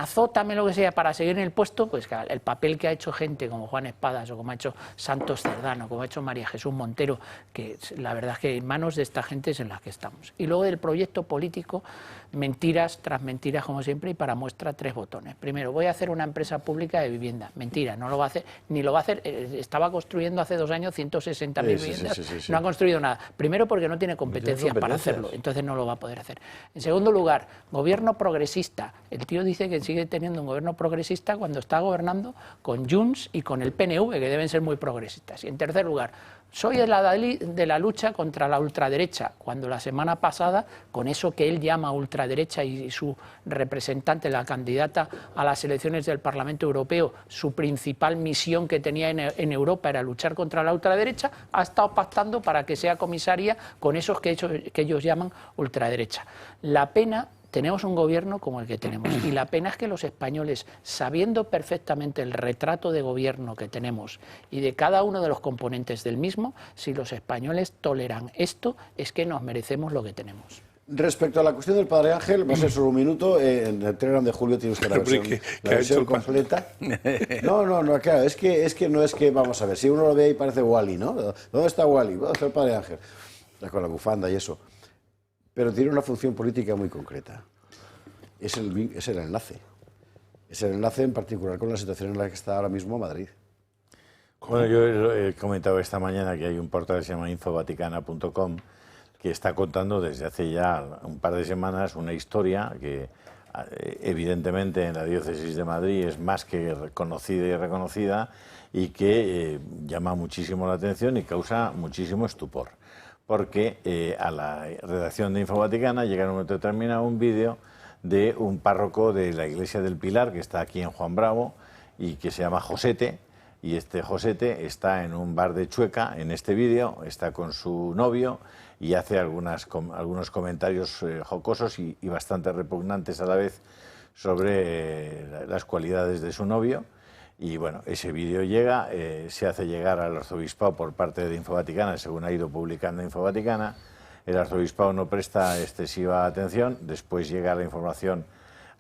lo que sea, para seguir en el puesto, pues el papel que ha hecho gente como Juan Espadas o como ha hecho Santos Cerdano, como ha hecho María Jesús Montero, que la verdad es que en manos de esta gente es en las que estamos. Y luego del proyecto político, mentiras tras mentiras como siempre, y para muestra 3 botones. Primero, voy a hacer una empresa pública de vivienda. Mentira, no lo va a hacer, ni lo va a hacer. Estaba construyendo hace 2 años 160.000 viviendas, no ha construido nada. Primero porque no tiene competencias para hacerlo, entonces no lo va a poder hacer. En segundo lugar, gobierno progresista. El tío dice que sigue teniendo un gobierno progresista cuando está gobernando con Junts y con el PNV, que deben ser muy progresistas. Y en tercer lugar, soy de la lucha contra la ultraderecha, cuando la semana pasada, con eso que él llama ultraderecha y su representante, la candidata a las elecciones del Parlamento Europeo, su principal misión que tenía en Europa era luchar contra la ultraderecha, ha estado pactando para que sea comisaria con esos que ellos llaman ultraderecha. La pena... Tenemos un gobierno como el que tenemos y la pena es que los españoles, sabiendo perfectamente el retrato de gobierno que tenemos y de cada uno de los componentes del mismo, si los españoles toleran esto, es que nos merecemos lo que tenemos. Respecto a la cuestión del Padre Ángel, va a ser solo un minuto. En el Telegram de Julio tiene usted la versión completa. No, claro, es que no es que, vamos a ver, si uno lo ve ahí parece Wally, ¿no? ¿Dónde está Wally? ¿Dónde está el Padre Ángel? Con la bufanda y eso. Pero tiene una función política muy concreta. Es el enlace. Es el enlace en particular con la situación en la que está ahora mismo Madrid. Bueno, yo he comentado esta mañana que hay un portal que se llama infovaticana.com que está contando desde hace ya un par de semanas una historia que evidentemente en la diócesis de Madrid es más que conocida y reconocida y que llama muchísimo la atención y causa muchísimo estupor. Porque a la redacción de Infovaticana llega en un momento determinado un vídeo de un párroco de la iglesia del Pilar, que está aquí en Juan Bravo, y que se llama Josete, y este Josete está en un bar de Chueca, en este vídeo, está con su novio, y hace algunos comentarios jocosos y bastante repugnantes a la vez sobre las cualidades de su novio. Y bueno, ese vídeo llega, se hace llegar al arzobispado por parte de Infovaticana, según ha ido publicando Infovaticana. El arzobispado no presta excesiva atención. Después llega la información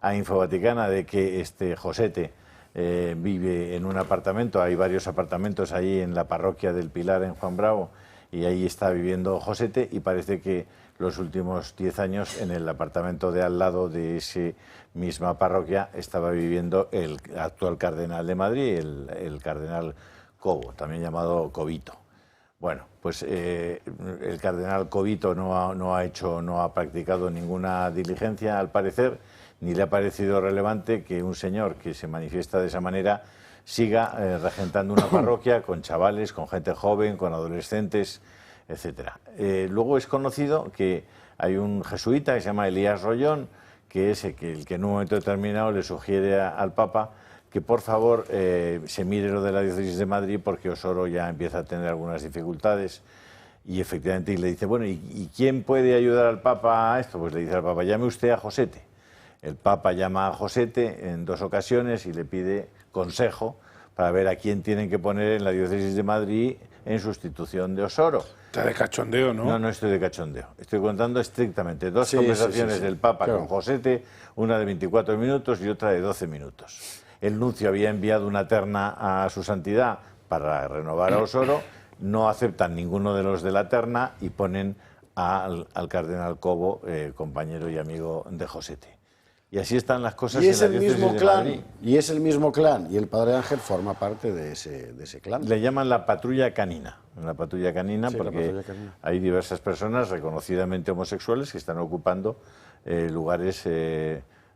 a Infovaticana de que este Josete vive en un apartamento. Hay varios apartamentos ahí en la parroquia del Pilar, en Juan Bravo, y ahí está viviendo Josete, y parece que los últimos 10 años en el apartamento de al lado de esa misma parroquia estaba viviendo el actual cardenal de Madrid, el cardenal Cobo, también llamado Cobito. Bueno, pues el cardenal Cobito no ha practicado ninguna diligencia, al parecer, ni le ha parecido relevante que un señor que se manifiesta de esa manera siga regentando una parroquia con chavales, con gente joven, con adolescentes, etcétera. Luego es conocido que hay un jesuita que se llama Elías Rollón, que es el que en un momento determinado le sugiere al Papa que por favor se mire lo de la diócesis de Madrid porque Osoro ya empieza a tener algunas dificultades. Y efectivamente le dice, bueno, ¿y quién puede ayudar al Papa a esto? Pues le dice al Papa, llame usted a Josete. El Papa llama a Josete en 2 ocasiones y le pide consejo para ver a quién tienen que poner en la diócesis de Madrid en sustitución de Osoro. Está de cachondeo, ¿no? No estoy de cachondeo. Estoy contando estrictamente 2 conversaciones del Papa con Josete, una de 24 minutos y otra de 12 minutos. El nuncio había enviado una terna a su santidad para renovar a Osoro, no aceptan ninguno de los de la terna y ponen al cardenal Cobo, compañero y amigo de Josete. Y así están las cosas en la diócesis de Madrid. Y es el mismo clan, y el Padre Ángel forma parte de ese clan. Le llaman la patrulla canina, porque hay diversas personas reconocidamente homosexuales que están ocupando lugares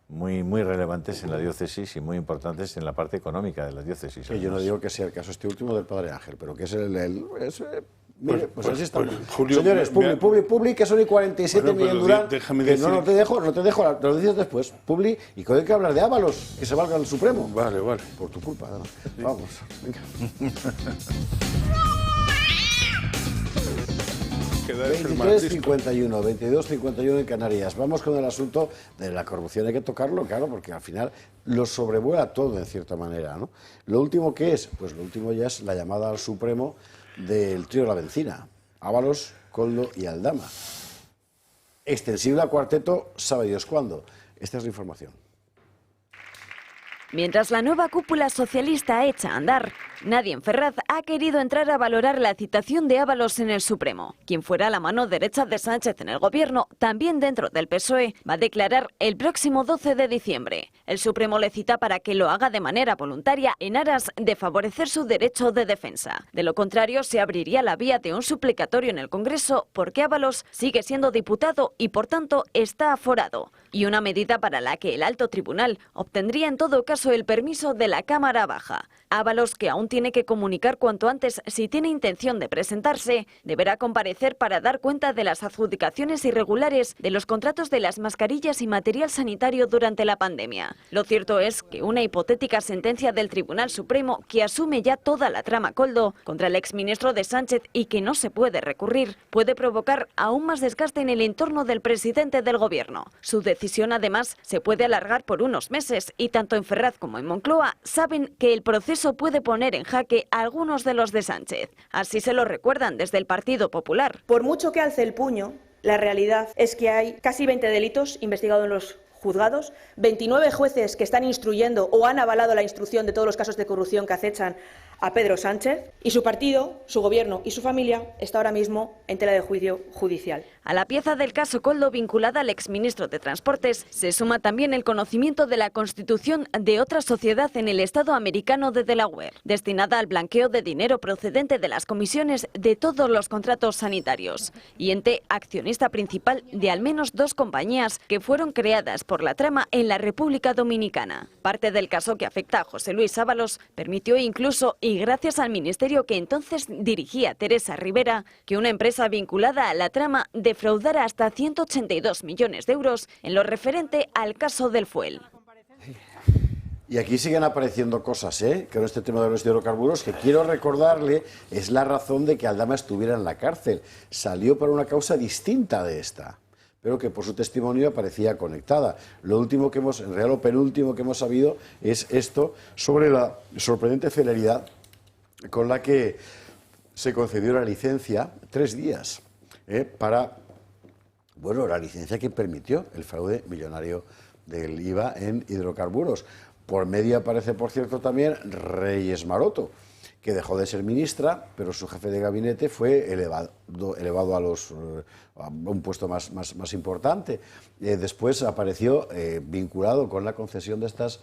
muy relevantes en la diócesis y muy importantes en la parte económica de la diócesis. Que yo no digo que sea el caso este último del Padre Ángel, pero que es mire, pues así está. Julio, señores, Publi, que son y 47 Miguel Durán, que no te dejo, te lo dices después. Publi, y que hay que hablar de Ábalos, que se valga el Supremo. Vale. Por tu culpa, ¿no? Vamos, venga. 22:51 en Canarias. Vamos con el asunto de la corrupción. Hay que tocarlo, claro, porque al final lo sobrevuela todo, en cierta manera, ¿no? Lo último, ¿qué es? Pues lo último ya es la llamada al Supremo del trío de la Bencina, Ábalos, Koldo y Aldama. Extensible al cuarteto, sabe Dios cuándo. Esta es la información. Mientras la nueva cúpula socialista echa a andar, nadie en Ferraz ha querido entrar a valorar la citación de Ábalos en el Supremo. Quien fuera la mano derecha de Sánchez en el gobierno, también dentro del PSOE, va a declarar el próximo 12 de diciembre. El Supremo le cita para que lo haga de manera voluntaria en aras de favorecer su derecho de defensa. De lo contrario, se abriría la vía de un suplicatorio en el Congreso porque Ábalos sigue siendo diputado y por tanto está aforado. Y una medida para la que el alto tribunal obtendría en todo caso el permiso de la Cámara Baja. Ábalos, que aún tiene que comunicar cuanto antes si tiene intención de presentarse, deberá comparecer para dar cuenta de las adjudicaciones irregulares de los contratos de las mascarillas y material sanitario durante la pandemia. Lo cierto es que una hipotética sentencia del Tribunal Supremo que asume ya toda la trama Koldo contra el exministro de Sánchez y que no se puede recurrir, puede provocar aún más desgaste en el entorno del presidente del gobierno. Su decisión además se puede alargar por unos meses y tanto en Ferraz como en Moncloa saben que el proceso puede poner en jaque a algunos de los de Sánchez. Así se lo recuerdan desde el Partido Popular. Por mucho que alce el puño, la realidad es que hay casi 20 delitos investigados en los juzgados, 29 jueces que están instruyendo o han avalado la instrucción de todos los casos de corrupción que acechan a Pedro Sánchez, y su partido, su gobierno y su familia está ahora mismo en tela de juicio judicial. A la pieza del caso Koldo vinculada al exministro de Transportes se suma también el conocimiento de la constitución de otra sociedad en el estado americano de Delaware, destinada al blanqueo de dinero procedente de las comisiones de todos los contratos sanitarios, y ente accionista principal de al menos 2 compañías que fueron creadas por la trama en la República Dominicana. Parte del caso que afecta a José Luis Ábalos permitió incluso, y gracias al ministerio que entonces dirigía Teresa Rivera, que una empresa vinculada a la trama defraudara hasta 182 millones de euros en lo referente al caso del fuel. Y aquí siguen apareciendo cosas, con este tema de los hidrocarburos, que quiero recordarle, es la razón de que Aldama estuviera en la cárcel. Salió por una causa distinta de esta, pero que por su testimonio aparecía conectada. Lo último que hemos, en realidad lo penúltimo que hemos sabido es esto sobre la sorprendente celeridad con la que se concedió la licencia, 3 días, para, bueno, la licencia que permitió el fraude millonario del IVA en hidrocarburos. Por medio aparece, por cierto, también Reyes Maroto, que dejó de ser ministra, pero su jefe de gabinete fue elevado a un puesto más importante. Después apareció vinculado con la concesión de estas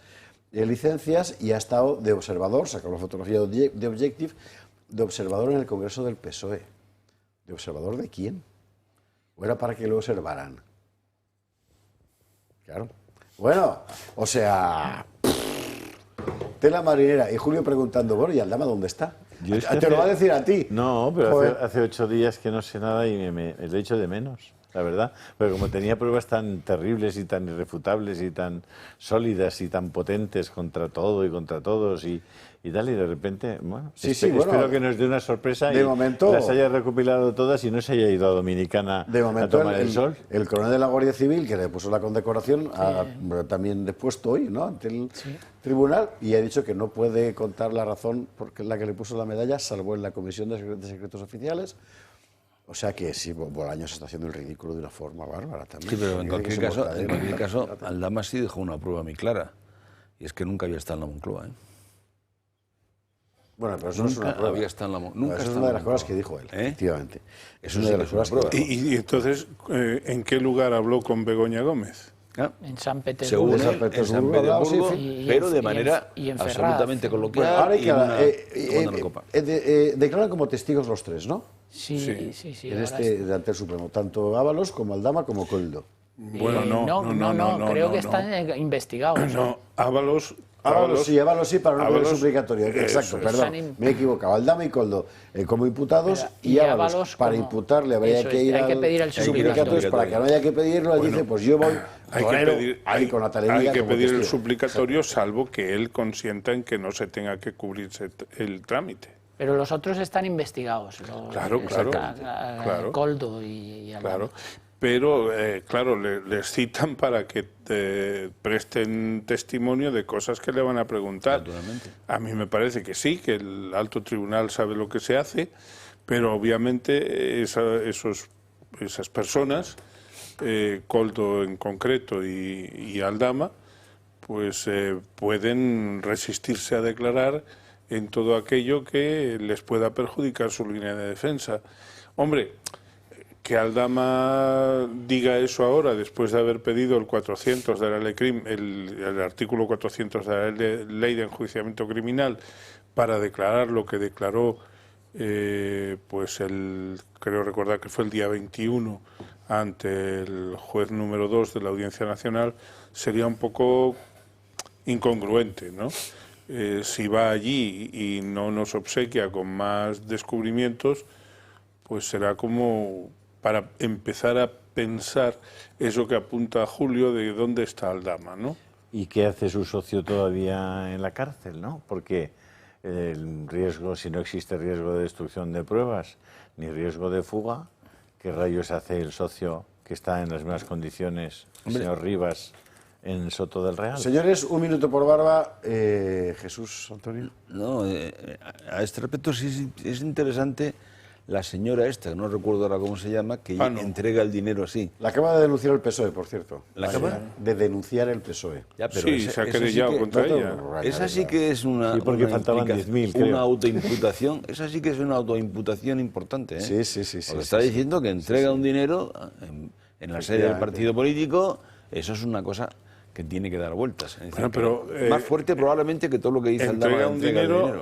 licencias y ha estado de observador, sacó la fotografía de Objective, de observador en el Congreso del PSOE. ¿De observador de quién? ¿O era para que lo observaran? Claro. Bueno, o sea, tela marinera. Y Julio preguntando, bueno, ¿y Aldama dónde está? Te lo va a decir a ti. No, pero hace 8 días que no sé nada y me lo echo de menos, la verdad. Pero como tenía pruebas tan terribles y tan irrefutables y tan sólidas y tan potentes contra todo y contra todos y tal, y de repente, bueno, espero que nos dé una sorpresa y momento, las haya recopilado todas y no se haya ido a Dominicana a tomar el sol. El coronel de la Guardia Civil, que le puso la condecoración, también depuesto hoy, ¿no?, ante el tribunal, y ha dicho que no puede contar la razón por la que le puso la medalla, salvo en la Comisión de Secretos Oficiales. O sea que sí, Bolaños se está haciendo el ridículo de una forma bárbara también. Sí, pero en cualquier caso, Aldama sí dejó una prueba muy clara, y es que nunca había estado en la Moncloa, Bueno, pero eso no es una prueba. Había estado en la Moncloa. Eso es una de las cosas que dijo él, efectivamente. Es una de las cosas que dijo. Y entonces, ¿en qué lugar habló con Begoña Gómez? En San Petersburgo. En San Petersburgo, pero de manera absolutamente coloquial. Ahora y una copa. Declaran como testigos los 3, ¿no? Sí. Ante el Supremo, tanto Ábalos como Aldama como Koldo. Bueno, no, creo que están investigados. No, Ábalos sí, para un poder suplicatorio. Exacto, perdón, me he equivocado. Aldama y Koldo como imputados y Ábalos para imputarle habría que ir al pedir el suplicatorio. Para que no haya que pedirlo, él dice, pues yo voy con la hay que pedir el suplicatorio, salvo que él consienta en que no se tenga que cubrirse el trámite. Pero los otros están investigados. Claro. Koldo y Aldama. Claro. Pero, claro, les citan para que presten testimonio de cosas que le van a preguntar. Naturalmente. A mí me parece que sí, que el alto tribunal sabe lo que se hace, pero obviamente esas personas, Koldo en concreto y Aldama, pues pueden resistirse a declarar en todo aquello que les pueda perjudicar su línea de defensa. Hombre, que Aldama diga eso ahora, después de haber pedido el 400 de la ley el artículo 400 de la ley de enjuiciamiento criminal para declarar lo que declaró, pues creo recordar que fue el día 21 ante el juez número 2 de la Audiencia Nacional, sería un poco incongruente, ¿no? Si va allí y no nos obsequia con más descubrimientos, pues será como para empezar a pensar eso que apunta Julio de dónde está Aldama, ¿no? ¿Y qué hace su socio todavía en la cárcel, no? Porque el riesgo, si no existe riesgo de destrucción de pruebas ni riesgo de fuga, ¿qué rayos hace el socio que está en las mismas condiciones, señor Rivas, en Soto del Real? Señores, un minuto por barba. Jesús Antonio. No, a este respecto sí es interesante la señora esta, que no recuerdo ahora cómo se llama, que entrega el dinero así. La acaba de denunciar el PSOE, por cierto. ¿La acaba? De denunciar el PSOE. Ya, pero sí, se ha querellado contra ella. Esa sí que es una, porque faltaban 10.000, creo. Una autoimputación. Esa sí que es una autoimputación importante, ¿eh? Sí. Porque está diciendo que entrega un dinero en la sede del partido político. Eso es una cosa que tiene que dar vueltas. Es decir, pero más fuerte probablemente que todo lo que dice Aldama.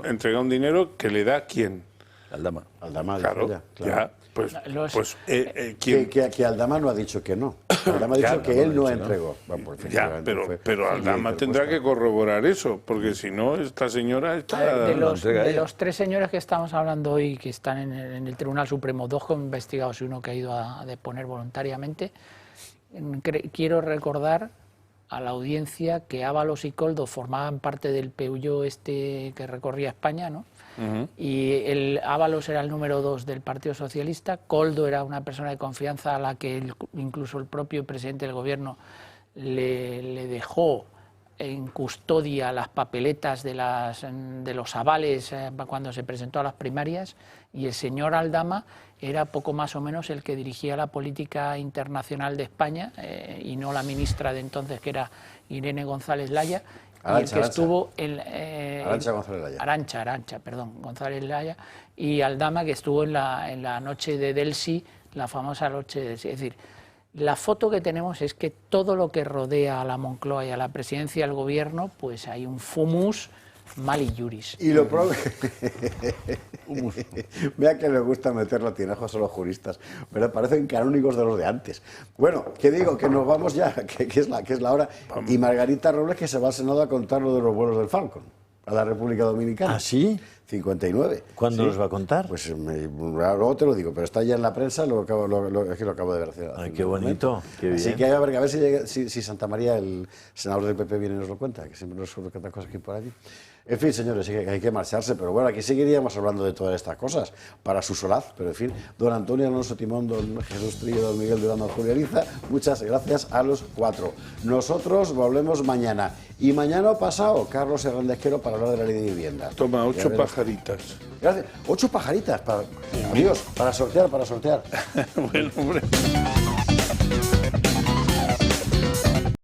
Entrega un dinero que le da a quién. Aldama. Aldama, claro. Ya, que Aldama no ha dicho que no. Aldama ha dicho que él no entregó. Bueno, pues ya, pero Aldama tendrá que corroborar eso, porque si no, esta señora está... De los tres señores que estamos hablando hoy, que están en el Tribunal Supremo, 2 investigados y uno que ha ido a deponer voluntariamente, quiero recordar a la audiencia que Ábalos y Koldo formaban parte del peullo que recorría España, ¿no? Y Ábalos era el número 2 del Partido Socialista, Koldo era una persona de confianza a la que incluso el propio presidente del gobierno le dejó en custodia las papeletas de los avales cuando se presentó a las primarias, y el señor Aldama era poco más o menos el que dirigía la política internacional de España y no la ministra de entonces, que era Irene González Laya. Arantxa González Laya, y Aldama, que estuvo en la noche de Delsi, la famosa noche de Delsi. Es decir, la foto que tenemos es que todo lo que rodea a la Moncloa y a la presidencia del gobierno, pues hay un fumus mali juris. Y lo probable... Vea que les gusta meter latinajos a los juristas, pero parecen canónigos de los de antes. Bueno, que digo, que nos vamos ya, que es la hora. Y Margarita Robles, que se va al Senado a contar lo de los vuelos del Falcon a la República Dominicana. ¿Ah, sí? 59. ¿Cuándo los va a contar? Pues luego te lo digo, pero está ya en la prensa, es que lo acabo de ver. Ay, qué bonito, qué bien. Así que a ver si Santa María, el senador del PP, viene y nos lo cuenta, que siempre nos cuenta cosas aquí por allí. En fin, señores, hay que marcharse, pero bueno, aquí seguiríamos hablando de todas estas cosas, para su solaz, pero en fin, don Antonio Alonso Timón, don Jesús Trillo, don Miguel Durán, don Julio Ariza, muchas gracias a los 4. Nosotros volvemos mañana, y mañana o pasado, Carlos Hernández-Quero para hablar de la ley de vivienda. Toma, 8 pajaritas. Gracias. 8 pajaritas, adiós, para sortear. Bueno, hombre.